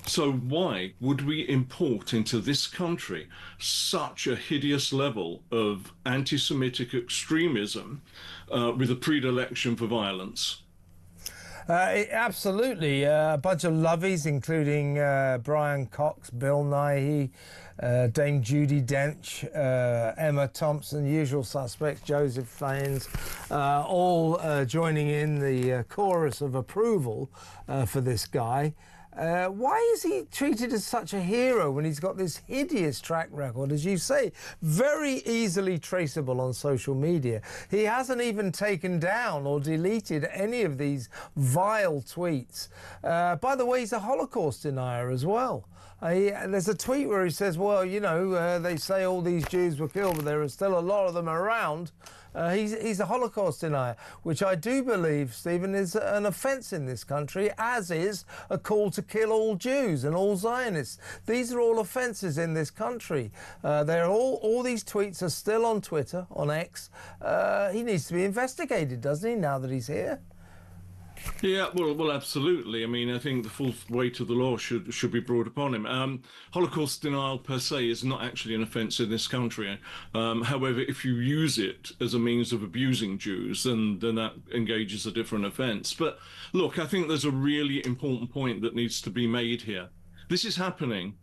So why would we import into this country such a hideous level of anti-Semitic extremism with a predilection for violence? Absolutely. A bunch of lovies, including Brian Cox, Bill Nighy, Dame Judi Dench, Emma Thompson, usual suspects, Joseph Faines, all joining in the chorus of approval for this guy. Why is he treated as such a hero when he's got this hideous track record, as you say, very easily traceable on social media? He hasn't even taken down or deleted any of these vile tweets. By the way, he's a Holocaust denier as well. There's a tweet where he says, well, you know, they say all these Jews were killed, but there are still a lot of them around. He's a Holocaust denier, which I do believe, Stephen, is an offence in this country, as is a call to kill all Jews and all Zionists. These are all offences in this country. They're all these tweets are still on Twitter, on X. He needs to be investigated, doesn't he, now that he's here? Yeah, well, absolutely. I mean, I think the full weight of the law should be brought upon him. Holocaust denial per se is not actually an offence in this country. However, if you use it as a means of abusing Jews, then that engages a different offence. But look, I think there's a really important point that needs to be made here. This is happening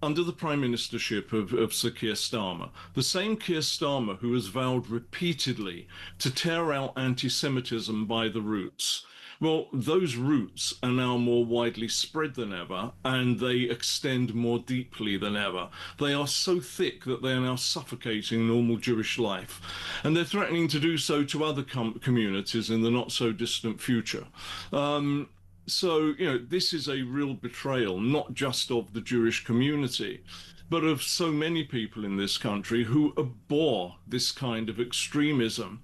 under the Prime Ministership of Sir Keir Starmer, the same Keir Starmer who has vowed repeatedly to tear out anti-Semitism by the roots. Well, those roots are now more widely spread than ever, and they extend more deeply than ever. They are so thick that they are now suffocating normal Jewish life, and they're threatening to do so to other communities in the not-so-distant future. So, you know, this is a real betrayal, not just of the Jewish community, but of so many people in this country who abhor this kind of extremism,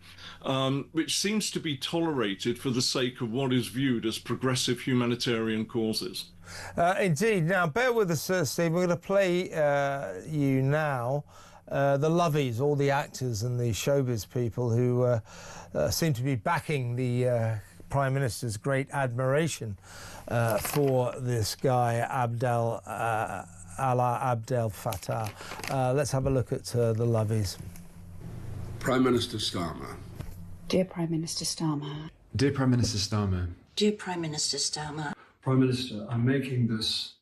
which seems to be tolerated for the sake of what is viewed as progressive humanitarian causes. Indeed. Now, bear with us, Steve. We're going to play you now the lovies, all the actors and the showbiz people who seem to be backing the Prime Minister's great admiration for this guy, Alaa Abdel Fattah. Let's have a look at the lovies. Prime Minister Starmer. Dear Prime Minister Starmer. Dear Prime Minister Starmer. Dear Prime Minister Starmer. Prime Minister, I'm making this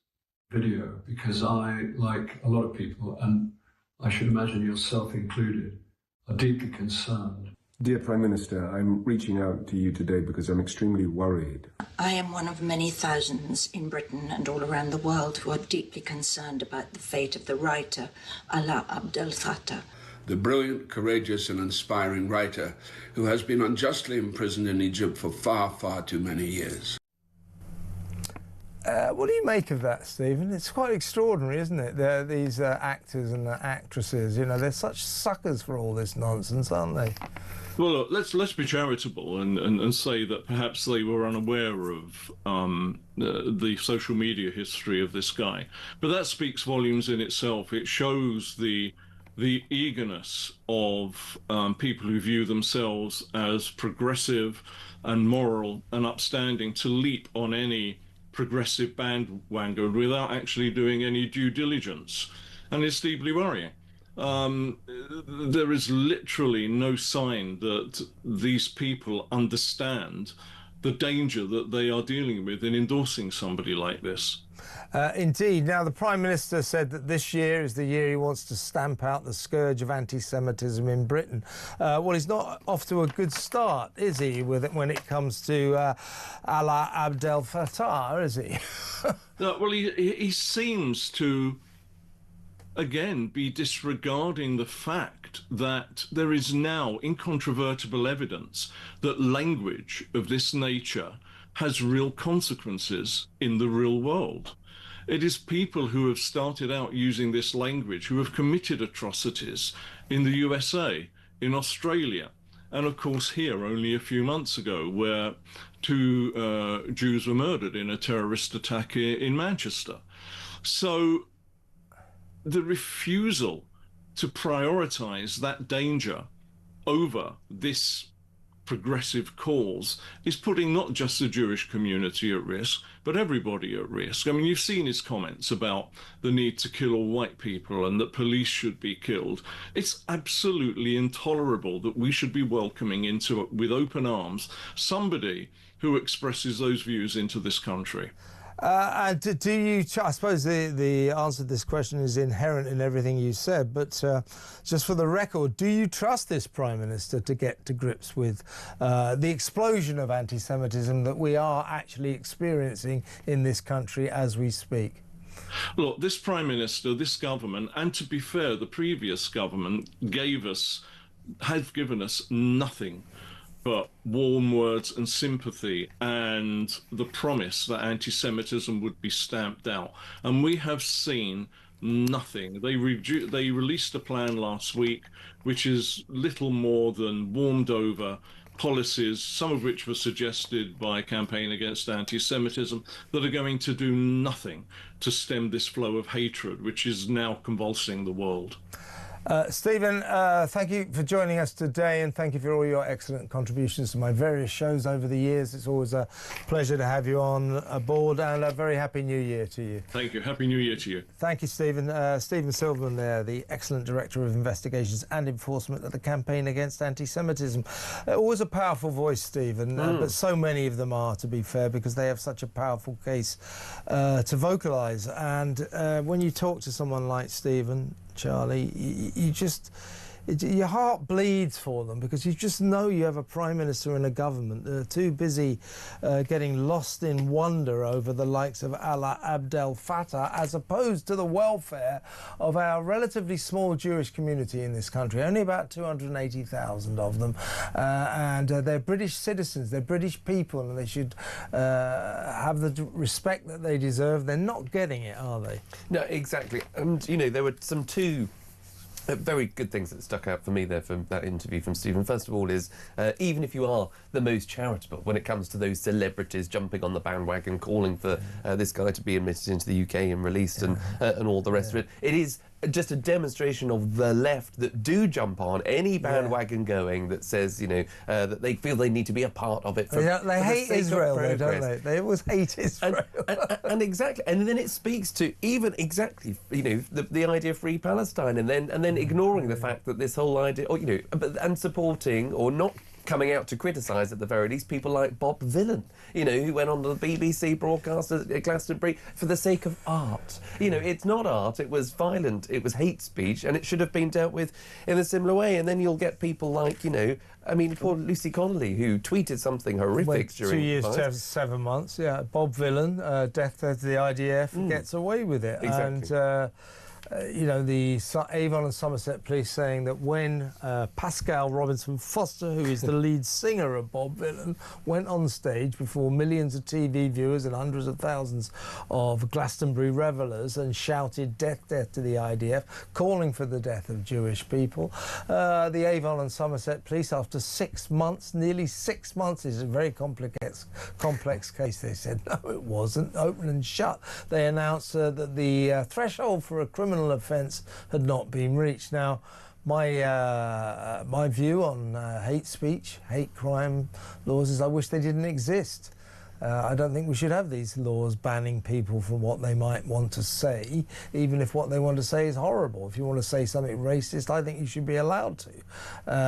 video because I, like a lot of people, and I should imagine yourself included, are deeply concerned. Dear Prime Minister, I'm reaching out to you today because I'm extremely worried. I am one of many thousands in Britain and all around the world who are deeply concerned about the fate of the writer Alaa Abdel Fattah. The brilliant, courageous and inspiring writer who has been unjustly imprisoned in Egypt for far, far too many years. What do you make of that, Stephen? It's quite extraordinary, isn't it? These actors and actresses, you know, they're such suckers for all this nonsense, aren't they? Well, look, let's be charitable and say that perhaps they were unaware of the social media history of this guy. But that speaks volumes in itself. It shows the the eagerness of people who view themselves as progressive and moral and upstanding to leap on any progressive bandwagon without actually doing any due diligence. And it's deeply worrying. There is literally no sign that these people understand the danger that they are dealing with in endorsing somebody like this. Indeed. Now, the Prime Minister said that this year is the year he wants to stamp out the scourge of anti-Semitism in Britain. Well, he's not off to a good start, is he, with it when it comes to Alaa Abdel Fattah, is he? No, well, he seems to, again, be disregarding the fact that there is now incontrovertible evidence that language of this nature has real consequences in the real world. It is people who have started out using this language who have committed atrocities in the USA, in Australia, and of course here only a few months ago, where 2 Jews were murdered in a terrorist attack in Manchester. So the refusal to prioritize that danger over this progressive cause is putting not just the Jewish community at risk, but everybody at risk. I mean, you've seen his comments about the need to kill all white people and that police should be killed. It's absolutely intolerable that we should be welcoming into, with open arms, somebody who expresses those views into this country. And do you, I suppose the answer to this question is inherent in everything you said, but just for the record, do you trust this Prime Minister to get to grips with the explosion of anti-Semitism that we are actually experiencing in this country as we speak? Look, this Prime Minister, this government, and to be fair, the previous government have given us nothing but warm words and sympathy and the promise that anti-Semitism would be stamped out. And we have seen nothing. They released a plan last week, which is little more than warmed over policies, some of which were suggested by Campaign Against Anti-Semitism, that are going to do nothing to stem this flow of hatred, which is now convulsing the world. Stephen, thank you for joining us today, and thank you for all your excellent contributions to my various shows over the years. It's always a pleasure to have you on board, and a very Happy New Year to you. Thank you. Happy New Year to you. Thank you, Stephen. Stephen Silverman there, the excellent Director of Investigations and Enforcement at the Campaign Against Anti-Semitism. Always a powerful voice, Stephen, but so many of them are, to be fair, because they have such a powerful case to vocalise. And when you talk to someone like Stephen, Charlie, your heart bleeds for them, because you just know you have a Prime Minister and a government that are too busy getting lost in wonder over the likes of Alaa Abdel Fattah, as opposed to the welfare of our relatively small Jewish community in this country. Only about 280,000 of them, and they're British citizens, they're British people, and they should have the respect that they deserve. They're not getting it, are they? No, exactly. And, you know, there were two very good things that stuck out for me there from that interview from Stephen. First of all is, even if you are the most charitable when it comes to those celebrities jumping on the bandwagon, calling for this guy to be admitted into the UK and released and all the rest of it, it is just a demonstration of the left that do jump on any bandwagon going that says, you know, that they feel they need to be a part of it. They hate Israel, though, don't they? They always hate Israel. And exactly, and then it speaks to even exactly, you know, the idea of free Palestine, and then ignoring the fact that this whole idea, or, you know, and supporting or not coming out to criticise, at the very least, people like Bob Villan, you know, who went on to the BBC broadcast at Glastonbury for the sake of art. You know, it's not art, it was violent, it was hate speech, and it should have been dealt with in a similar way. And then you'll get people like, you know, I mean, poor Lucy Connolly, who tweeted something horrific during 2 years to 7 months, yeah. Bob Villan, death to the IDF, gets away with it. Exactly. And, you know, the Avon and Somerset police saying that when Pascal Robinson Foster, who is the lead singer of Bob Villan, went on stage before millions of TV viewers and hundreds of thousands of Glastonbury revellers and shouted death, death to the IDF, calling for the death of Jewish people, the Avon and Somerset police, after 6 months, nearly 6 months, is a very complex case, they said, no, it wasn't, open and shut. They announced that the threshold for a criminal criminal offence had not been reached. Now, my view on hate speech, hate crime laws is I wish they didn't exist. I don't think we should have these laws banning people from what they might want to say, even if what they want to say is horrible. If you want to say something racist, I think you should be allowed to.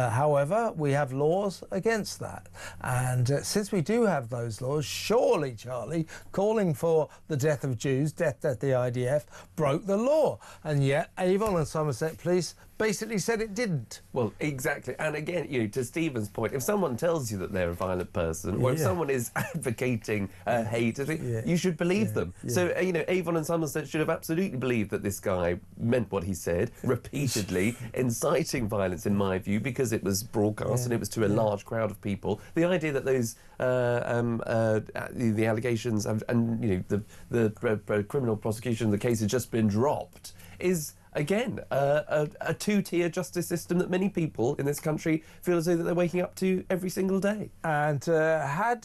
However, we have laws against that. And since we do have those laws, surely, Charlie, calling for the death of Jews, death at the IDF, broke the law. And yet, Avon and Somerset Police basically said it didn't. Well, exactly. And again, to Stephen's point, if someone tells you that they're a violent person, or if someone is advocating hate, you should believe them. So, Avon and Somerset should have absolutely believed that this guy meant what he said, repeatedly inciting violence, in my view, because it was broadcast and it was to a large crowd of people. The idea that those the allegations and the criminal prosecution of the case has just been dropped is, again, a two-tier justice system that many people in this country feel as though that they're waking up to every single day. And had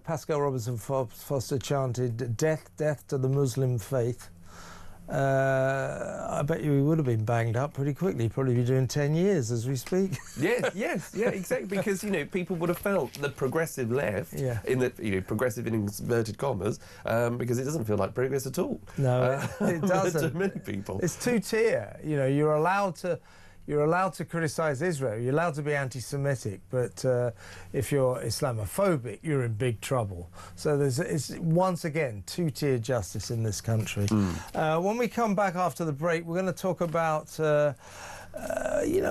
Pascal Robinson Foster chanted "Death, death to the Muslim faith," I bet you he would have been banged up pretty quickly. Probably be doing 10 years as we speak. Yes, exactly. Because people would have felt the progressive left, in the progressive in inverted commas, because it doesn't feel like progress at all. No, it doesn't. To many people, it's two-tier. You're allowed to criticise Israel. You're allowed to be anti-Semitic, but if you're Islamophobic, you're in big trouble. So it's once again two-tier justice in this country. When we come back after the break, we're going to talk about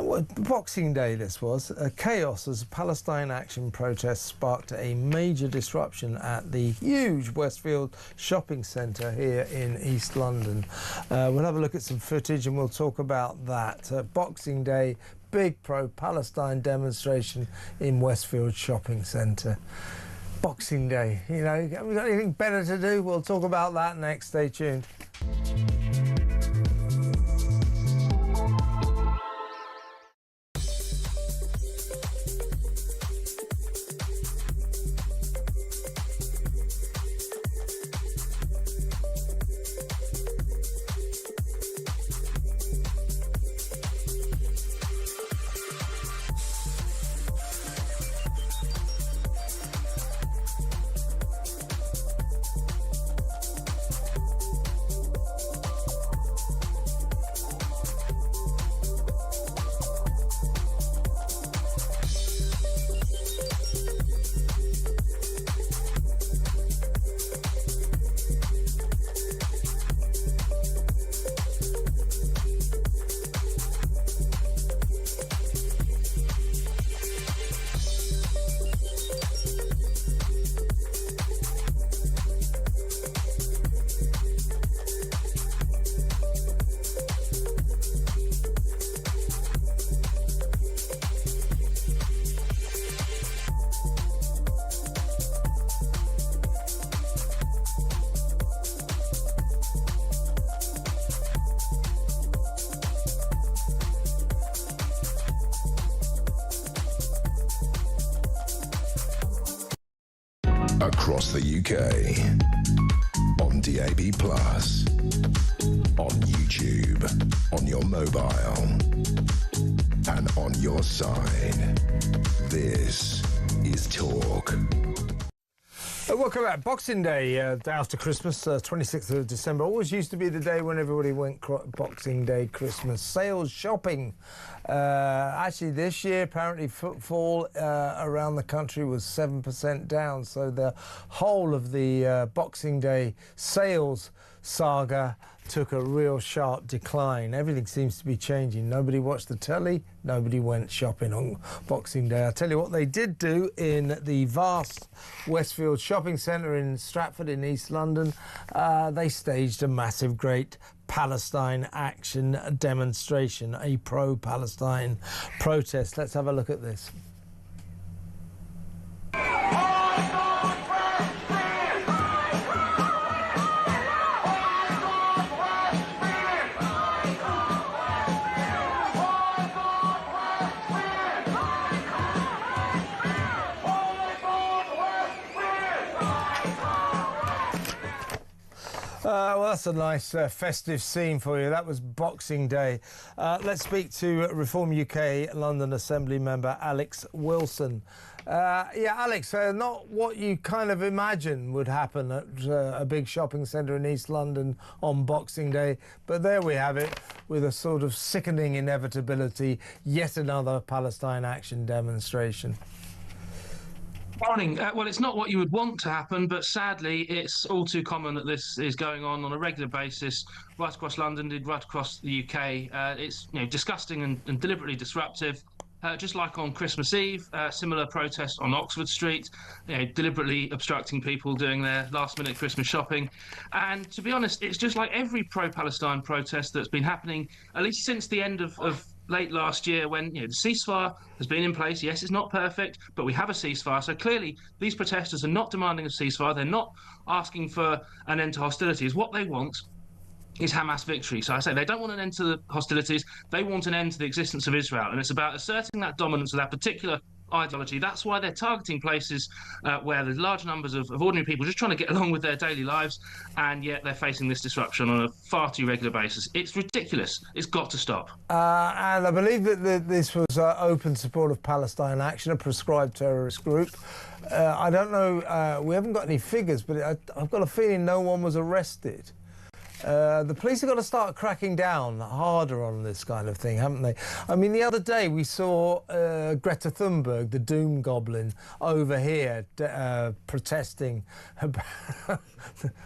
what Boxing Day this was. Chaos as Palestine Action protests sparked a major disruption at the huge Westfield shopping centre here in East London. We'll have a look at some footage and we'll talk about that. Boxing Day, big pro-Palestine demonstration in Westfield shopping centre. Boxing Day, have we got anything better to do? We'll talk about that next. Stay tuned. Across the UK, on DAB+, on YouTube, on your mobile, and on your side. This is Talk. Welcome back. Boxing Day, day after Christmas, 26th of December. Always used to be the day when everybody went Boxing Day, Christmas. Sales, shopping. Actually, this year, apparently, footfall around the country was 7% down. So the whole of the Boxing Day sales saga took a real sharp decline. Everything seems to be changing. Nobody watched the telly, nobody went shopping on Boxing Day. I'll tell you what they did do in the vast Westfield shopping centre in Stratford in East London. They staged a massive, great Palestine Action demonstration, a pro-Palestine protest. Let's have a look at this. Well, Well, that's a nice festive scene for you. That was Boxing Day. Let's speak to Reform UK London Assembly member Alex Wilson. Yeah, Alex, not what you kind of imagine would happen at a big shopping centre in East London on Boxing Day, but there we have it, with a sort of sickening inevitability, yet another Palestine Action demonstration. Morning. Well, it's not what you would want to happen, but sadly, it's all too common that this is going on a regular basis, right across London, right across the UK. It's disgusting and deliberately disruptive. Just like on Christmas Eve, similar protest on Oxford Street, deliberately obstructing people doing their last-minute Christmas shopping. And to be honest, it's just like every pro-Palestine protest that's been happening, at least since the end of late last year, when the ceasefire has been in place. Yes, it's not perfect, but we have a ceasefire. So clearly, these protesters are not demanding a ceasefire. They're not asking for an end to hostilities. What they want is Hamas victory. So I say they don't want an end to the hostilities. They want an end to the existence of Israel. And it's about asserting that dominance of that particular ideology. That's why they're targeting places where there's large numbers of ordinary people just trying to get along with their daily lives, and yet they're facing this disruption on a far too regular basis. It's ridiculous. It's got to stop. And I believe that this was open support of Palestine Action, a proscribed terrorist group. I don't know, we haven't got any figures, but I've got a feeling no one was arrested. The police have got to start cracking down harder on this kind of thing, haven't they? I mean, the other day we saw Greta Thunberg, the doom goblin, over here protesting about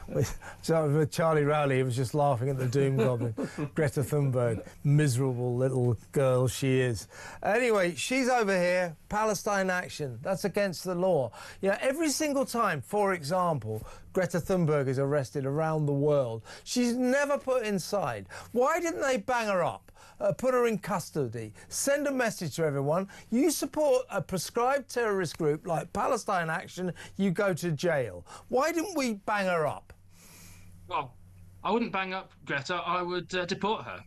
with Charlie Rowley. Was just laughing at the doom goblin. Greta Thunberg, miserable little girl she is. Anyway, she's over here, Palestine Action. That's against the law. Every single time, for example, Greta Thunberg is arrested around the world, she's never put inside. Why didn't they bang her up, put her in custody, send a message to everyone? You support a proscribed terrorist group like Palestine Action, you go to jail. Why didn't we bang her up? Well, I wouldn't bang up Greta. I would deport her.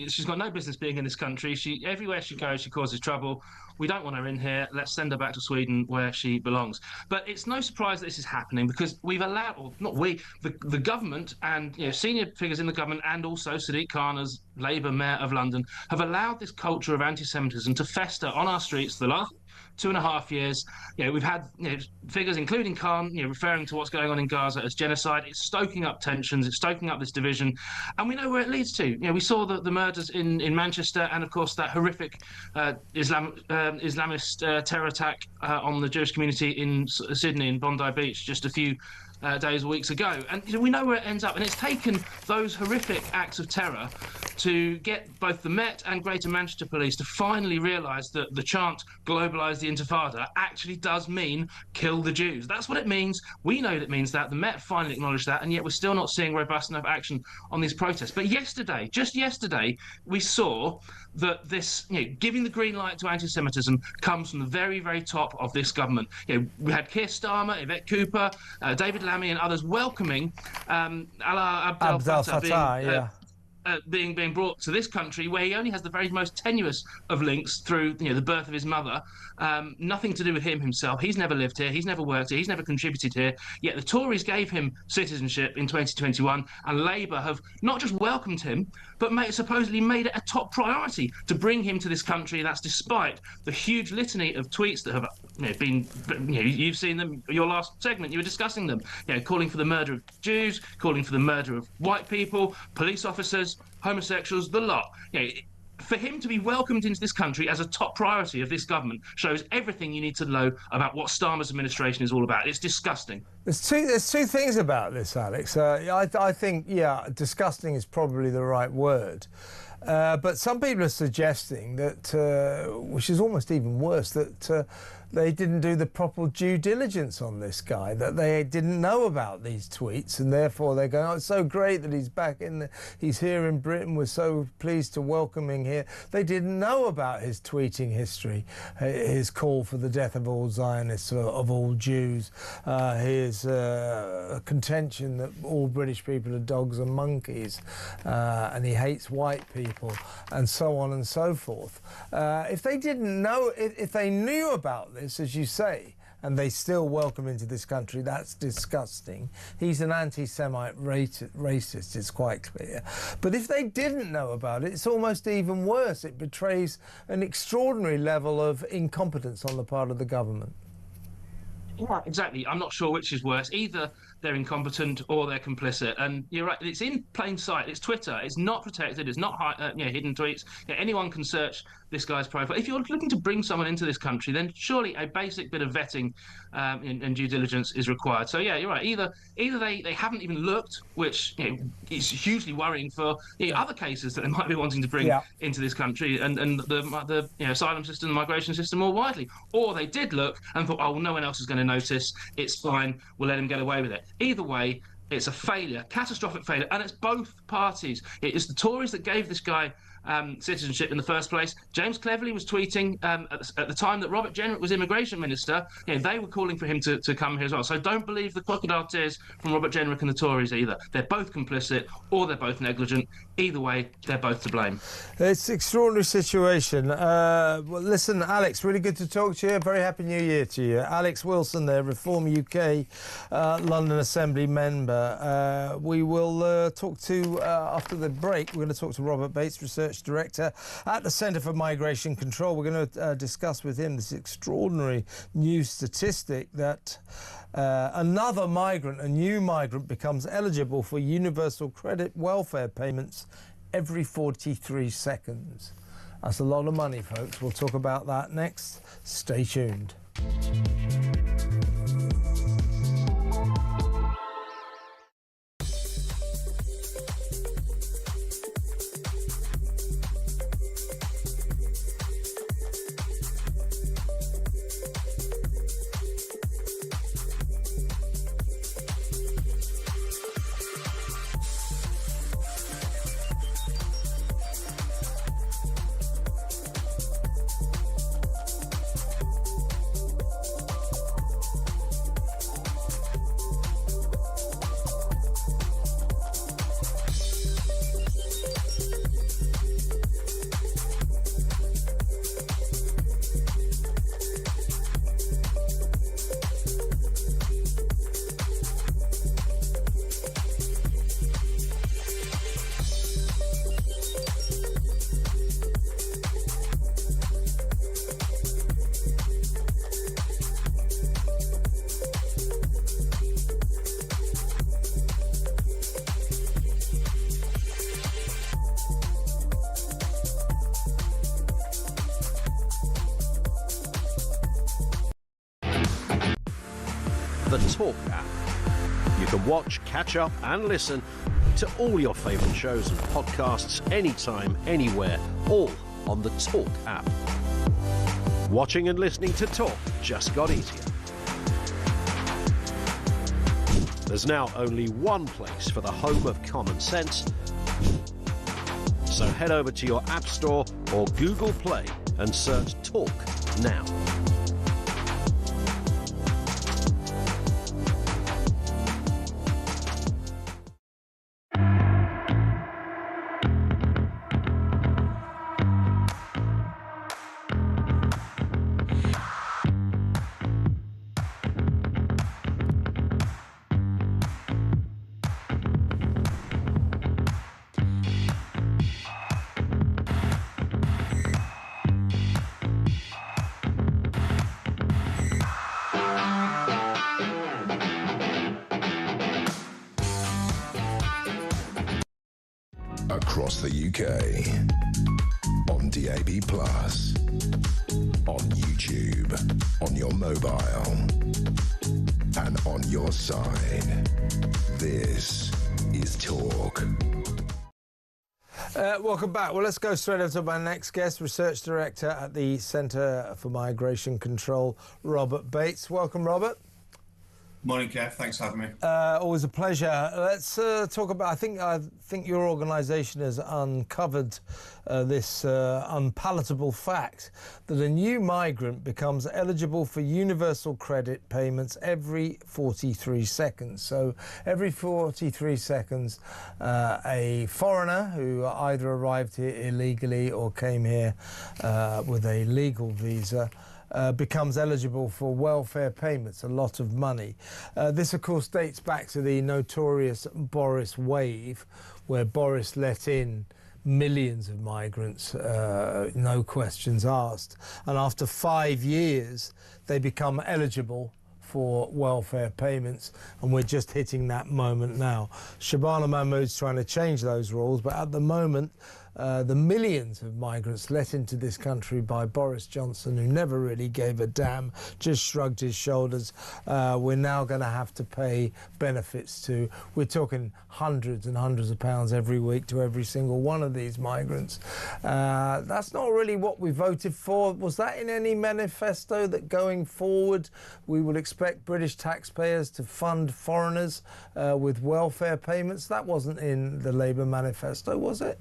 She's got no business being in this country. Everywhere she goes, she causes trouble. We don't want her in here. Let's send her back to Sweden where she belongs. But it's no surprise that this is happening, because we've allowed, or not we, the government and senior figures in the government, and also Sadiq Khan as Labour Mayor of London, have allowed this culture of anti-Semitism to fester on our streets for the last 2.5 years. We've had figures, including Khan, referring to what's going on in Gaza as genocide. It's stoking up tensions. It's stoking up this division, and we know where it leads to. We saw the murders in Manchester, and of course that horrific Islamist terror attack on the Jewish community in Sydney, in Bondi Beach, just a few days or weeks ago. And we know where it ends up. And it's taken those horrific acts of terror to get both the Met and Greater Manchester Police to finally realise that the chant "globalise the Intifada" actually does mean kill the Jews. That's what it means. We know that it means that. The Met finally acknowledged that, and yet we're still not seeing robust enough action on these protests. But yesterday, just yesterday, we saw that this, giving the green light to anti-Semitism comes from the very, very top of this government. We had Keir Starmer, Yvette Cooper, David Lammy and others welcoming Alaa Abdel Fattah being brought to this country, where he only has the very most tenuous of links through the birth of his mother. Nothing to do with him himself. He's never lived here. He's never worked here. He's never contributed here. Yet the Tories gave him citizenship in 2021, and Labour have not just welcomed him, but supposedly made it a top priority to bring him to this country. That's despite the huge litany of tweets that have been, you've seen them. Your last segment, you were discussing them. Calling for the murder of Jews, calling for the murder of white people, police officers, homosexuals, the lot. For him to be welcomed into this country as a top priority of this government shows everything you need to know about what Starmer's administration is all about. It's disgusting. There's two things about this, Alex. I think, disgusting is probably the right word. But some people are suggesting that, which is almost even worse, that they didn't do the proper due diligence on this guy, that they didn't know about these tweets, and therefore they're going, oh, it's so great that he's back he's here in Britain, we're so pleased to welcome him here. They didn't know about his tweeting history, his call for the death of all Zionists, of all Jews, his contention that all British people are dogs and monkeys, and he hates white people, and so on and so forth. If they didn't know, if they knew about this, as you say, and they still welcome into this country. That's disgusting. He's an anti-Semite racist, it's quite clear. But if they didn't know about it, it's almost even worse. It betrays an extraordinary level of incompetence on the part of the government. Yeah, exactly. I'm not sure which is worse. Either they're incompetent or they're complicit. And you're right, it's in plain sight. It's Twitter. It's not protected. It's not hidden tweets. Anyone can search this guy's profile. If you're looking to bring someone into this country, then surely a basic bit of vetting and due diligence is required. So yeah, you're right. Either they haven't even looked, which is hugely worrying for other cases that they might be wanting to bring into this country and the asylum system, the migration system more widely, or they did look and thought, oh, well, no one else is going to notice. It's fine. We'll let him get away with it. Either way, it's a failure, catastrophic failure, and it's both parties. It is the Tories that gave this guy citizenship in the first place. James Cleverly was tweeting at the time that Robert Jenrick was immigration minister. They were calling for him to come here as well. So don't believe the crocodile tears from Robert Jenrick and the Tories either. They're both complicit or they're both negligent. Either way, they're both to blame. It's an extraordinary situation. Well, listen, Alex, really good to talk to you. Very happy New Year to you. Alex Wilson there, Reform UK London Assembly member. We will talk to, after the break, we're going to talk to Robert Bates, Research Director at the Centre for Migration Control. We're going to discuss with him this extraordinary new statistic that another migrant, a new migrant, becomes eligible for universal credit welfare payments every 43 seconds. That's a lot of money, folks. We'll talk about that next. Stay tuned. The Talk app. You can watch, catch up and listen to all your favourite shows and podcasts anytime, anywhere, all on the Talk app. Watching and listening to Talk just got easier. There's now only one place for the home of common sense. So head over to your App Store or Google Play and search Talk now. Across the UK, on DAB+, on YouTube, on your mobile, and on your side. This is Talk. Welcome back. Well, let's go straight over to my next guest, Research Director at the Centre for Migration Control, Robert Bates. Welcome, Robert. Morning, Kev. Thanks for having me. Always a pleasure. Let's talk about. I think your organisation has uncovered this unpalatable fact that a new migrant becomes eligible for universal credit payments every 43 seconds. So every 43 seconds, a foreigner who either arrived here illegally or came here with a legal visa becomes eligible for welfare payments, a lot of money. This, of course, dates back to the notorious Boris wave, where Boris let in millions of migrants, no questions asked. And after 5 years, they become eligible for welfare payments, and we're just hitting that moment now. Shabana Mahmood's trying to change those rules, but at the moment, the millions of migrants let into this country by Boris Johnson, who never really gave a damn, just shrugged his shoulders, we're now going to have to pay benefits to. We're talking hundreds and hundreds of pounds every week to every single one of these migrants. That's not really what we voted for. Was that in any manifesto that going forward we would expect British taxpayers to fund foreigners with welfare payments? That wasn't in the Labour manifesto, was it?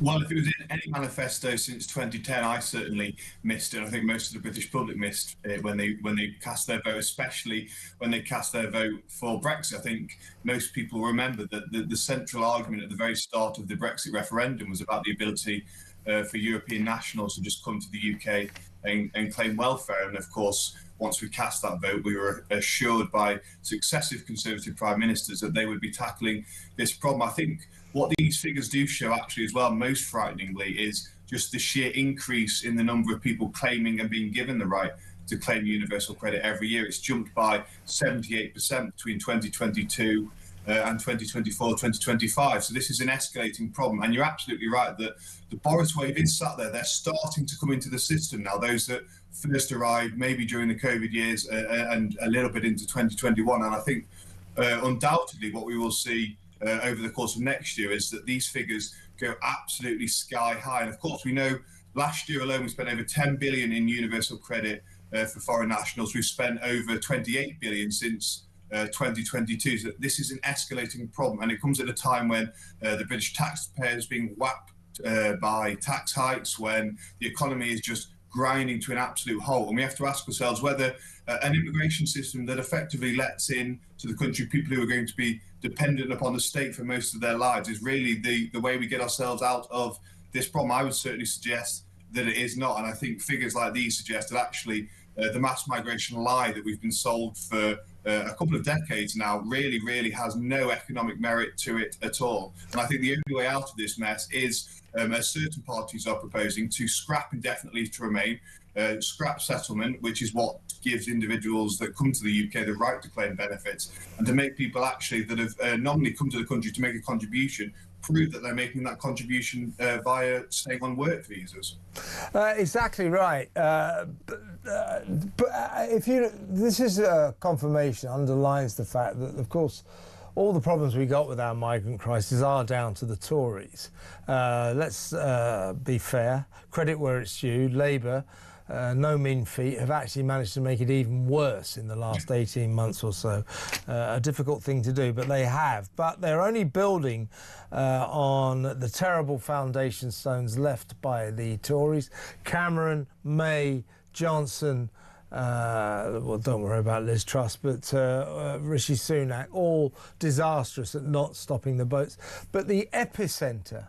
Well, if it was in any manifesto since 2010, I certainly missed it. I think most of the British public missed it when they cast their vote, especially when they cast their vote for Brexit. I think most people remember that the central argument at the very start of the Brexit referendum was about the ability for European nationals to just come to the UK and claim welfare. And of course, once we cast that vote, we were assured by successive Conservative Prime Ministers that they would be tackling this problem. I think what these figures do show actually as well, most frighteningly, is just the sheer increase in the number of people claiming and being given the right to claim universal credit every year. It's jumped by 78% between 2022 and 2024, 2025. So this is an escalating problem. And you're absolutely right that the Boris wave is sat there. They're starting to come into the system now. Those that first arrived maybe during the COVID years and a little bit into 2021. And I think undoubtedly what we will see over the course of next year is that these figures go absolutely sky high. And of course, we know last year alone we spent over 10 billion in universal credit for foreign nationals. We've spent over 28 billion since 2022. So this is an escalating problem, and it comes at a time when the British taxpayer is being whacked by tax hikes, when the economy is just grinding to an absolute halt. And we have to ask ourselves whether an immigration system that effectively lets in to the country people who are going to be dependent upon the state for most of their lives is really the way we get ourselves out of this problem. I would certainly suggest that it is not. And I think figures like these suggest that actually the mass migration lie that we've been sold for a couple of decades now really has no economic merit to it at all. And I think the only way out of this mess is, as certain parties are proposing, to scrap indefinite leave to remain, scrap settlement, which is what gives individuals that come to the UK the right to claim benefits, and to make people actually that have nominally come to the country to make a contribution prove that they're making that contribution via staying on work visas. Exactly right. But if this is a confirmation, underlines the fact that, of course, all the problems we got with our migrant crisis are down to the Tories. Let's be fair, credit where it's due. Labour, no mean feat, have actually managed to make it even worse in the last 18 months or so. A difficult thing to do, but they have. But they're only building on the terrible foundation stones left by the Tories. Cameron, May, Johnson, well, don't worry about Liz Truss, but Rishi Sunak, all disastrous at not stopping the boats. But the epicentre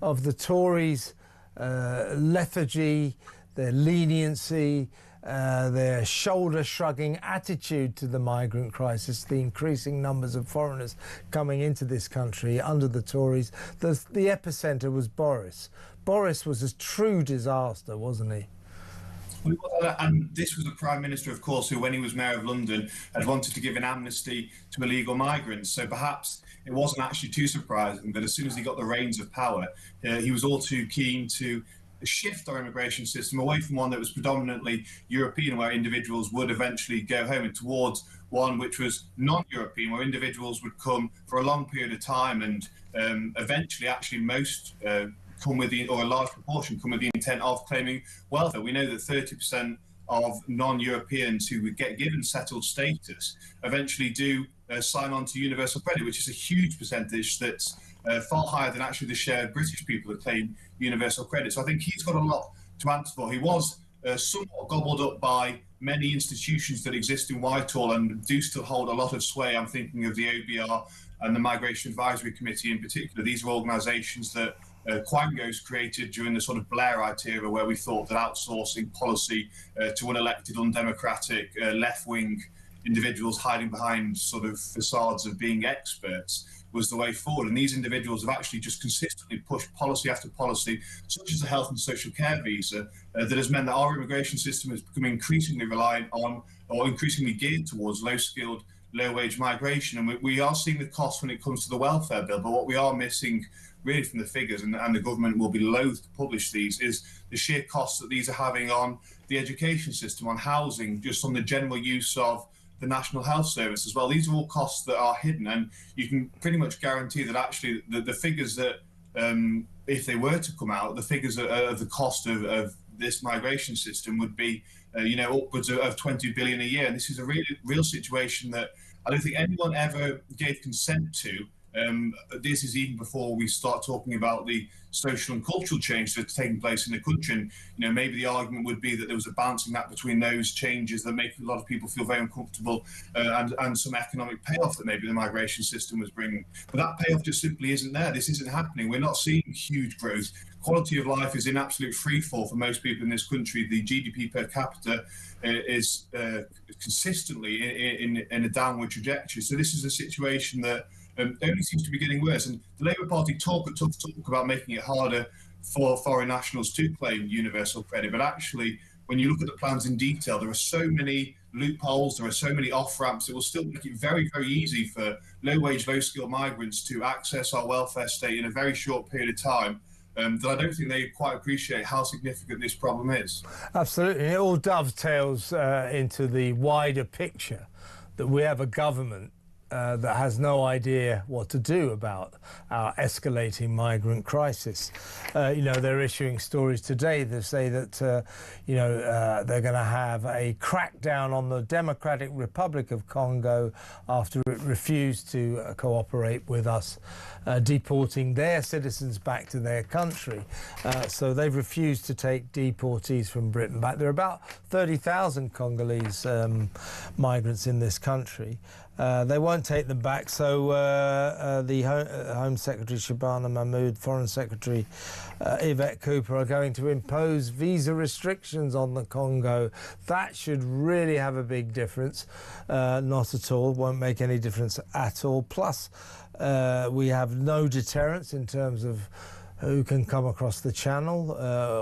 of the Tories' lethargy, their leniency, their shoulder-shrugging attitude to the migrant crisis, the increasing numbers of foreigners coming into this country under the Tories, the epicentre was Boris. Boris was a true disaster, wasn't he? And this was the Prime Minister, of course, who, when he was Mayor of London, had wanted to give an amnesty to illegal migrants. So perhaps it wasn't actually too surprising that as soon as he got the reins of power, he was all too keen to shift our immigration system away from one that was predominantly European, where individuals would eventually go home, and towards one which was non-European, where individuals would come for a long period of time and eventually actually most come with or a large proportion come with the intent of claiming welfare. We know that 30% of non-Europeans who would get given settled status eventually do sign on to universal credit, which is a huge percentage that's far higher than actually the share of British people that claim universal credit. So I think he's got a lot to answer for. He was somewhat gobbled up by many institutions that exist in Whitehall and do still hold a lot of sway. I'm thinking of the OBR and the Migration Advisory Committee in particular. These are organisations that quangos created during the sort of Blairite era, where we thought that outsourcing policy to unelected, undemocratic, left-wing individuals hiding behind sort of facades of being experts was the way forward. And these individuals have actually just consistently pushed policy after policy, such as the health and social care visa, that has meant that our immigration system has become increasingly reliant on, or increasingly geared towards, low-skilled, low-wage migration. And we are seeing the cost when it comes to the welfare bill, but what we are missing really from the figures, and the government will be loath to publish these, is the sheer costs that these are having on the education system, on housing, just on the general use of the National Health Service as well. These are all costs that are hidden, and you can pretty much guarantee that actually the figures that, if they were to come out, the figures of the cost of this migration system would be, upwards of 20 billion a year. And this is a real situation that I don't think anyone ever gave consent to. This is even before we start talking about the social and cultural change that's taking place in the country. And, maybe the argument would be that there was a balancing act between those changes that make a lot of people feel very uncomfortable and some economic payoff that maybe the migration system was bringing. But that payoff just simply isn't there. This isn't happening. We're not seeing huge growth. Quality of life is in absolute freefall for most people in this country. The GDP per capita is consistently in a downward trajectory. So this is a situation that only seems to be getting worse. And the Labour Party talk about making it harder for foreign nationals to claim universal credit. But actually, when you look at the plans in detail, there are so many loopholes, there are so many off-ramps. It will still make it very, very easy for low-wage, low-skilled migrants to access our welfare state in a very short period of time. That I don't think they quite appreciate how significant this problem is. Absolutely. It all dovetails into the wider picture that we have a government that has no idea what to do about our escalating migrant crisis. They're issuing stories today that say that, they're going to have a crackdown on the Democratic Republic of Congo after it refused to cooperate with us, deporting their citizens back to their country. So they've refused to take deportees from Britain back. There are about 30,000 Congolese migrants in this country. They won't take them back, so the Home Secretary Shabana Mahmood, Foreign Secretary Yvette Cooper are going to impose visa restrictions on the Congo. That should really have a big difference. Not at all, won't make any difference at all. Plus, we have no deterrence in terms of who can come across the channel.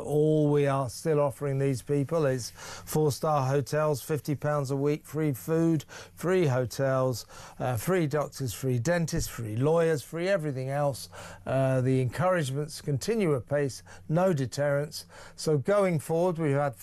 All we are still offering these people is 4-star hotels, £50 a week, free food, free hotels, free doctors, free dentists, free lawyers, free everything else. The encouragements continue apace, no deterrence. So going forward, we've had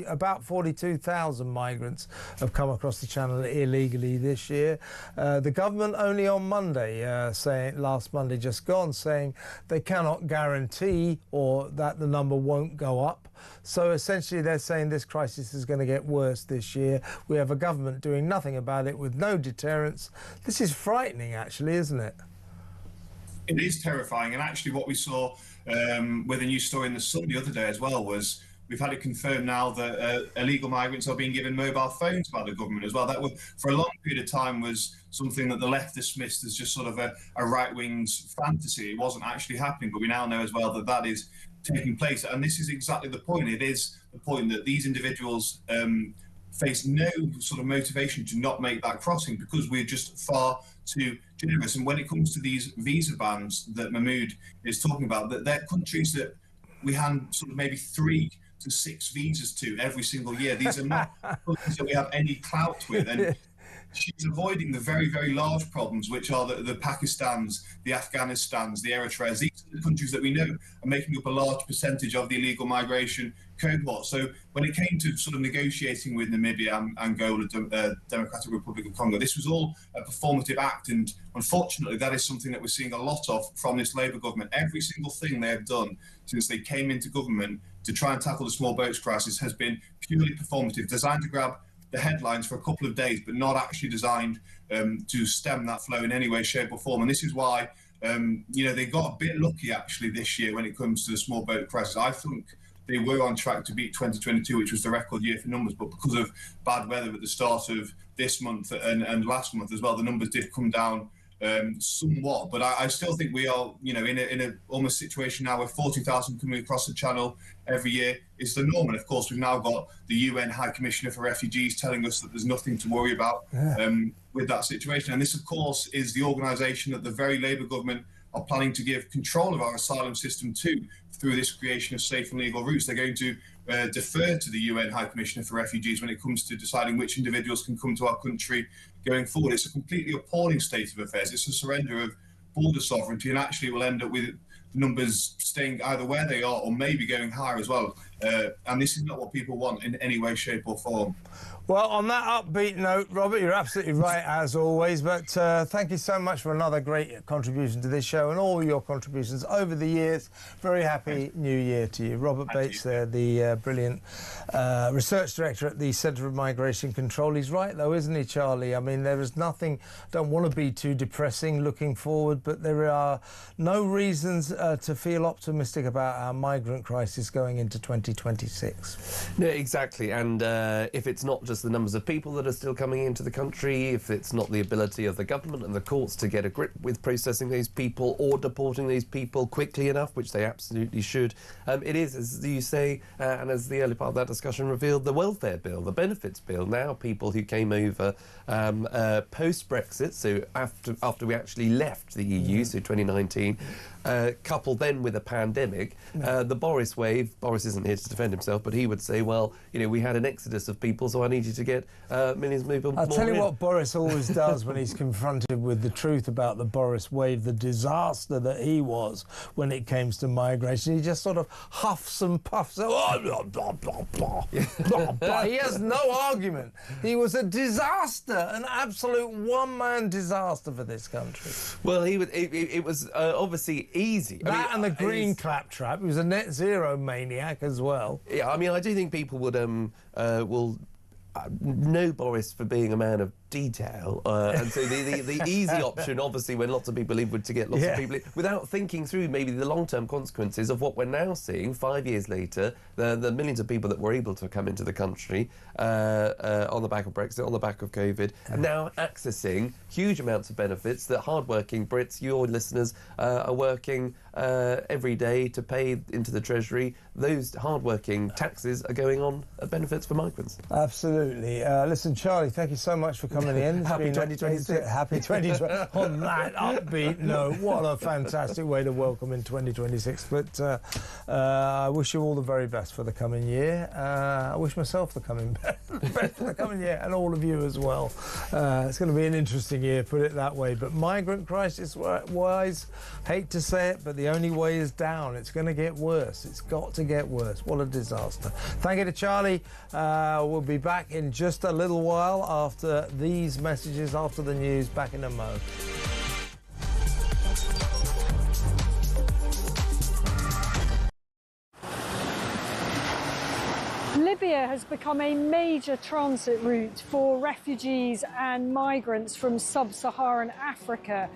about 42,000 migrants have come across the channel illegally this year. The government only on Monday, last Monday just gone, saying they cannot guarantee or that the number won't go up. So essentially they're saying this crisis is going to get worse this year. We have a government doing nothing about it with no deterrence. This is frightening, actually, isn't it? It is terrifying. And actually what we saw with a news story in the Sun the other day as well was we've had it confirmed now that illegal migrants are being given mobile phones by the government as well. That for a long period of time was something that the left dismissed as just sort of a right-wing's fantasy. It wasn't actually happening, but we now know as well that that is taking place. And this is exactly the point. It is the point that these individuals face no sort of motivation to not make that crossing because we're just far too generous. And when it comes to these visa bans that Mahmood is talking about, that they're countries that we hand sort of maybe 3 to 6 visas to every single year. These are not countries that we have any clout with. And she's avoiding the very, very large problems, which are the Pakistans, the Afghanistans, the Eritreas. These are the countries that we know are making up a large percentage of the illegal migration cohort. So when it came to sort of negotiating with Namibia, Angola, Democratic Republic of Congo, this was all a performative act. And unfortunately, that is something that we're seeing a lot of from this Labour government. Every single thing they have done since they came into government to try and tackle the small boats crisis has been purely performative, designed to grab the headlines for a couple of days, but not actually designed to stem that flow in any way, shape or form. And this is why, they got a bit lucky actually this year when it comes to the small boat crisis. I think they were on track to beat 2022, which was the record year for numbers, but because of bad weather at the start of this month and last month as well, the numbers did come down somewhat, but I still think we are, in a almost situation now where 40,000 coming across the channel every year is the norm. And of course, we've now got the UN High Commissioner for Refugees telling us that there's nothing to worry about with that situation. And this, of course, is the organisation that the very Labour government are planning to give control of our asylum system to through this creation of safe and legal routes. They're going to defer to the UN High Commissioner for Refugees when it comes to deciding which individuals can come to our country going forward. It's a completely appalling state of affairs. It's a surrender of border sovereignty, and actually will end up with the numbers staying either where they are or maybe going higher as well. And this is not what people want in any way, shape or form. Well, on that upbeat note, Robert, you're absolutely right, as always. But thank you so much for another great contribution to this show and all your contributions over the years. Very happy New Year to you. Robert Bates there, the brilliant research director at the Centre for Migration Control. He's right, though, isn't he, Charlie? I mean, there is nothing, don't want to be too depressing looking forward, but there are no reasons to feel optimistic about our migrant crisis going into 2026. No, exactly. And if it's not just the numbers of people that are still coming into the country, if it's not the ability of the government and the courts to get a grip with processing those people or deporting these people quickly enough, which they absolutely should, it is, as you say, and as the early part of that discussion revealed, the welfare bill, the benefits bill. Now people who came over post-Brexit, so after we actually left the EU, so 2019, coupled then with a pandemic, the Boris wave. Boris isn't here to defend himself, but he would say, well, we had an exodus of people, so I need you to get millions of people. I'll tell you what Boris always does when he's confronted with the truth about the Boris wave, the disaster that he was when it came to migration. He just sort of huffs and puffs. He has no argument. He was a disaster, an absolute one-man disaster for this country. Well, it was obviously easy. And the green claptrap. He was a net zero maniac as well. Yeah, I mean, I do think people will know Boris for being a man of detail, and so the easy option, obviously, when lots of people leave, would to get lots of people in, without thinking through maybe the long-term consequences of what we're now seeing 5 years later, the millions of people that were able to come into the country on the back of Brexit, on the back of COVID, and now accessing huge amounts of benefits that hard-working Brits, your listeners, are working every day to pay into the Treasury. Those hard-working taxes are going on benefits for migrants. Absolutely. Listen, Charlie, thank you so much for coming in. Happy 2026. Happy 2026. On that upbeat note, what a fantastic way to welcome in 2026. But I wish you all the very best for the coming year. I wish myself the best for the coming year, and all of you as well. It's going to be an interesting year, put it that way. But migrant crisis-wise, hate to say it, but the only way is down. It's going to get worse. It's got to get worse. What a disaster. Thank you to Charlie. We'll be back in just a little while after these messages, after the news. Back in a mo. Libya has become a major transit route for refugees and migrants from sub-Saharan Africa,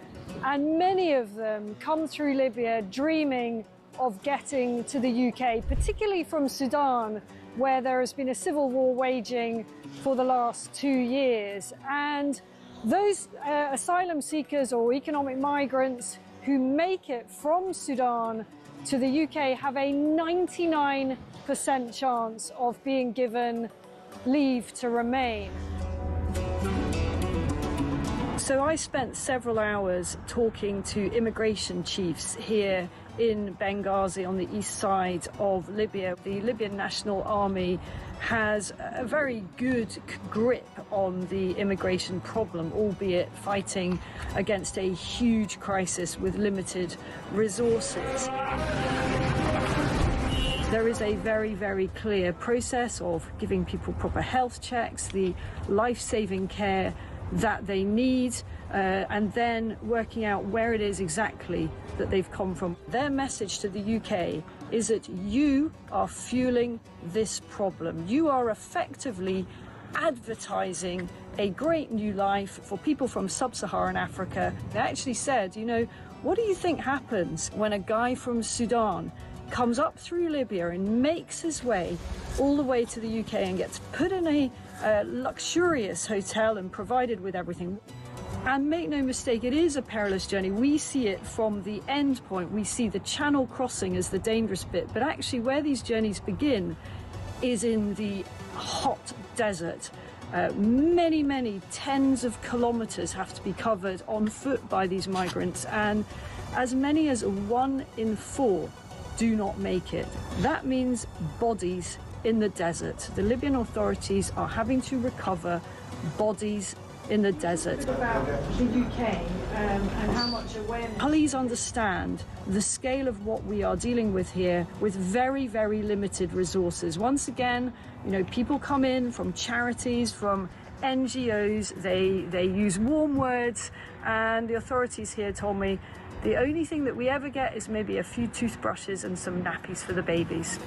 and many of them come through Libya dreaming of getting to the UK, particularly from Sudan, where there has been a civil war waging for the last 2 years. And those asylum seekers or economic migrants who make it from Sudan to the UK have a 99% chance of being given leave to remain. So I spent several hours talking to immigration chiefs here in Benghazi on the east side of Libya. The Libyan National Army has a very good grip on the immigration problem, albeit fighting against a huge crisis with limited resources. There is a very, very clear process of giving people proper health checks, the life-saving care that they need, and then working out where it is exactly that they've come from. Their message to the UK is that you are fueling this problem. You are effectively advertising a great new life for people from sub-Saharan Africa. They actually said, what do you think happens when a guy from Sudan comes up through Libya and makes his way all the way to the UK and gets put in a luxurious hotel and provided with everything? And make no mistake, it is a perilous journey. We see it from the end point. We see the channel crossing as the dangerous bit. But actually, where these journeys begin is in the hot desert. Many tens of kilometers have to be covered on foot by these migrants, and as many as 1 in 4 do not make it. That means bodies in the desert. The Libyan authorities are having to recover bodies in the desert. About the UK and how much awareness. Please understand the scale of what we are dealing with here with very limited resources. Once again, you know, people come in from charities, from NGOs, they use warm words, and the authorities here told me the only thing that we ever get is maybe a few toothbrushes and some nappies for the babies.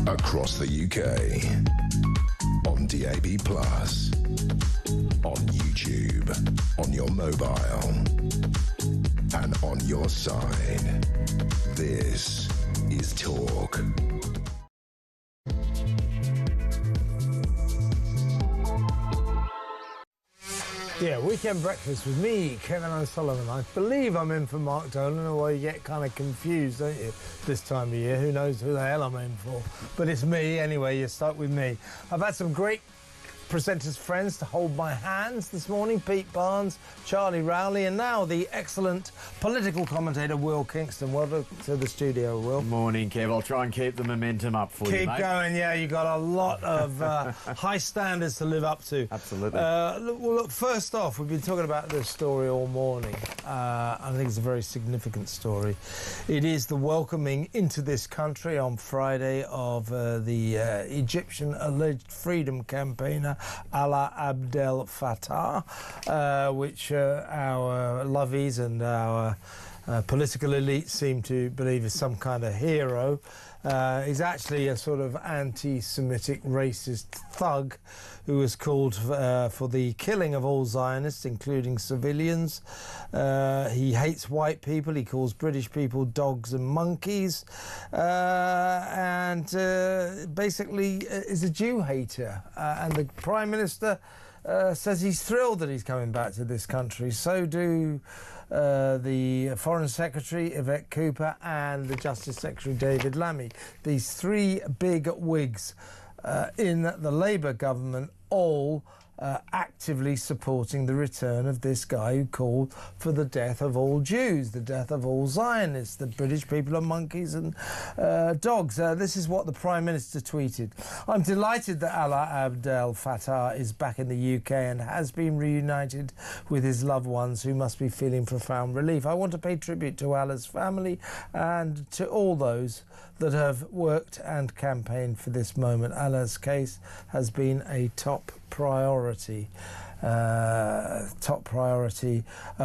Across the UK, on DAB+, on YouTube, on your mobile, and on your side. This is Talk. Yeah, Weekend Breakfast with me, Kevin O'Sullivan. I believe I'm in for Mark Dolan, although you get kind of confused, don't you, this time of year? Who knows who the hell I'm in for? But it's me anyway, you're stuck with me. I've had some great presenters' friends to hold my hands this morning. Pete Barnes, Charlie Rowley, and now the excellent political commentator Will Kingston. Welcome to the studio, Will. Morning, Kev. I'll try and keep the momentum up for you, mate. Keep going, yeah. You got a lot of high standards to live up to. Absolutely. Look, first off, we've been talking about this story all morning. I think it's a very significant story. It is the welcoming into this country on Friday of the Egyptian alleged freedom campaigner Alaa Abdel Fattah, which our lovies and our political elite seem to believe is some kind of hero. He's actually a sort of anti-Semitic racist thug who was called for the killing of all Zionists, including civilians. He hates white people. He calls British people dogs and monkeys. And basically is a Jew hater. And the Prime Minister says he's thrilled that he's coming back to this country. So do the Foreign Secretary, Yvette Cooper, and the Justice Secretary, David Lammy. These three big wigs in the Labour government, all actively supporting the return of this guy who called for the death of all Jews, the death of all Zionists, the British people are monkeys and dogs. This is what the Prime Minister tweeted. I'm delighted that Alaa Abdel Fattah is back in the UK and has been reunited with his loved ones who must be feeling profound relief. I want to pay tribute to Alaa's family and to all those that have worked and campaigned for this moment. Alaa's case has been a top priority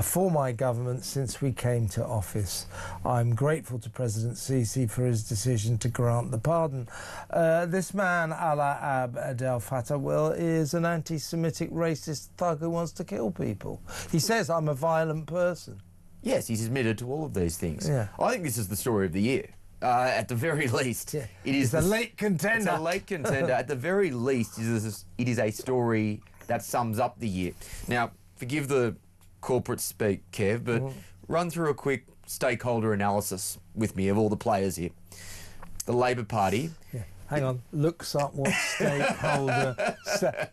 for my government since we came to office. I'm grateful to President Sisi for his decision to grant the pardon. This man, Alaa Abdel Fattah, is an anti-Semitic racist thug who wants to kill people. He says, I'm a violent person. Yes, he's admitted to all of these things. Yeah. I think this is the story of the year. At the very least, yeah. It is a late contender. It's a late contender. At the very least, it is a story that sums up the year. Now, forgive the corporate speak, Kev, but run through a quick stakeholder analysis with me of all the players here. The Labor Party. Yeah. Hang on, looks up what stakeholder...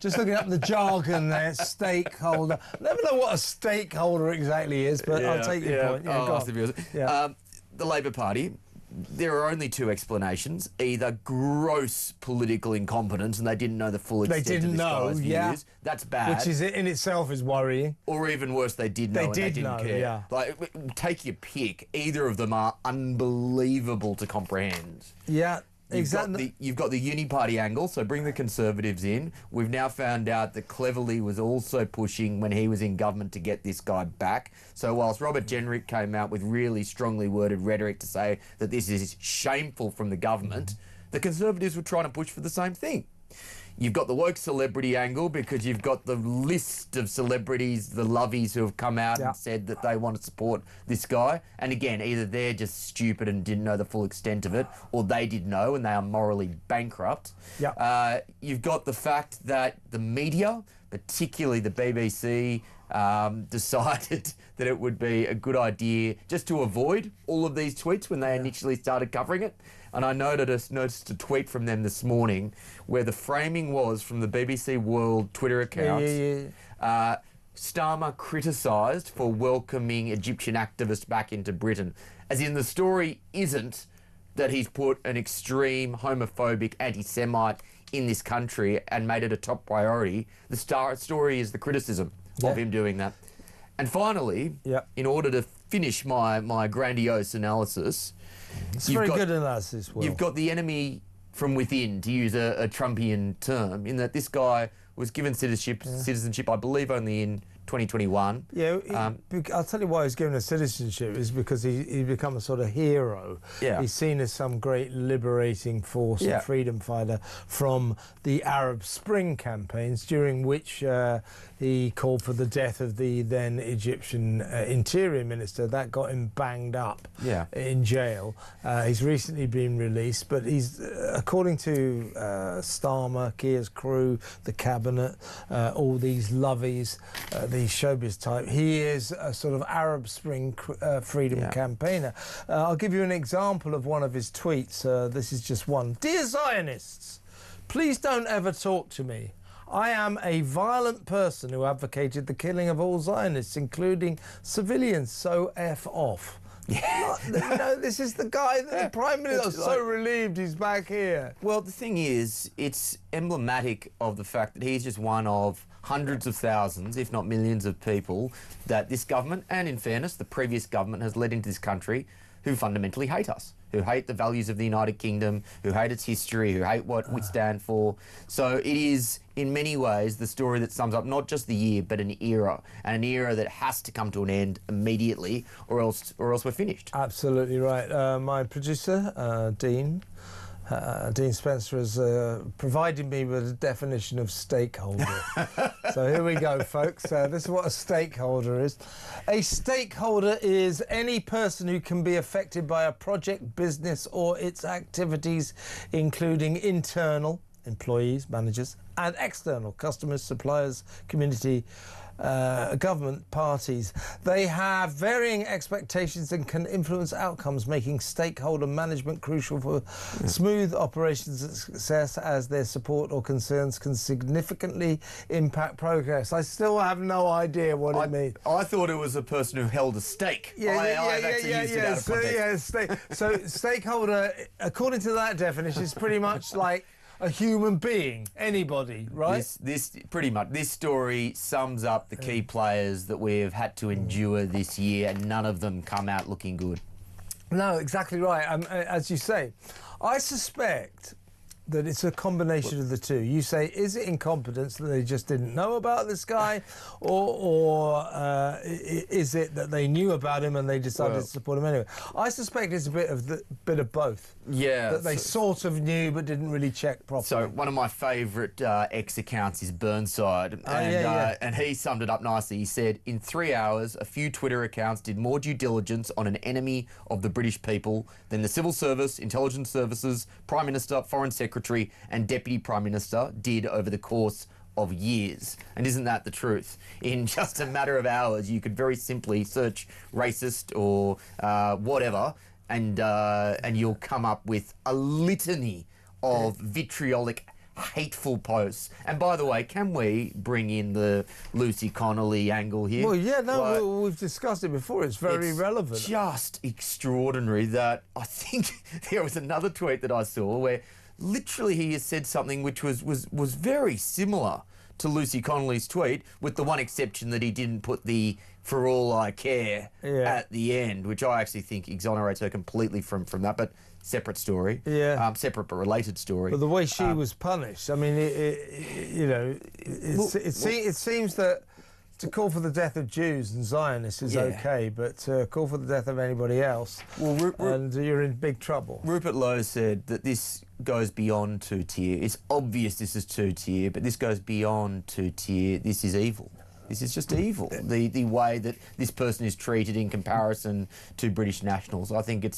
just looking up the jargon there, stakeholder. Never know what a stakeholder exactly is, but I'll take your point. Yeah, go on. The Labor Party, there are only two explanations. Either gross political incompetence and they didn't know the full extent of this guy's views. That's bad. Which is in itself is worrying. Or even worse, they did know and they didn't care. Yeah. Like, take your pick. Either of them are unbelievable to comprehend. Yeah. Exactly. You've got the uni-party angle, so bring the Conservatives in. We've now found out that Cleverly was also pushing when he was in government to get this guy back. So whilst Robert Jenrick came out with really strongly worded rhetoric to say that this is shameful from the government, the Conservatives were trying to push for the same thing. You've got the woke celebrity angle because you've got the list of celebrities, the lovies who have come out and said that they want to support this guy. And again, either they're just stupid and didn't know the full extent of it, or they did know and they are morally bankrupt. You've got the fact that the media, particularly the BBC, decided that it would be a good idea just to avoid all of these tweets when they initially started covering it. And I noticed a tweet from them this morning where the framing was from the BBC World Twitter account. Starmer criticised for welcoming Egyptian activists back into Britain. As in, the story isn't that he's put an extreme homophobic anti-Semite in this country and made it a top priority. The story is the criticism of him doing that. And finally, in order to finish my grandiose analysis... It's very good analysis, Will. You've got the enemy from within, to use a Trumpian term, in that this guy was given citizenship, I believe, only in 2021. I'll tell you why he's given a citizenship is because he's become a sort of hero. He's seen as some great liberating force and freedom fighter from the Arab Spring campaigns, during which he called for the death of the then Egyptian interior minister. That got him banged up in jail. He's recently been released, but he's, according to Starmer, Keir's crew, the cabinet, all these lovies, the showbiz type, he is a sort of Arab Spring freedom campaigner. I'll give you an example of one of his tweets. This is just one. Dear Zionists, please don't ever talk to me. I am a violent person who advocated the killing of all Zionists, including civilians, so F off. You know, this is the guy that the Prime Minister is so relieved he's back here. Well, the thing is, it's emblematic of the fact that he's just one of hundreds of thousands, if not millions of people that this government, and in fairness, the previous government has led into this country, who fundamentally hate us, who hate the values of the United Kingdom, who hate its history, who hate what we stand for. So it is, in many ways, the story that sums up not just the year, but an era, and an era that has to come to an end immediately, or else we're finished. Absolutely right. My producer, Dean Spencer, has provided me with a definition of stakeholder. So here we go, folks. This is what a stakeholder is. A stakeholder is any person who can be affected by a project, business, or its activities, including internal, employees, managers, and external, customers, suppliers, community, government, parties. They have varying expectations and can influence outcomes, making stakeholder management crucial for smooth operations and success, as their support or concerns can significantly impact progress. I still have no idea what it means. I thought it was a person who held a stake. So stakeholder, according to that definition, is pretty much like a human being, anybody, right? This pretty much, this story sums up the key players that we've had to endure this year, and none of them come out looking good. No, exactly right. As you say, I suspect that it's a combination of the two. You say, is it incompetence that they just didn't know about this guy, or is it that they knew about him and they decided to support him anyway? I suspect it's a bit of both. Yeah, that they sort of knew but didn't really check properly. So one of my favourite X accounts is Burnside, and he summed it up nicely. He said, in 3 hours, a few Twitter accounts did more due diligence on an enemy of the British people than the Civil Service, Intelligence Services, Prime Minister, Foreign Secretary and Deputy Prime Minister did over the course of years. And isn't that the truth? In just a matter of hours, you could very simply search racist or whatever, and you'll come up with a litany of vitriolic, hateful posts. And by the way, can we bring in the Lucy Connolly angle here? Well, yeah, no, we've discussed it before. It's very relevant. Just extraordinary that I think there was another tweet that I saw where literally he has said something which was very similar to Lucy Connolly's tweet, with the one exception that he didn't put the "for all I care" at the end, which I actually think exonerates her completely from that, but separate story. Separate but related story. But the way she was punished, I mean, it seems that to call for the death of Jews and Zionists is okay, but call for the death of anybody else, and you're in big trouble. Rupert Lowe said that this goes beyond two-tier. It's obvious this is two-tier, but this goes beyond two-tier. This is evil. This is just evil. The way that this person is treated in comparison to British nationals, I think it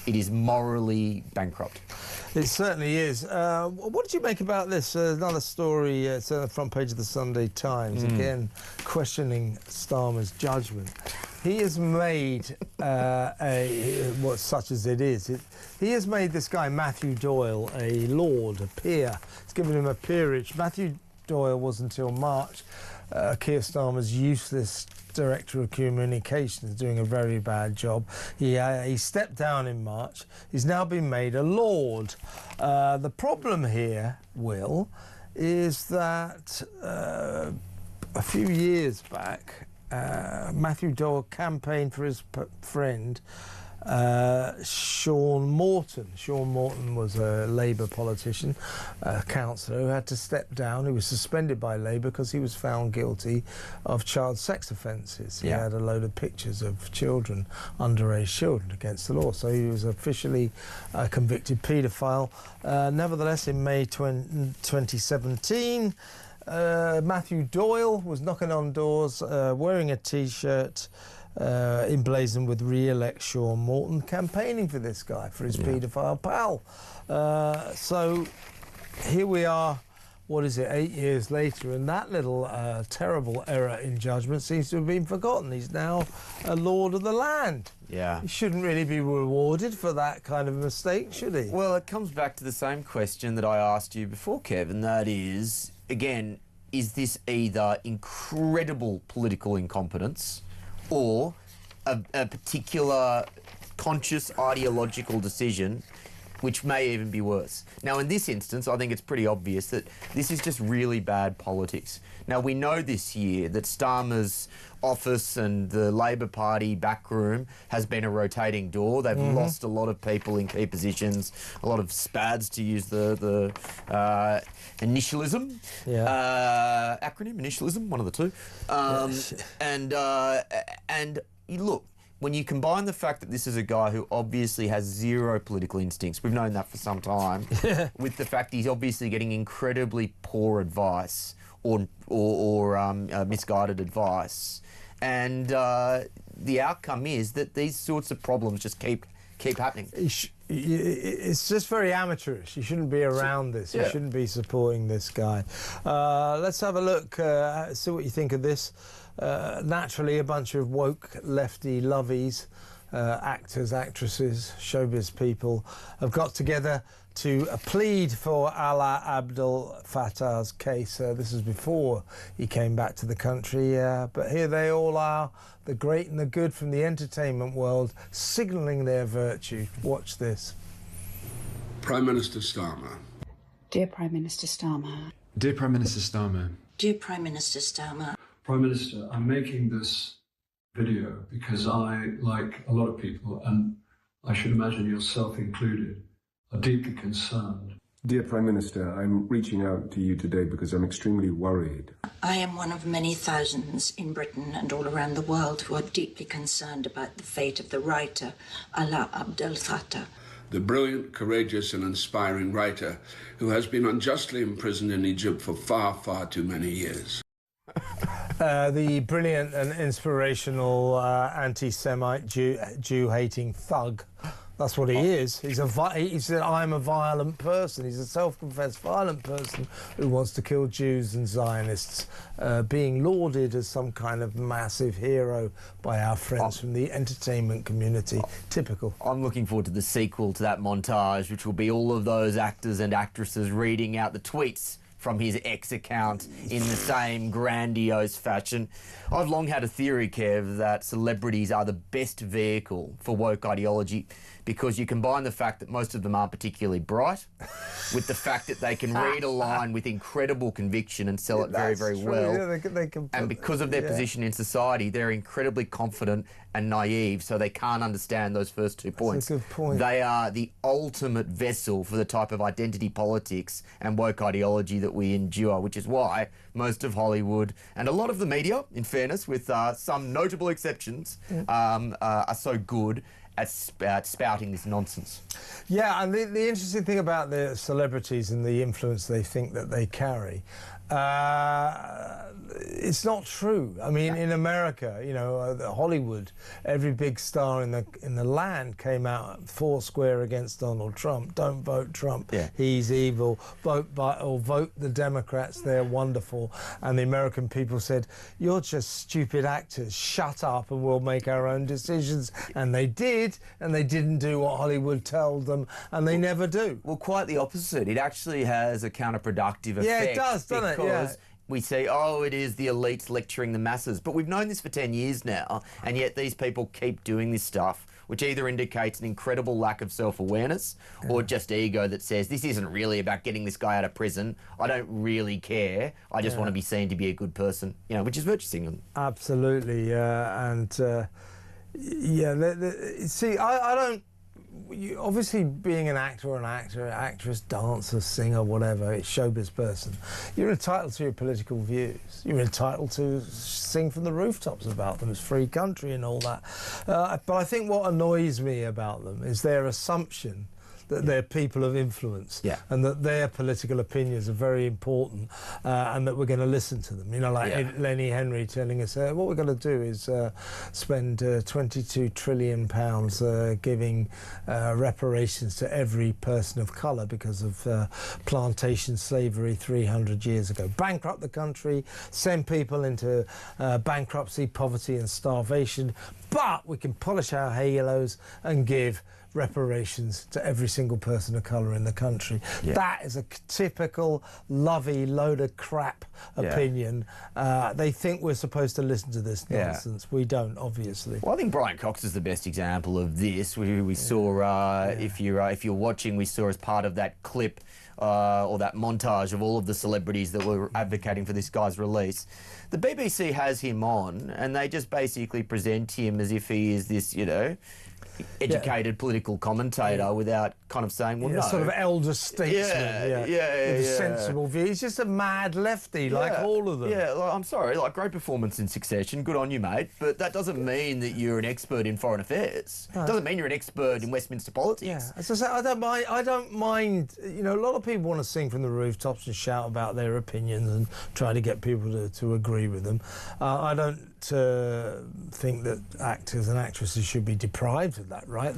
is morally bankrupt. It certainly is. What did you make about this? Another story. It's on the front page of the Sunday Times. Again, questioning Starmer's judgment. He has made such as it is. He has made this guy Matthew Doyle a lord, a peer. It's given him a peerage. Matthew Doyle was until March Keir Starmer's useless Director of Communications, doing a very bad job. He stepped down in March. He's now been made a lord. The problem here, Will, is that a few years back, Matthew Doyle campaigned for his friend Sean Morton. Sean Morton was a Labour politician, a councillor who had to step down. He was suspended by Labour because he was found guilty of child sex offences. He had a load of pictures of children, underage children, against the law. So he was officially a convicted paedophile. Nevertheless, in May 2017, Matthew Doyle was knocking on doors, wearing a T-shirt, emblazoned with re-elect Sean Morton, campaigning for this guy, for his paedophile pal. So here we are, 8 years later, and that little terrible error in judgment seems to have been forgotten. He's now a lord of the land. Yeah. He shouldn't really be rewarded for that kind of mistake, should he? Well, it comes back to the same question that I asked you before, Kev, and that is, again, is this either incredible political incompetence or a particular conscious ideological decision, which may even be worse? Now, in this instance, I think it's pretty obvious that this is just really bad politics. Now, we know this year that Starmer's office and the Labor Party backroom has been a rotating door. They've lost a lot of people in key positions, a lot of spads, to use the initialism. Acronym, initialism, one of the two. And look, when you combine the fact that this is a guy who obviously has zero political instincts, we've known that for some time, with the fact he's obviously getting incredibly poor advice or misguided advice, and the outcome is that these sorts of problems just keep happening. It's just very amateurish. You shouldn't be around this. You shouldn't be supporting this guy. Let's have a look, see what you think of this. Naturally, a bunch of woke lefty lovies, actors, actresses, showbiz people have got together to plead for Alaa Abdel Fattah's case. This was before he came back to the country, but here they all are, the great and the good from the entertainment world, signalling their virtue. Watch this. Prime Minister Starmer. Dear Prime Minister Starmer. Dear Prime Minister Starmer. Dear Prime Minister Starmer. Prime Minister, I'm making this video because I, like a lot of people, and I should imagine yourself included, are deeply concerned. Dear Prime Minister, I'm reaching out to you today because I'm extremely worried. I am one of many thousands in Britain and all around the world who are deeply concerned about the fate of the writer Alaa Abdel Fattah. The brilliant, courageous and inspiring writer who has been unjustly imprisoned in Egypt for far, far too many years. The brilliant and inspirational anti-Semite Jew-hating thug. That's what he is. He said, I'm a violent person. He's a self-confessed violent person who wants to kill Jews and Zionists, being lauded as some kind of massive hero by our friends from the entertainment community. Typical. I'm looking forward to the sequel to that montage, which will be all of those actors and actresses reading out the tweets from his X account in the same grandiose fashion. I've long had a theory, Kev, that celebrities are the best vehicle for woke ideology because you combine the fact that most of them aren't particularly bright with the fact that they can read a line with incredible conviction and sell it very, very well. Yeah, they can and because of their position in society, they're incredibly confident and naive, so they can't understand those first 2 points. That's a good point. They are the ultimate vessel for the type of identity politics and woke ideology that we endure, which is why most of Hollywood and a lot of the media, in fairness, with some notable exceptions, are so good at spouting this nonsense. Yeah, and the interesting thing about the celebrities and the influence they think that they carry, it's not true. I mean, in America, you know, Hollywood, every big star in the land came out foursquare against Donald Trump. Don't vote Trump. Yeah. He's evil. Vote the Democrats. They're wonderful. And the American people said, "You're just stupid actors. Shut up, and we'll make our own decisions." And they did, and they didn't do what Hollywood told them, and they never do. Well, quite the opposite. It actually has a counterproductive effect. Yeah, it does, doesn't it? Yeah. We say, oh, it is the elites lecturing the masses. But we've known this for 10 years now, and yet these people keep doing this stuff, which either indicates an incredible lack of self-awareness or just ego that says, this isn't really about getting this guy out of prison. I don't really care. I just want to be seen to be a good person, you know, which is virtue signaling. Absolutely, see, I don't... obviously, being an actor or an actress, dancer, singer, whatever, it's showbiz person, you're entitled to your political views. You're entitled to sing from the rooftops about them. It's free country and all that. But I think what annoys me about them is their assumption that they're people of influence and that their political opinions are very important and that we're going to listen to them. You know, like Lenny Henry telling us what we're going to do is spend £22 trillion giving reparations to every person of colour because of plantation slavery 300 years ago. Bankrupt the country, send people into bankruptcy, poverty and starvation, but we can polish our halos and give reparations to every single person of colour in the country. That is a typical lovey load of crap opinion. They think we're supposed to listen to this nonsense. We don't, obviously. Well, I think Brian Cox is the best example of this. We saw, if you're watching, we saw as part of that clip or that montage of all of the celebrities that were advocating for this guy's release. The BBC has him on, and they just basically present him as if he is this, you know, educated political commentator without kind of saying, well, no. Sort of elder statesman, with a sensible view. He's just a mad lefty, like all of them. Yeah, like, I'm sorry, like, great performance in Succession, good on you, mate, but that doesn't mean that you're an expert in foreign affairs. It doesn't mean you're an expert in Westminster politics. Yeah, as I say, I don't mind, you know, a lot of people want to sing from the rooftops and shout about their opinions and try to get people to agree with them. I don't think that actors and actresses should be deprived of that right.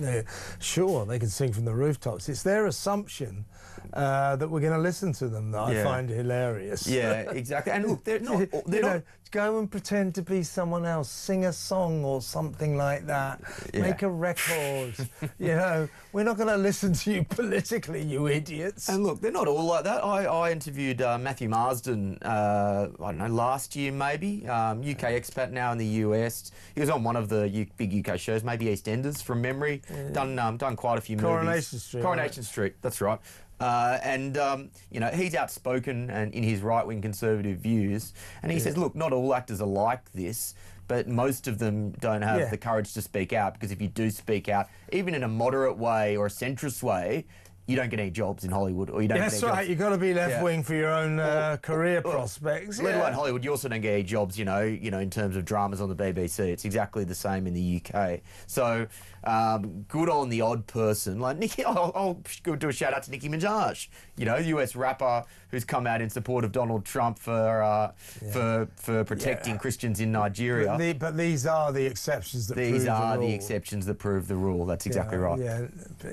Sure, they can sing from the rooftops. It's their assumption that we're going to listen to them that I find hilarious. Yeah, exactly. And look, they're not... Go and pretend to be someone else, sing a song or something like that, make a record. You know, we're not going to listen to you politically, you idiots. And look, they're not all like that. I interviewed Matthew Marsden, I don't know, last year maybe, UK expat now in the US. He was on one of the big UK shows, maybe EastEnders from memory. Done quite a few movies. Coronation Street, that's right. You know, he's outspoken and in his right-wing conservative views, and he says, look, not all actors are like this, but most of them don't have the courage to speak out, because if you do speak out, even in a moderate way or a centrist way, you don't get any jobs in Hollywood, or you don't. That's right. You've got to be left wing for your own career prospects. Let alone Hollywood, you also don't get any jobs. You know, in terms of dramas on the BBC, it's exactly the same in the UK. So, good on the odd person like Nicki. I'll do a shout out to Nicki Minaj. You know, US rapper who's come out in support of Donald Trump for protecting Christians in Nigeria. But these are the exceptions that prove the rule. These are the exceptions that prove the rule. That's exactly right.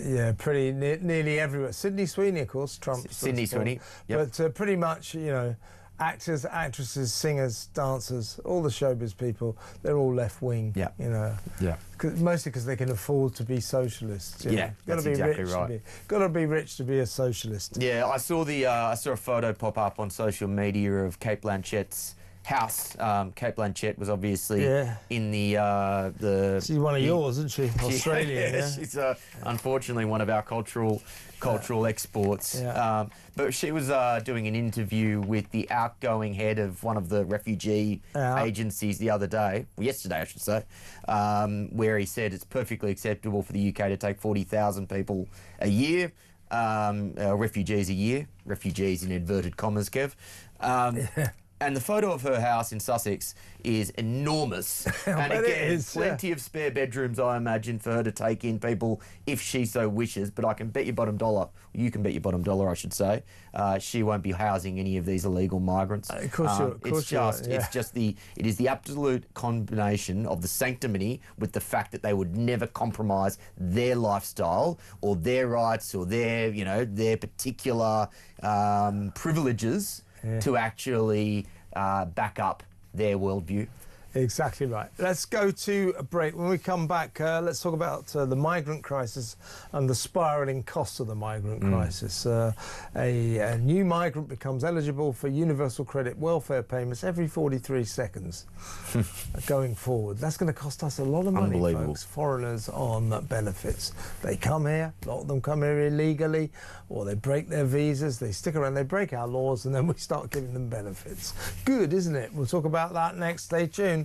Yeah, pretty nearly everywhere. Sydney Sweeney, of course, Trump. Sydney Sweeney, but pretty much, you know, actors, actresses, singers, dancers, all the showbiz people, they're all left-wing, you know. Yeah. Mostly because they can afford to be socialists. You know. That's exactly right. Got to be rich to be a socialist. Yeah, I saw a photo pop up on social media of Kate Blanchett's house. Kate Blanchett was obviously Yeah. in the. She's one of yours, isn't she? Australian, yeah. She's unfortunately one of our cultural exports. Yeah. But she was doing an interview with the outgoing head of one of the refugee agencies the other day, yesterday I should say, where he said it's perfectly acceptable for the UK to take 40,000 people a year, refugees a year, refugees in inverted commas, Kev. And the photo of her house in Sussex is enormous. And again, plenty of spare bedrooms, I imagine, for her to take in people if she so wishes. But I can bet your bottom dollar, you can bet your bottom dollar, I should say, she won't be housing any of these illegal migrants. Of course it is the absolute combination of the sanctimony with the fact that they would never compromise their lifestyle or their rights or their particular privileges to actually back up their worldview. Exactly right. Let's go to a break. When we come back, let's talk about the migrant crisis and the spiralling costs of the migrant crisis. A new migrant becomes eligible for universal credit welfare payments every 43 seconds going forward. That's going to cost us a lot of money, folks. Foreigners on benefits. They come here, a lot of them come here illegally, or they break their visas, they stick around, they break our laws, and then we start giving them benefits. Good, isn't it? We'll talk about that next. Stay tuned.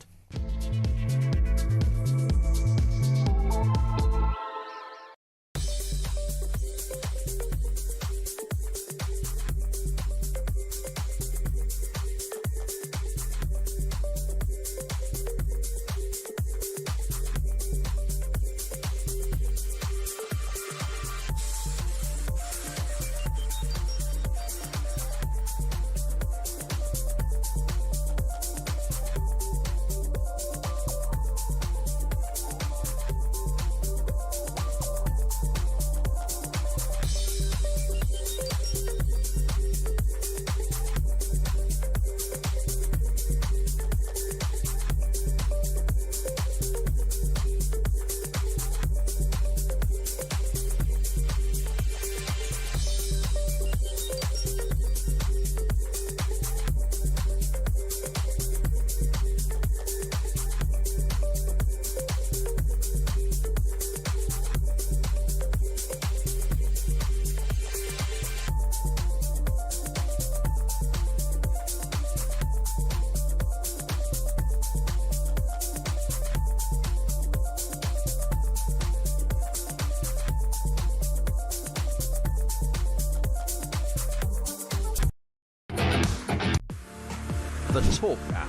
The Talk app.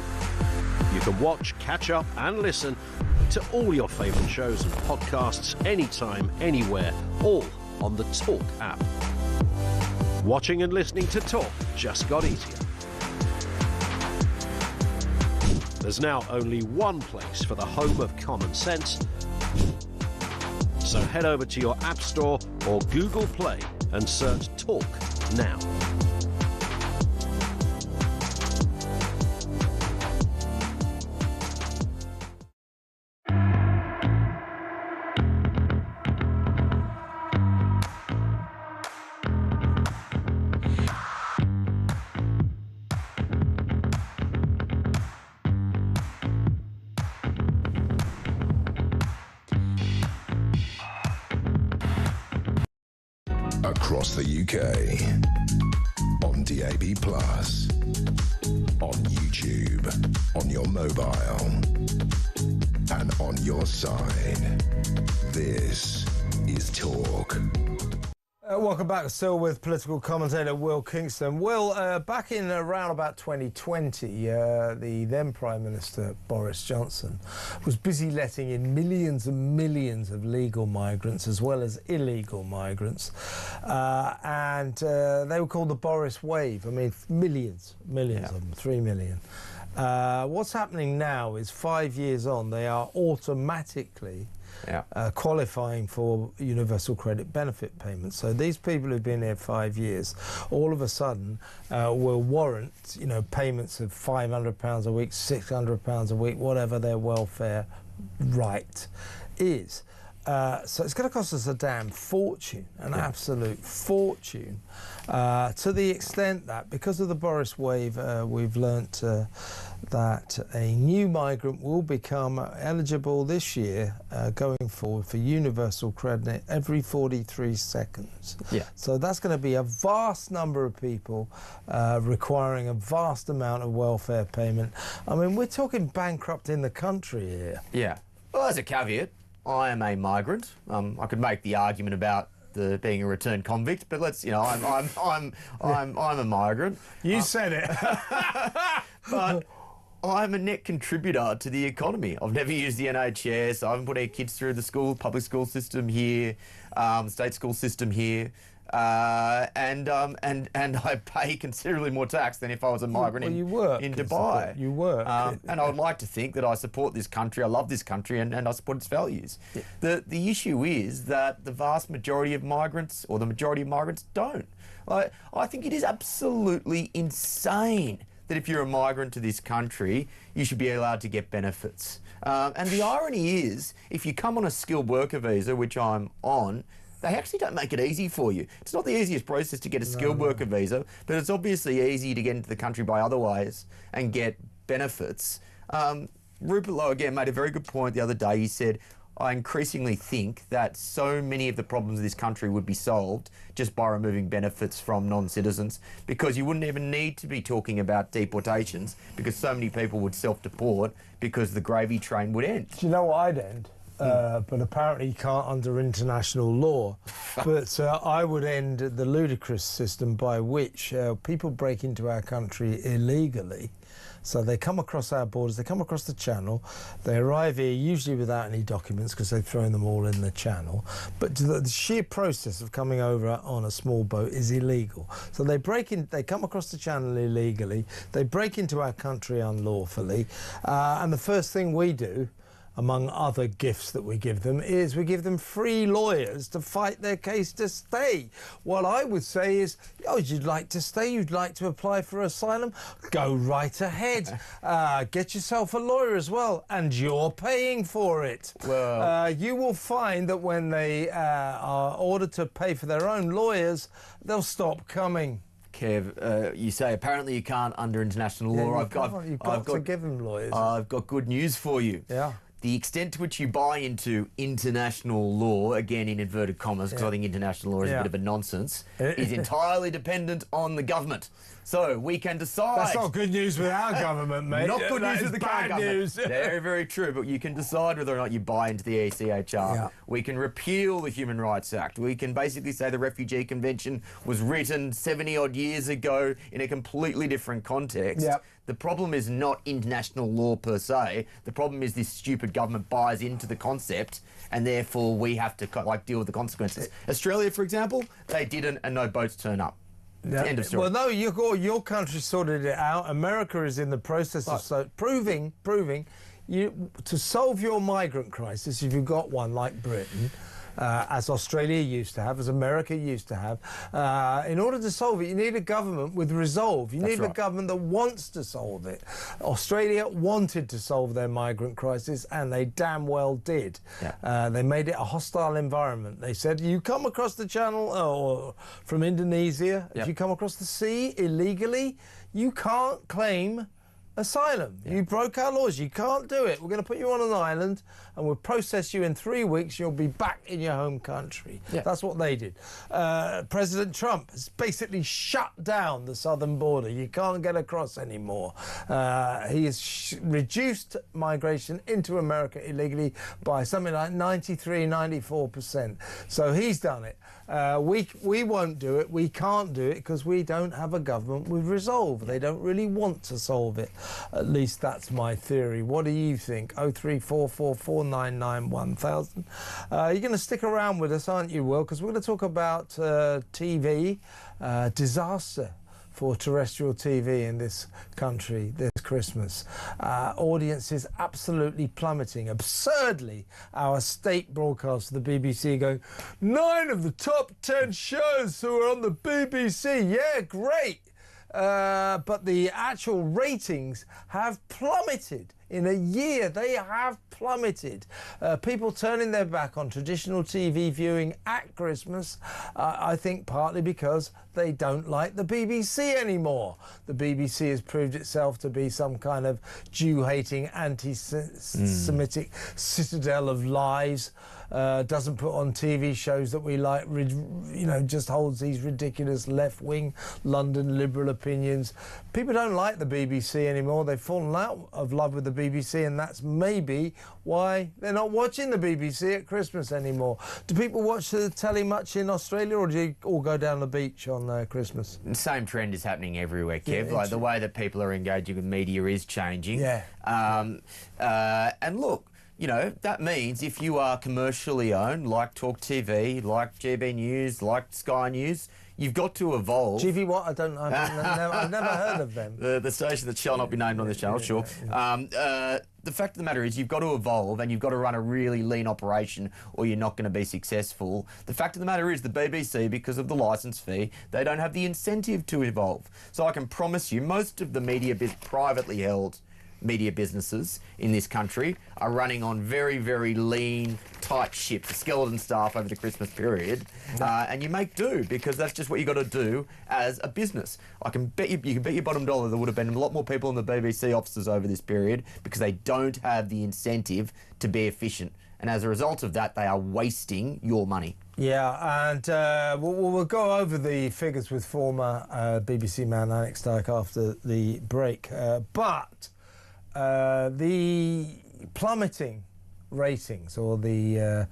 You can watch, catch up and listen to all your favourite shows and podcasts anytime, anywhere, all on the Talk app. Watching and listening to Talk just got easier. There's now only one place for the home of common sense. So head over to your App Store or Google Play and search Talk now. Across the UK, on DAB+, on YouTube, on your mobile, and on your side. This is Talk. Welcome back. Still with political commentator Will Kingston. Will, back in around about 2020, the then Prime Minister Boris Johnson was busy letting in millions and millions of legal migrants as well as illegal migrants, and they were called the Boris Wave. I mean, millions of them, 3 million. What's happening now is 5 years on, they are automatically qualifying for universal credit benefit payments. So these people who've been here 5 years, all of a sudden will warrant, payments of £500 a week, £600 a week, whatever their welfare right is. So it's going to cost us a damn fortune, an absolute fortune, to the extent that because of the Boris wave, we've learnt that a new migrant will become eligible this year going forward for universal credit every 43 seconds. Yeah. So that's going to be a vast number of people requiring a vast amount of welfare payment. I mean, we're talking bankrupting the country here. Yeah. Well, as a caveat, I am a migrant. I could make the argument about being a returned convict, but let's, I'm a migrant. You said it. But I'm a net contributor to the economy. I've never used the NHS. I haven't put our kids through the public school system here, state school system here. And I pay considerably more tax than if I was a migrant in Dubai. You work. And I would like to think that I support this country, I love this country, and I support its values. Yeah. The issue is that the vast majority of migrants, or the majority of migrants, don't. I think it is absolutely insane that if you're a migrant to this country, you should be allowed to get benefits. And the irony is, if you come on a skilled worker visa, which I'm on, they actually don't make it easy for you. It's not the easiest process to get a skilled worker visa, but it's obviously easy to get into the country by other ways and get benefits. Rupert Lowe, again, made a very good point the other day. He said, I increasingly think that so many of the problems of this country would be solved just by removing benefits from non-citizens, because you wouldn't even need to be talking about deportations, because so many people would self-deport because the gravy train would end. Do you know what I'd end? But apparently you can't under international law. But I would end the ludicrous system by which people break into our country illegally. So they come across our borders, they come across the channel, they arrive here usually without any documents because they've thrown them all in the channel. But the sheer process of coming over on a small boat is illegal. So they come across the channel illegally, they break into our country unlawfully, and the first thing we do, among other gifts that we give them, is we give them free lawyers to fight their case to stay. What I would say is, you'd like to stay, you'd like to apply for asylum, go right ahead. Get yourself a lawyer as well, and you're paying for it. Well, you will find that when they are ordered to pay for their own lawyers, they'll stop coming. Kev, you say apparently you can't under international law. You've got to give them lawyers. I've got good news for you. Yeah. The extent to which you buy into international law, again in inverted commas, because I think international law is a bit of a nonsense, is entirely dependent on the government. So we can decide. That's not good news with our government, mate. Not good news with the current government. News. Very, very true. But you can decide whether or not you buy into the ECHR. Yeah. We can repeal the Human Rights Act. We can basically say the Refugee Convention was written 70-odd years ago in a completely different context. Yep. The problem is not international law per se. The problem is this stupid government buys into the concept, and therefore we have to deal with the consequences. Australia, for example, they didn't, and no boats turn up. Yeah. End of story. Well, no, your country sorted it out. America is in the process of proving you to solve your migrant crisis, if you've got one like Britain. As Australia used to have, as America used to have. In order to solve it, you need a government with resolve. You need a government that wants to solve it. Australia wanted to solve their migrant crisis, and they damn well did. Yeah. They made it a hostile environment. They said, you come across the channel or from Indonesia, if you come across the sea illegally, you can't claim asylum. You broke our laws. You can't do it. We're going to put you on an island and we'll process you in 3 weeks. You'll be back in your home country. Yeah. That's what they did. President Trump has basically shut down the southern border. You can't get across anymore. He has reduced migration into America illegally by something like 93, 94%. So he's done it. We won't do it. We can't do it because we don't have a government with resolve. They don't really want to solve it. At least that's my theory. What do you think? 03444991000. You're going to stick around with us, aren't you, Will? Because we're going to talk about TV, disaster for terrestrial TV in this country this Christmas. Audiences absolutely plummeting. Absurdly, our state broadcast of the BBC going, 9 of the top 10 shows who are on the BBC. Yeah, great. But the actual ratings have plummeted in a year. They have plummeted. People turning their back on traditional TV viewing at Christmas, I think partly because they don't like the BBC anymore. The BBC has proved itself to be some kind of Jew-hating, anti-Semitic citadel of lies. Doesn't put on TV shows that we like, just holds these ridiculous left-wing London liberal opinions. People don't like the BBC anymore. They've fallen out of love with the BBC, and that's maybe why they're not watching the BBC at Christmas anymore. Do people watch the telly much in Australia, or do you all go down the beach on Christmas? The same trend is happening everywhere, Kev. Yeah, like the way that people are engaging with media is changing. Yeah. And look, that means if you are commercially owned, like talkTV, like GB News, like Sky News, you've got to evolve. GB what? I've never heard of them. The station that shall not be named on this channel, sure. The fact of the matter is you've got to evolve and you've got to run a really lean operation or you're not going to be successful. The fact of the matter is the BBC, because of the licence fee, they don't have the incentive to evolve. So I can promise you most of the privately held media businesses in this country are running on very, very lean, tight ships, skeleton staff over the Christmas period, and you make do because that's just what you got to do as a business. I can bet you can bet your bottom dollar there would have been a lot more people in the BBC offices over this period because they don't have the incentive to be efficient, and as a result of that, they are wasting your money. Yeah, and we'll go over the figures with former BBC man Alex Dyke after the break, but the plummeting ratings or the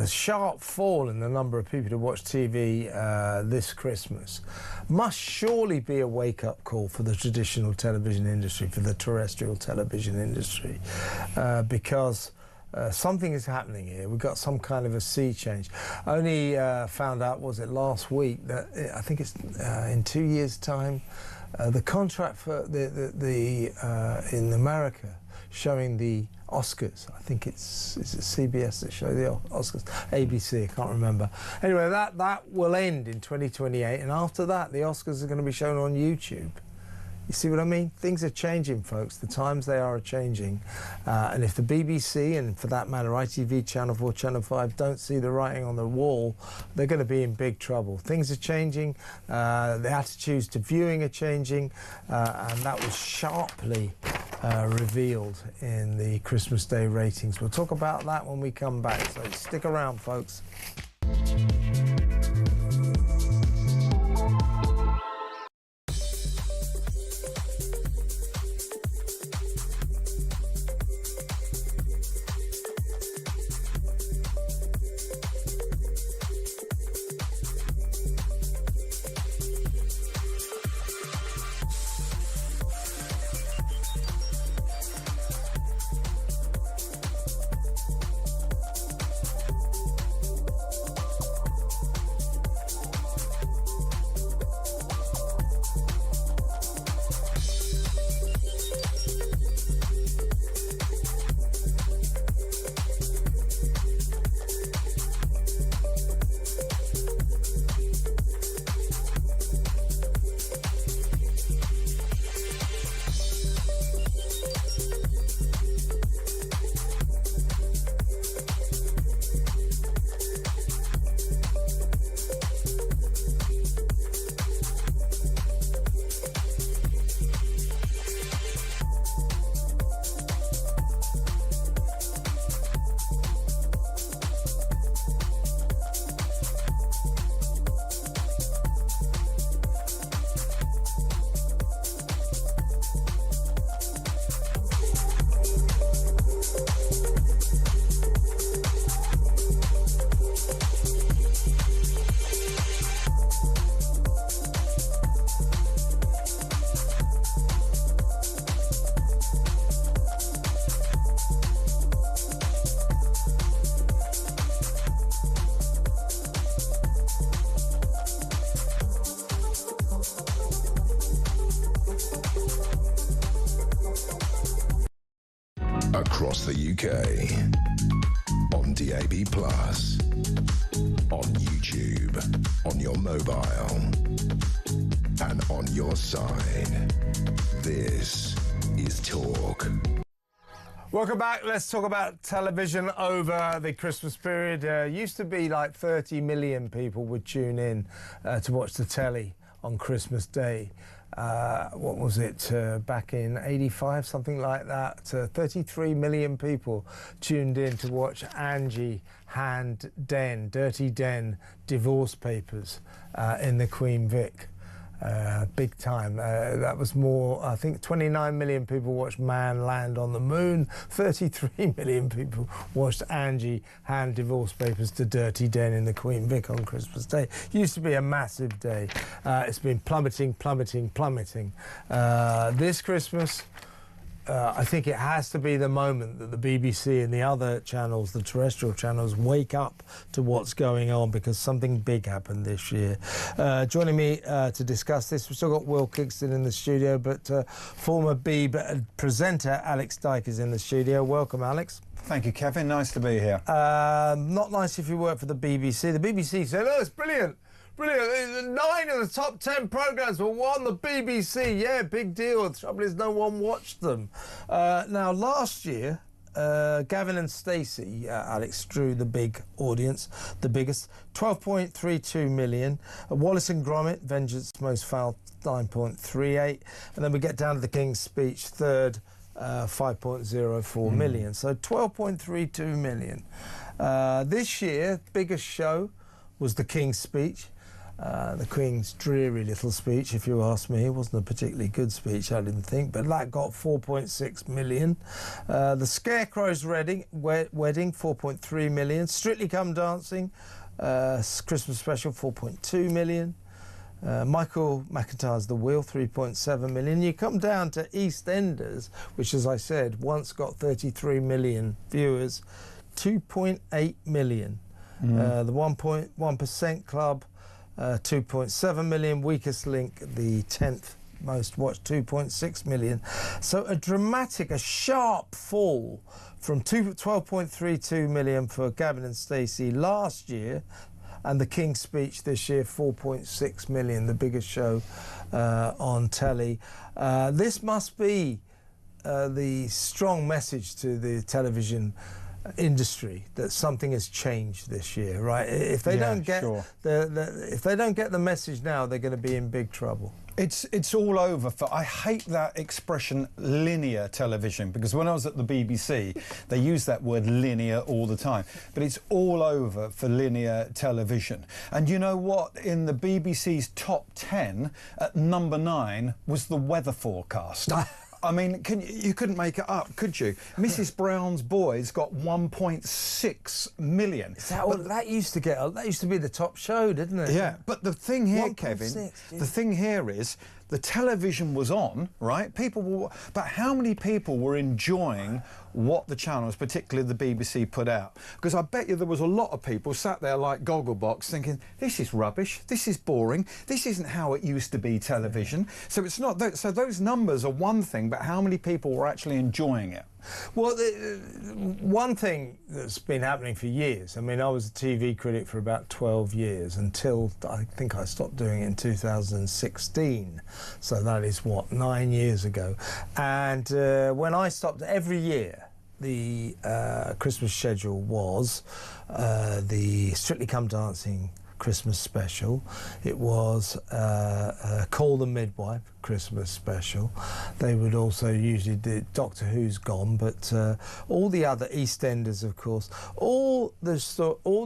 sharp fall in the number of people who watch TV this Christmas must surely be a wake-up call for the traditional television industry, for the terrestrial television industry, because something is happening here. We've got some kind of a sea change. Only found out, was it last week, that I think it's in 2 years' time, the contract for in America showing the Oscars, I think is it CBS that show the Oscars? ABC, I can't remember. Anyway, that will end in 2028, and after that, the Oscars are going to be shown on YouTube. You see what I mean? Things are changing, folks. The times they are changing. And if the BBC, and for that matter, ITV, Channel 4, Channel 5, don't see the writing on the wall, they're going to be in big trouble. Things are changing. The attitudes to viewing are changing. And that was sharply revealed in the Christmas Day ratings. We'll talk about that when we come back. So stick around, folks. Across the UK, on DAB+, on YouTube, on your mobile, and on your side. This is Talk. Welcome back. Let's talk about television over the Christmas period. Used to be like 30 million people would tune in to watch the telly on Christmas Day. What was it, back in 85, something like that? 33 million people tuned in to watch Angie hand Den, Dirty Den divorce papers in the Queen Vic. Big time. That was more, I think 29 million people watched Man Land on the Moon. 33 million people watched Angie hand divorce papers to Dirty Den in the Queen Vic on Christmas Day. Used to be a massive day. It's been plummeting. This Christmas, I think it has to be the moment that the BBC and the other channels, the terrestrial channels, wake up to what's going on, because something big happened this year. Joining me to discuss this, we've still got Will Kingston in the studio, but former Beeb presenter Alex Dyke is in the studio. Welcome, Alex. Thank you, Kevin. Nice to be here. Not nice if you work for the BBC. The BBC said, oh, it's brilliant. Brilliant. 9 of the top 10 programmes were on the BBC. Yeah, big deal. The trouble is no one watched them. Now, last year, Gavin and Stacey, Alex, drew the big audience, the biggest, 12.32 million. Wallace and Gromit, Vengeance Most Foul, 9.38. And then we get down to the King's Speech, third, 5.04 million. So 12.32 million. This year, biggest show was the King's Speech. The Queen's dreary little speech, if you ask me. It wasn't a particularly good speech, I didn't think, but that got 4.6 million. The Scarecrow's wedding, 4.3 million. Strictly Come Dancing, Christmas special, 4.2 million. Michael McIntyre's The Wheel, 3.7 million. You come down to EastEnders, which, as I said, once got 33 million viewers, 2.8 million. The 1.1% Club, 2.7 million. Weakest Link, the 10th most watched, 2.6 million. So a sharp fall from 12.32 million for Gavin and Stacey last year, and the King's Speech this year, 4.6 million, the biggest show on telly. This must be the strong message to the television industry that something has changed this year, right? If they don't get if they don't get the message now, they're going to be in big trouble. It's all over for. I hate that expression, linear television, because when I was at the BBC, they use that word linear all the time. But it's all over for linear television. And you know what? In the BBC's top 10, at number 9 was the weather forecast. I mean, you couldn't make it up, could you? Mrs. Brown's Boys got 1.6 million. That used to be the top show, didn't it? Yeah, but the thing here, Kevin, the thing here is the television was on, right? But how many people were enjoying what the channels, particularly the BBC, put out? Because I bet you there was a lot of people sat there like Gogglebox thinking, this is rubbish, this is boring, this isn't how it used to be television. So it's not that. So those numbers are one thing, but how many people were actually enjoying it? Well, one thing that's been happening for years, I mean, I was a TV critic for about 12 years until I think I stopped doing it in 2016. So that is, what, 9 years ago. And when I stopped, every year, the Christmas schedule was the Strictly Come Dancing Christmas special. It was Call the Midwife Christmas special. They would also usually do Doctor Who's gone, but all the other EastEnders, of course, all the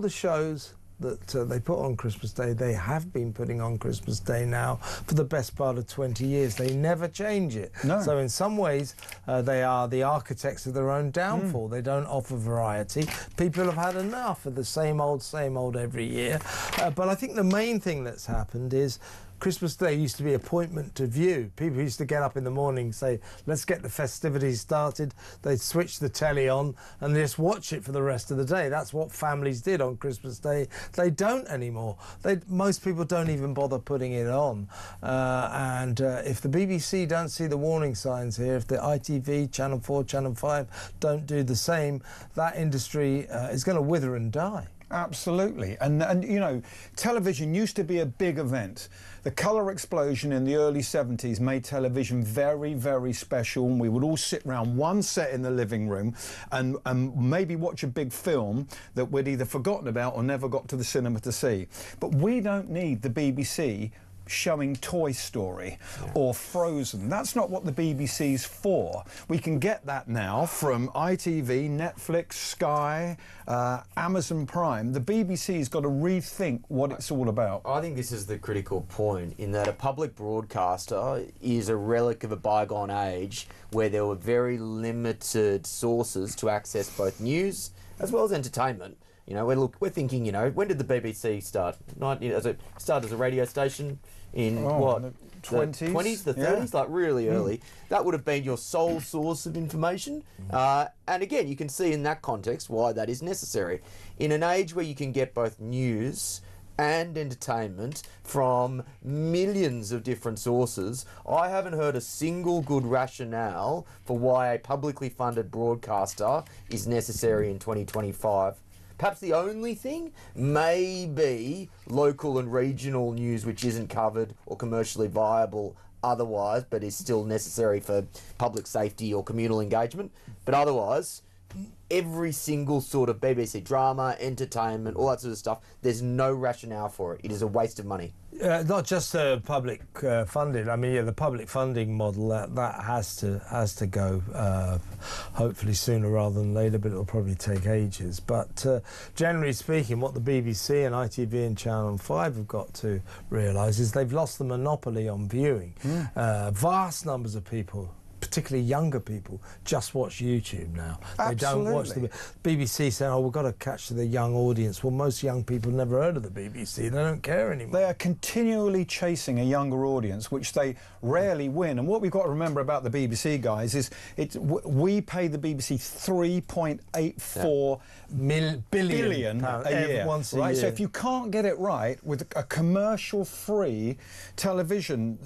shows that they put on Christmas Day, they have been putting on Christmas Day now for the best part of 20 years. They never change it. No. So in some ways, they are the architects of their own downfall. They don't offer variety. People have had enough of the same old every year. But I think the main thing that's happened is Christmas Day used to be appointment to view. People used to get up in the morning and say, let's get the festivities started. They'd switch the telly on and just watch it for the rest of the day. That's what families did on Christmas Day. They don't anymore. Most people don't even bother putting it on. And if the BBC don't see the warning signs here, if the ITV, Channel 4, Channel 5 don't do the same, that industry is going to wither and die. Absolutely. And you know, television used to be a big event. The colour explosion in the early 70s made television very, very special, and we would all sit round one set in the living room and maybe watch a big film that we'd either forgotten about or never got to the cinema to see. But we don't need the BBC showing Toy Story or Frozen. That's not what the BBC's for. We can get that now from ITV, Netflix, Sky, Amazon Prime. The BBC's got to rethink what it's all about. I think this is the critical point, in that a public broadcaster is a relic of a bygone age where there were very limited sources to access both news as well as entertainment. You know, we're thinking, you know, when did the BBC start? It started as a radio station in the 20s? The 20s, the 30s, like really early. That would have been your sole source of information. And again, you can see in that context why that is necessary. In an age where you can get both news and entertainment from millions of different sources, I haven't heard a single good rationale for why a publicly funded broadcaster is necessary in 2025. Perhaps the only thing may be local and regional news which isn't covered or commercially viable otherwise, but is still necessary for public safety or communal engagement. But otherwise, every single sort of BBC drama, entertainment, all that sort of stuff, there's no rationale for it. It is a waste of money. Not just public funding. I mean, the public funding model that has to go. Hopefully sooner rather than later, but it'll probably take ages. But generally speaking, what the BBC and ITV and Channel 5 have got to realise is they've lost the monopoly on viewing. Vast numbers of people, particularly younger people, just watch YouTube now. They don't watch the BBC saying, oh, we've got to catch the young audience. Well, most young people have never heard of the BBC. They don't care anymore. They are continually chasing a younger audience, which they rarely win. And what we've got to remember about the BBC, guys, is we pay the BBC $3.84 billion a year. Once a right? year. So if you can't get it right with a commercial-free television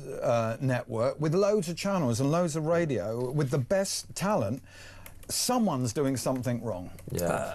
network with loads of channels and loads of radio, with the best talent, someone's doing something wrong.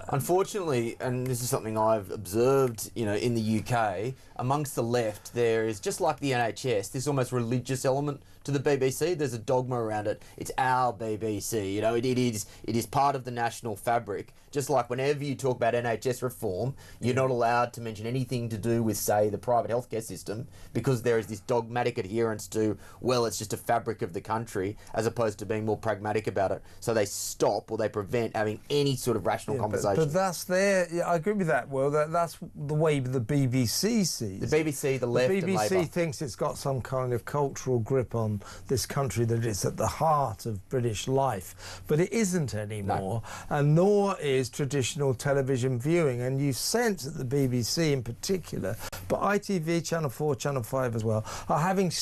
Unfortunately, and this is something I've observed, you know, in the UK, amongst the left, there is, just like the NHS, this almost religious element to the BBC. There's a dogma around it. It's our BBC. You know, it is part of the national fabric. Just like whenever you talk about NHS reform, you're not allowed to mention anything to do with, say, the private healthcare system, because there is this dogmatic adherence to, well, it's just a fabric of the country, as opposed to being more pragmatic about it. So they stop or they prevent having any sort of rational conversation. But that's there. Yeah, I agree with that. Well, that's the way the BBC sees. The BBC, the left, the and BBC Labour thinks it's got some kind of cultural grip on this country, that it's at the heart of British life, but it isn't anymore, and nor is traditional television viewing. And you sense that the BBC in particular, but ITV, Channel 4, Channel 5 as well, are having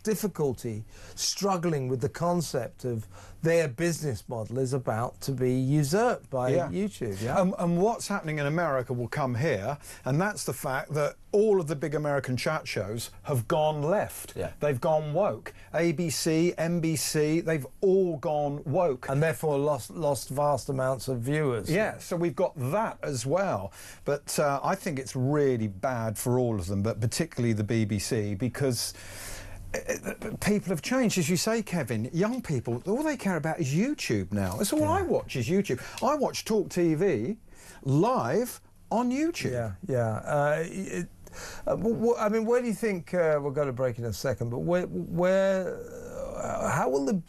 difficulty struggling with the concept of their business model is about to be usurped by YouTube. And what's happening in America will come here, and that's the fact that all of the big American chat shows have gone left. They've gone woke. ABC, NBC, they've all gone woke. And therefore lost vast amounts of viewers. Yeah, so we've got that as well. But I think it's really bad for all of them, but particularly the BBC, because people have changed, as you say, Kevin. Young people, all they care about is YouTube now. That's all I watch is YouTube. I watch talkTV live on YouTube. I mean, where do you think we'll go to break in a second? But how will the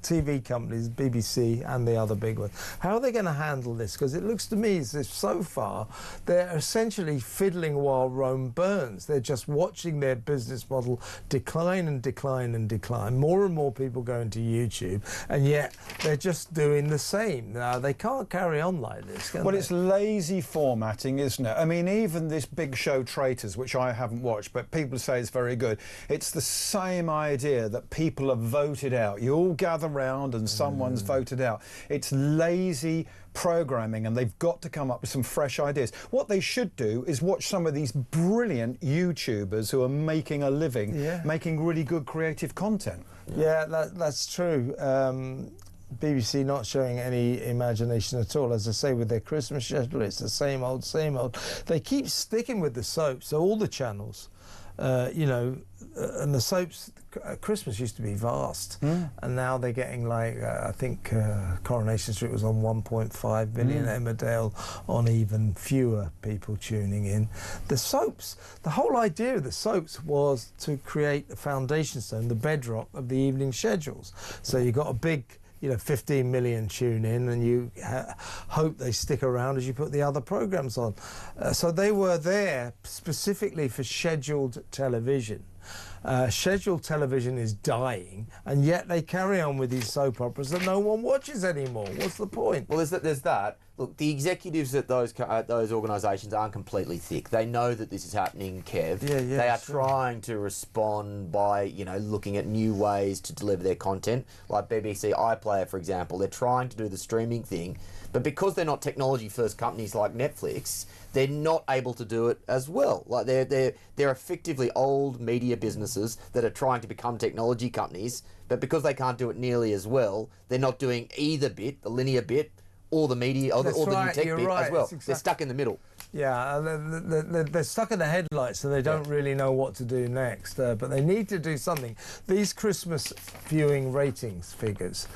TV companies, BBC and the other big ones, how are they going to handle this? Because it looks to me as if so far they're essentially fiddling while Rome burns. They're just watching their business model decline and decline and decline. More and more people going to YouTube, and yet they're just doing the same. They can't carry on like this, can they? It's lazy formatting, isn't it? I mean, even this big show Traitors, which I haven't watched, but people say it's very good, it's the same idea that people have voted out. You all gather around and someone's voted out. It's lazy programming, and they've got to come up with some fresh ideas. What they should do is watch some of these brilliant YouTubers who are making a living, making really good creative content. Yeah, that's true. BBC not showing any imagination at all. As I say, with their Christmas schedule, it's the same old, same old. They keep sticking with the soaps, so all the channels, and the soaps, Christmas used to be vast, and now they're getting like, I think Coronation Street was on 1.5 million, Emmerdale on even fewer people tuning in. The soaps, the whole idea of the soaps was to create the foundation stone, the bedrock of the evening schedules. So you got a big 15 million tune in, and you hope they stick around as you put the other programs on. So they were there specifically for scheduled television. Scheduled television is dying, and yet they carry on with these soap operas that no one watches anymore. What's the point? Well, there's that. Look, the executives at those organisations aren't completely thick. They know that this is happening, Kev. They are trying to respond by, looking at new ways to deliver their content. Like BBC iPlayer, for example, they're trying to do the streaming thing, but because they're not technology-first companies like Netflix, they're not able to do it as well. Like they're effectively old media businesses that are trying to become technology companies, but because they can't do it nearly as well, they're not doing either bit, the linear bit, or the media, or the new tech bit as well. They're stuck in the middle. Yeah, they're stuck in the headlights, and they don't really know what to do next. But they need to do something. These Christmas viewing ratings figures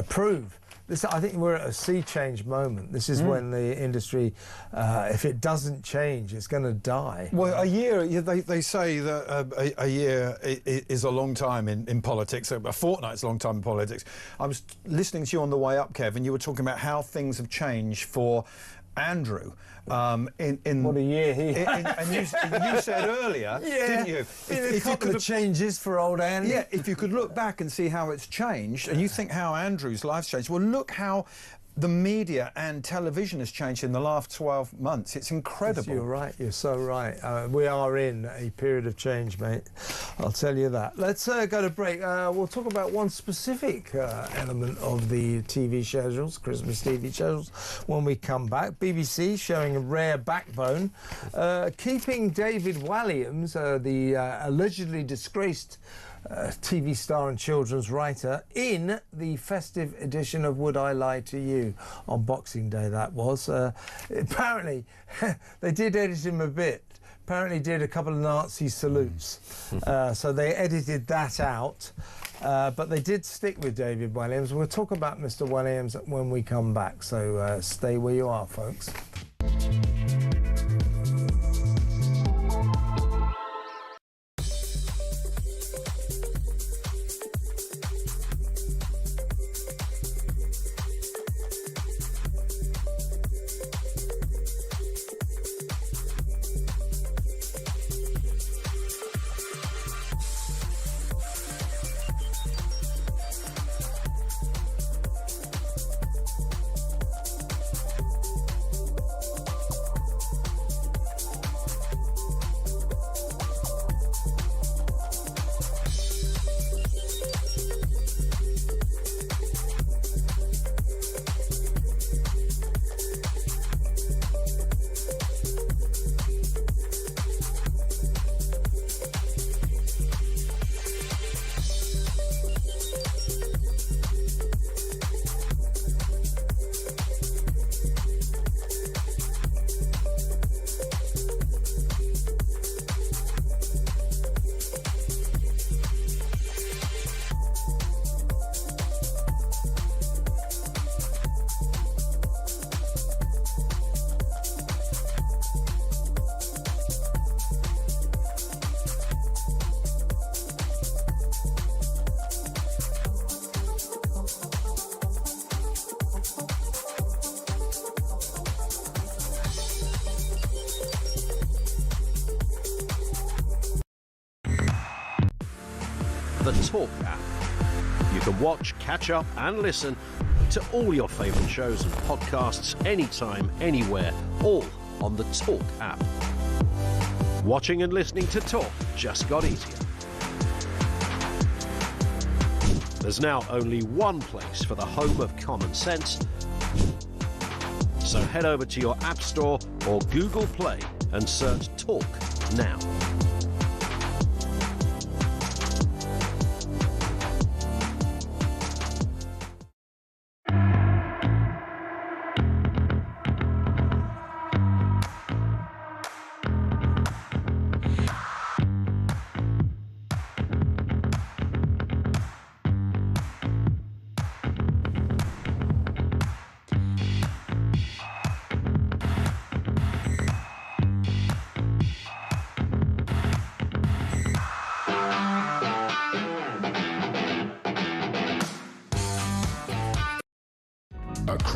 prove this. I think we're at a sea change moment. This is when the industry, if it doesn't change, it's going to die. Well, a year, they say that a year is a long time in politics. A fortnight's a long time in politics. I was listening to you on the way up, Kev, and you were talking about how things have changed for Andrew. What a year he had. And you said earlier, didn't you? If you could have changes for old Andy. Yeah, if you could look back and see how it's changed, and you think how Andrew's life's changed, well, look how the media and television has changed in the last 12 months. It's incredible. Yes, you're right. You're so right. We are in a period of change, mate. I'll tell you that. Let's go to break. We'll talk about one specific element of the TV schedules, Christmas TV schedules, when we come back. BBC showing a rare backbone, keeping David Walliams, the allegedly disgraced TV star and children's writer, in the festive edition of Would I Lie to You on Boxing Day. That was apparently they did edit him a bit. Apparently did a couple of Nazi salutes, so they edited that out, but they did stick with David Walliams. We'll talk about Mr. Walliams when we come back, so stay where you are, folks. The Talk app. You can watch, catch up and listen to all your favourite shows and podcasts anytime, anywhere, all on the Talk app. Watching and listening to Talk just got easier. There's now only one place for the home of common sense. So head over to your App Store or Google Play and search Talk now.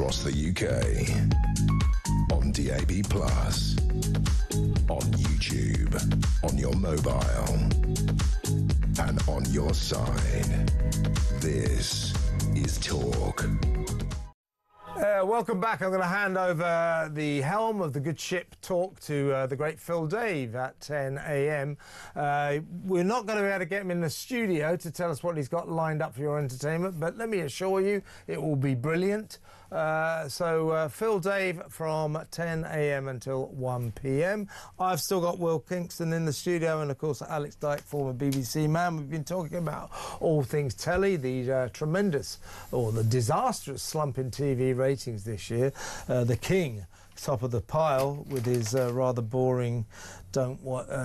across the UK. On DAB+, on YouTube, on your mobile, and on your side. This is Talk. Welcome back. I'm going to hand over the helm of the good ship Talk to the great Phil Dave at 10 a.m. We're not going to be able to get him in the studio to tell us what he's got lined up for your entertainment, but let me assure you it will be brilliant. So Phil Dave from 10 a.m. until 1 p.m. I've still got Will Kingston in the studio, and of course Alex Dyke, former BBC man. We've been talking about all things telly, the tremendous or the disastrous slump in TV ratings this year. The King, top of the pile with his rather boring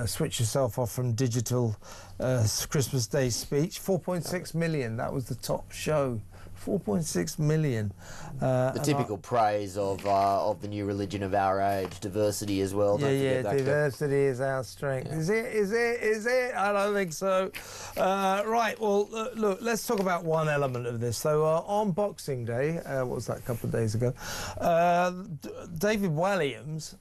switch yourself off from digital Christmas Day speech. 4.6 million, that was the top show. 4.6 million. The typical praise of the new religion of our age, diversity as well. Yeah, diversity is our strength. Is it? I don't think so. Right, well, look, let's talk about one element of this. So on Boxing Day, what was that, a couple of days ago, David Walliams,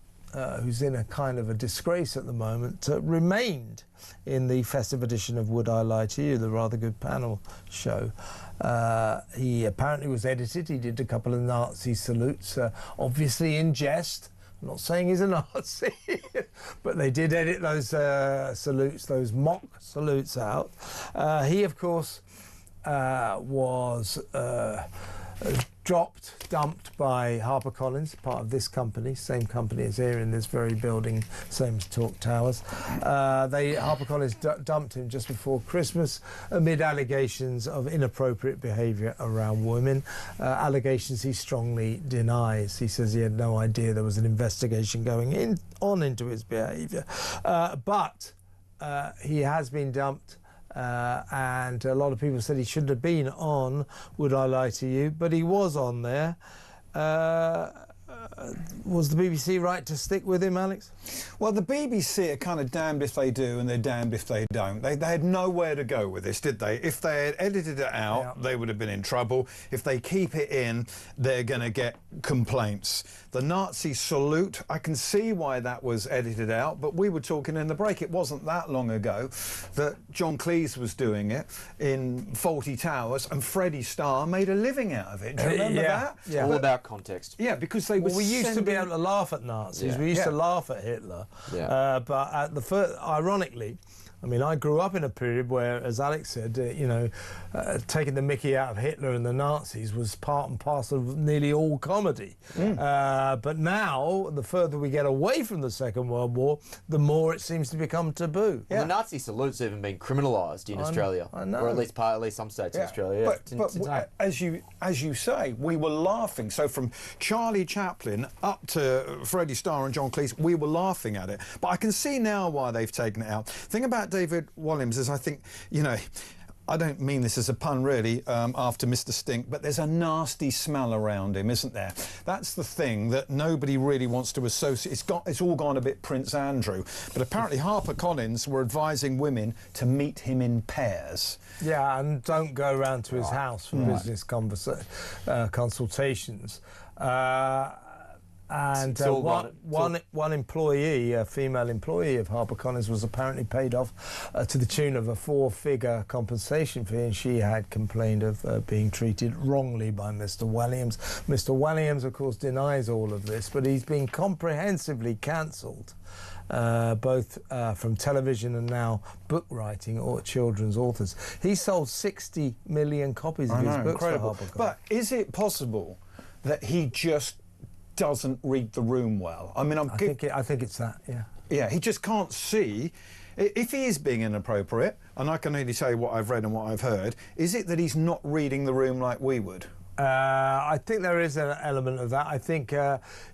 who's in a kind of a disgrace at the moment, remained in the festive edition of Would I Lie to You, the rather good panel show. He apparently was edited. He did a couple of Nazi salutes, obviously in jest. I'm not saying he's a Nazi, but they did edit those salutes, those mock salutes out. He, of course, was dumped by HarperCollins, part of this company, same company as here in this very building, same as Talk Towers. HarperCollins dumped him just before Christmas amid allegations of inappropriate behaviour around women, allegations he strongly denies. He says he had no idea there was an investigation going on into his behaviour. But he has been dumped. And a lot of people said he shouldn't have been on Would I Lie to You, but he was on there. Was the BBC right to stick with him, Alex? Well, the BBC are kind of damned if they do and they're damned if they don't. They had nowhere to go with this, did they? If they had edited it out, they would have been in trouble. If they keep it in, they're going to get complaints. The Nazi salute, I can see why that was edited out, but we were talking in the break, it wasn't that long ago that John Cleese was doing it in Fawlty Towers and Freddie Starr made a living out of it. Do you remember that? It's all about context. Yeah, because they were we used to be able to laugh at Nazis. Yeah. We used to laugh at Hitler. Yeah. But at the ironically, I mean, I grew up in a period where, as Alex said, taking the mickey out of Hitler and the Nazis was part and parcel of nearly all comedy. But now, the further we get away from the Second World War, the more it seems to become taboo. Well, the Nazi salute's even been criminalised in Australia, I know. or at least some states in Australia. But as you say, we were laughing. So from Charlie Chaplin up to Freddie Starr and John Cleese, we were laughing at it. But I can see now why they've taken it out. The thing about David Walliams is, I think, I don't mean this as a pun really, after Mr. Stink, but there's a nasty smell around him, isn't there? That's the thing that nobody really wants to associate. It's all gone a bit Prince Andrew. But apparently HarperCollins were advising women to meet him in pairs. Yeah, and don't go around to his house for business consultations. And one employee, a female employee of HarperCollins, was apparently paid off to the tune of a 4-figure compensation fee, and she had complained of being treated wrongly by Mr. Walliams. Mr. Walliams, of course, denies all of this, but he's been comprehensively cancelled, both from television and now book writing or children's authors. He sold 60 million copies of his books for HarperCollins. But is it possible that he just doesn't read the room well? I mean, I think it's that. Yeah, he just can't see. If he is being inappropriate, and I can only say what I've read and what I've heard, is it that he's not reading the room like we would? I think there is an element of that. I think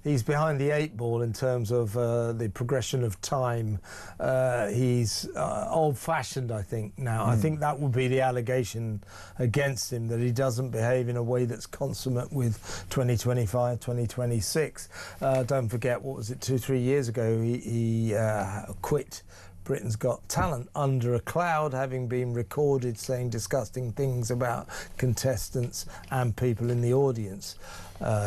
he's behind the 8 ball in terms of the progression of time. He's old-fashioned, I think, now. I think that would be the allegation against him, that he doesn't behave in a way that's consummate with 2025, 2026. Don't forget, what was it, 2-3 years ago, he quit Britain's Got Talent under a cloud, having been recorded saying disgusting things about contestants and people in the audience.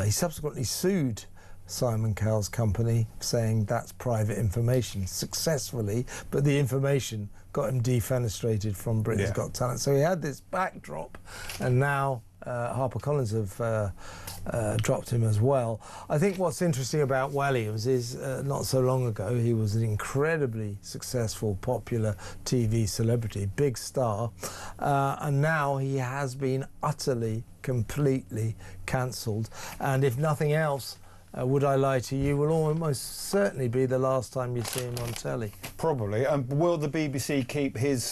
He subsequently sued Simon Cowell's company, saying that's private information, successfully, but the information got him defenestrated from Britain's Got Talent. So he had this backdrop, and now HarperCollins have dropped him as well. I think what's interesting about Williams is not so long ago he was an incredibly successful, popular TV celebrity, big star, and now he has been utterly, completely cancelled. And if nothing else, Would I Lie to You will almost certainly be the last time you see him on telly. Probably. Will the BBC keep his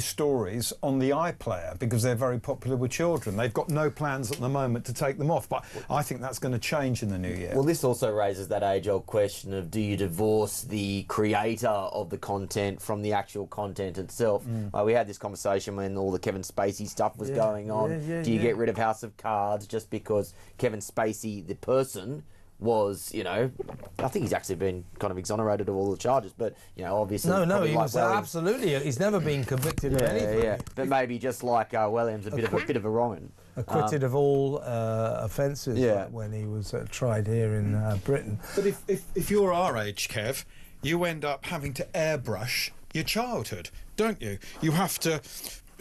stories on the iPlayer, because they're very popular with children? They've got no plans at the moment to take them off, but I think that's going to change in the new year. Well, this also raises that age-old question of, do you divorce the creator of the content from the actual content itself? We had this conversation when all the Kevin Spacey stuff was going on. Do you get rid of House of Cards just because Kevin Spacey, the person, was, you know, I think he's actually been kind of exonerated of all the charges, but, you know, obviously... No, he was absolutely... He's never been convicted of anything. Yeah, but maybe just like Williams, a bit of a wrong-un. Acquitted of all offences when he was tried here in Britain. But if you're our age, Kev, you end up having to airbrush your childhood, don't you? You have to...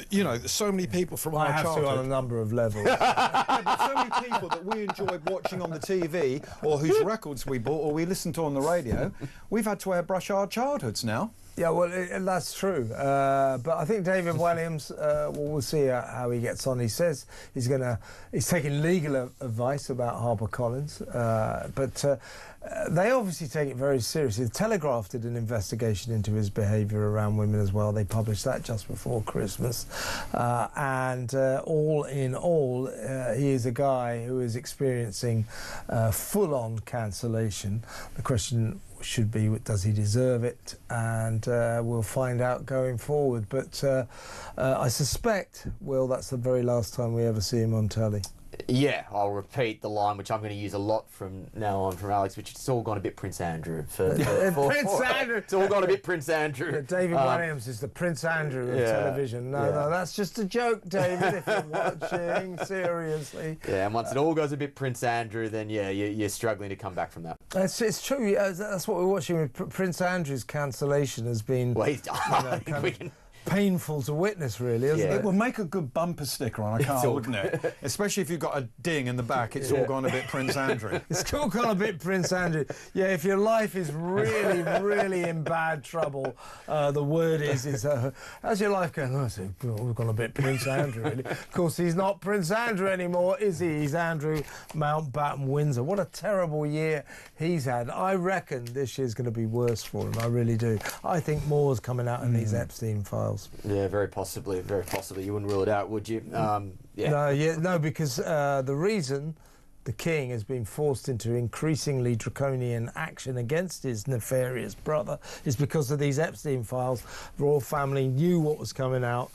You know, so many people from our childhood... I have to on a number of levels. Yeah, but so many people that we enjoyed watching on the TV, or whose records we bought, or we listened to on the radio, we've had to airbrush our childhoods now. Yeah, well, that's true. But I think David Williams, we'll see how he gets on. He says he's taking legal advice about HarperCollins, but they obviously take it very seriously. The Telegraph did an investigation into his behaviour around women as well. They published that just before Christmas. And all in all, he is a guy who is experiencing full-on cancellation. The question should be, does he deserve it? And we'll find out going forward. But I suspect, Will, that's the very last time we ever see him on telly. Yeah, I'll repeat the line, which I'm going to use a lot from now on from Alex, which it's all gone a bit Prince Andrew. Prince Andrew! It's all gone a bit Prince Andrew. Yeah, David Williams is the Prince Andrew of television. No, that's just a joke, David, if you're watching, seriously. Yeah, and once it all goes a bit Prince Andrew, then, you're struggling to come back from that. It's true. That's what we're watching with Prince Andrew's cancellation has been... Well, he's painful to witness, really, isn't it? It would make a good bumper sticker on a car, wouldn't it? Especially if you've got a ding in the back, it's all gone a bit Prince Andrew. It's all gone a bit Prince Andrew. Yeah, if your life is really, really in bad trouble, the word is how's your life going? Oh, it's all gone a bit Prince Andrew, really. Of course, he's not Prince Andrew anymore, is he? He's Andrew Mountbatten Windsor. What a terrible year he's had. I reckon this year's going to be worse for him, I really do. I think more's coming out in these Epstein files. Yeah, very possibly. You wouldn't rule it out, would you? No, because the reason the king has been forced into increasingly draconian action against his nefarious brother is because of these Epstein files. The royal family knew what was coming out.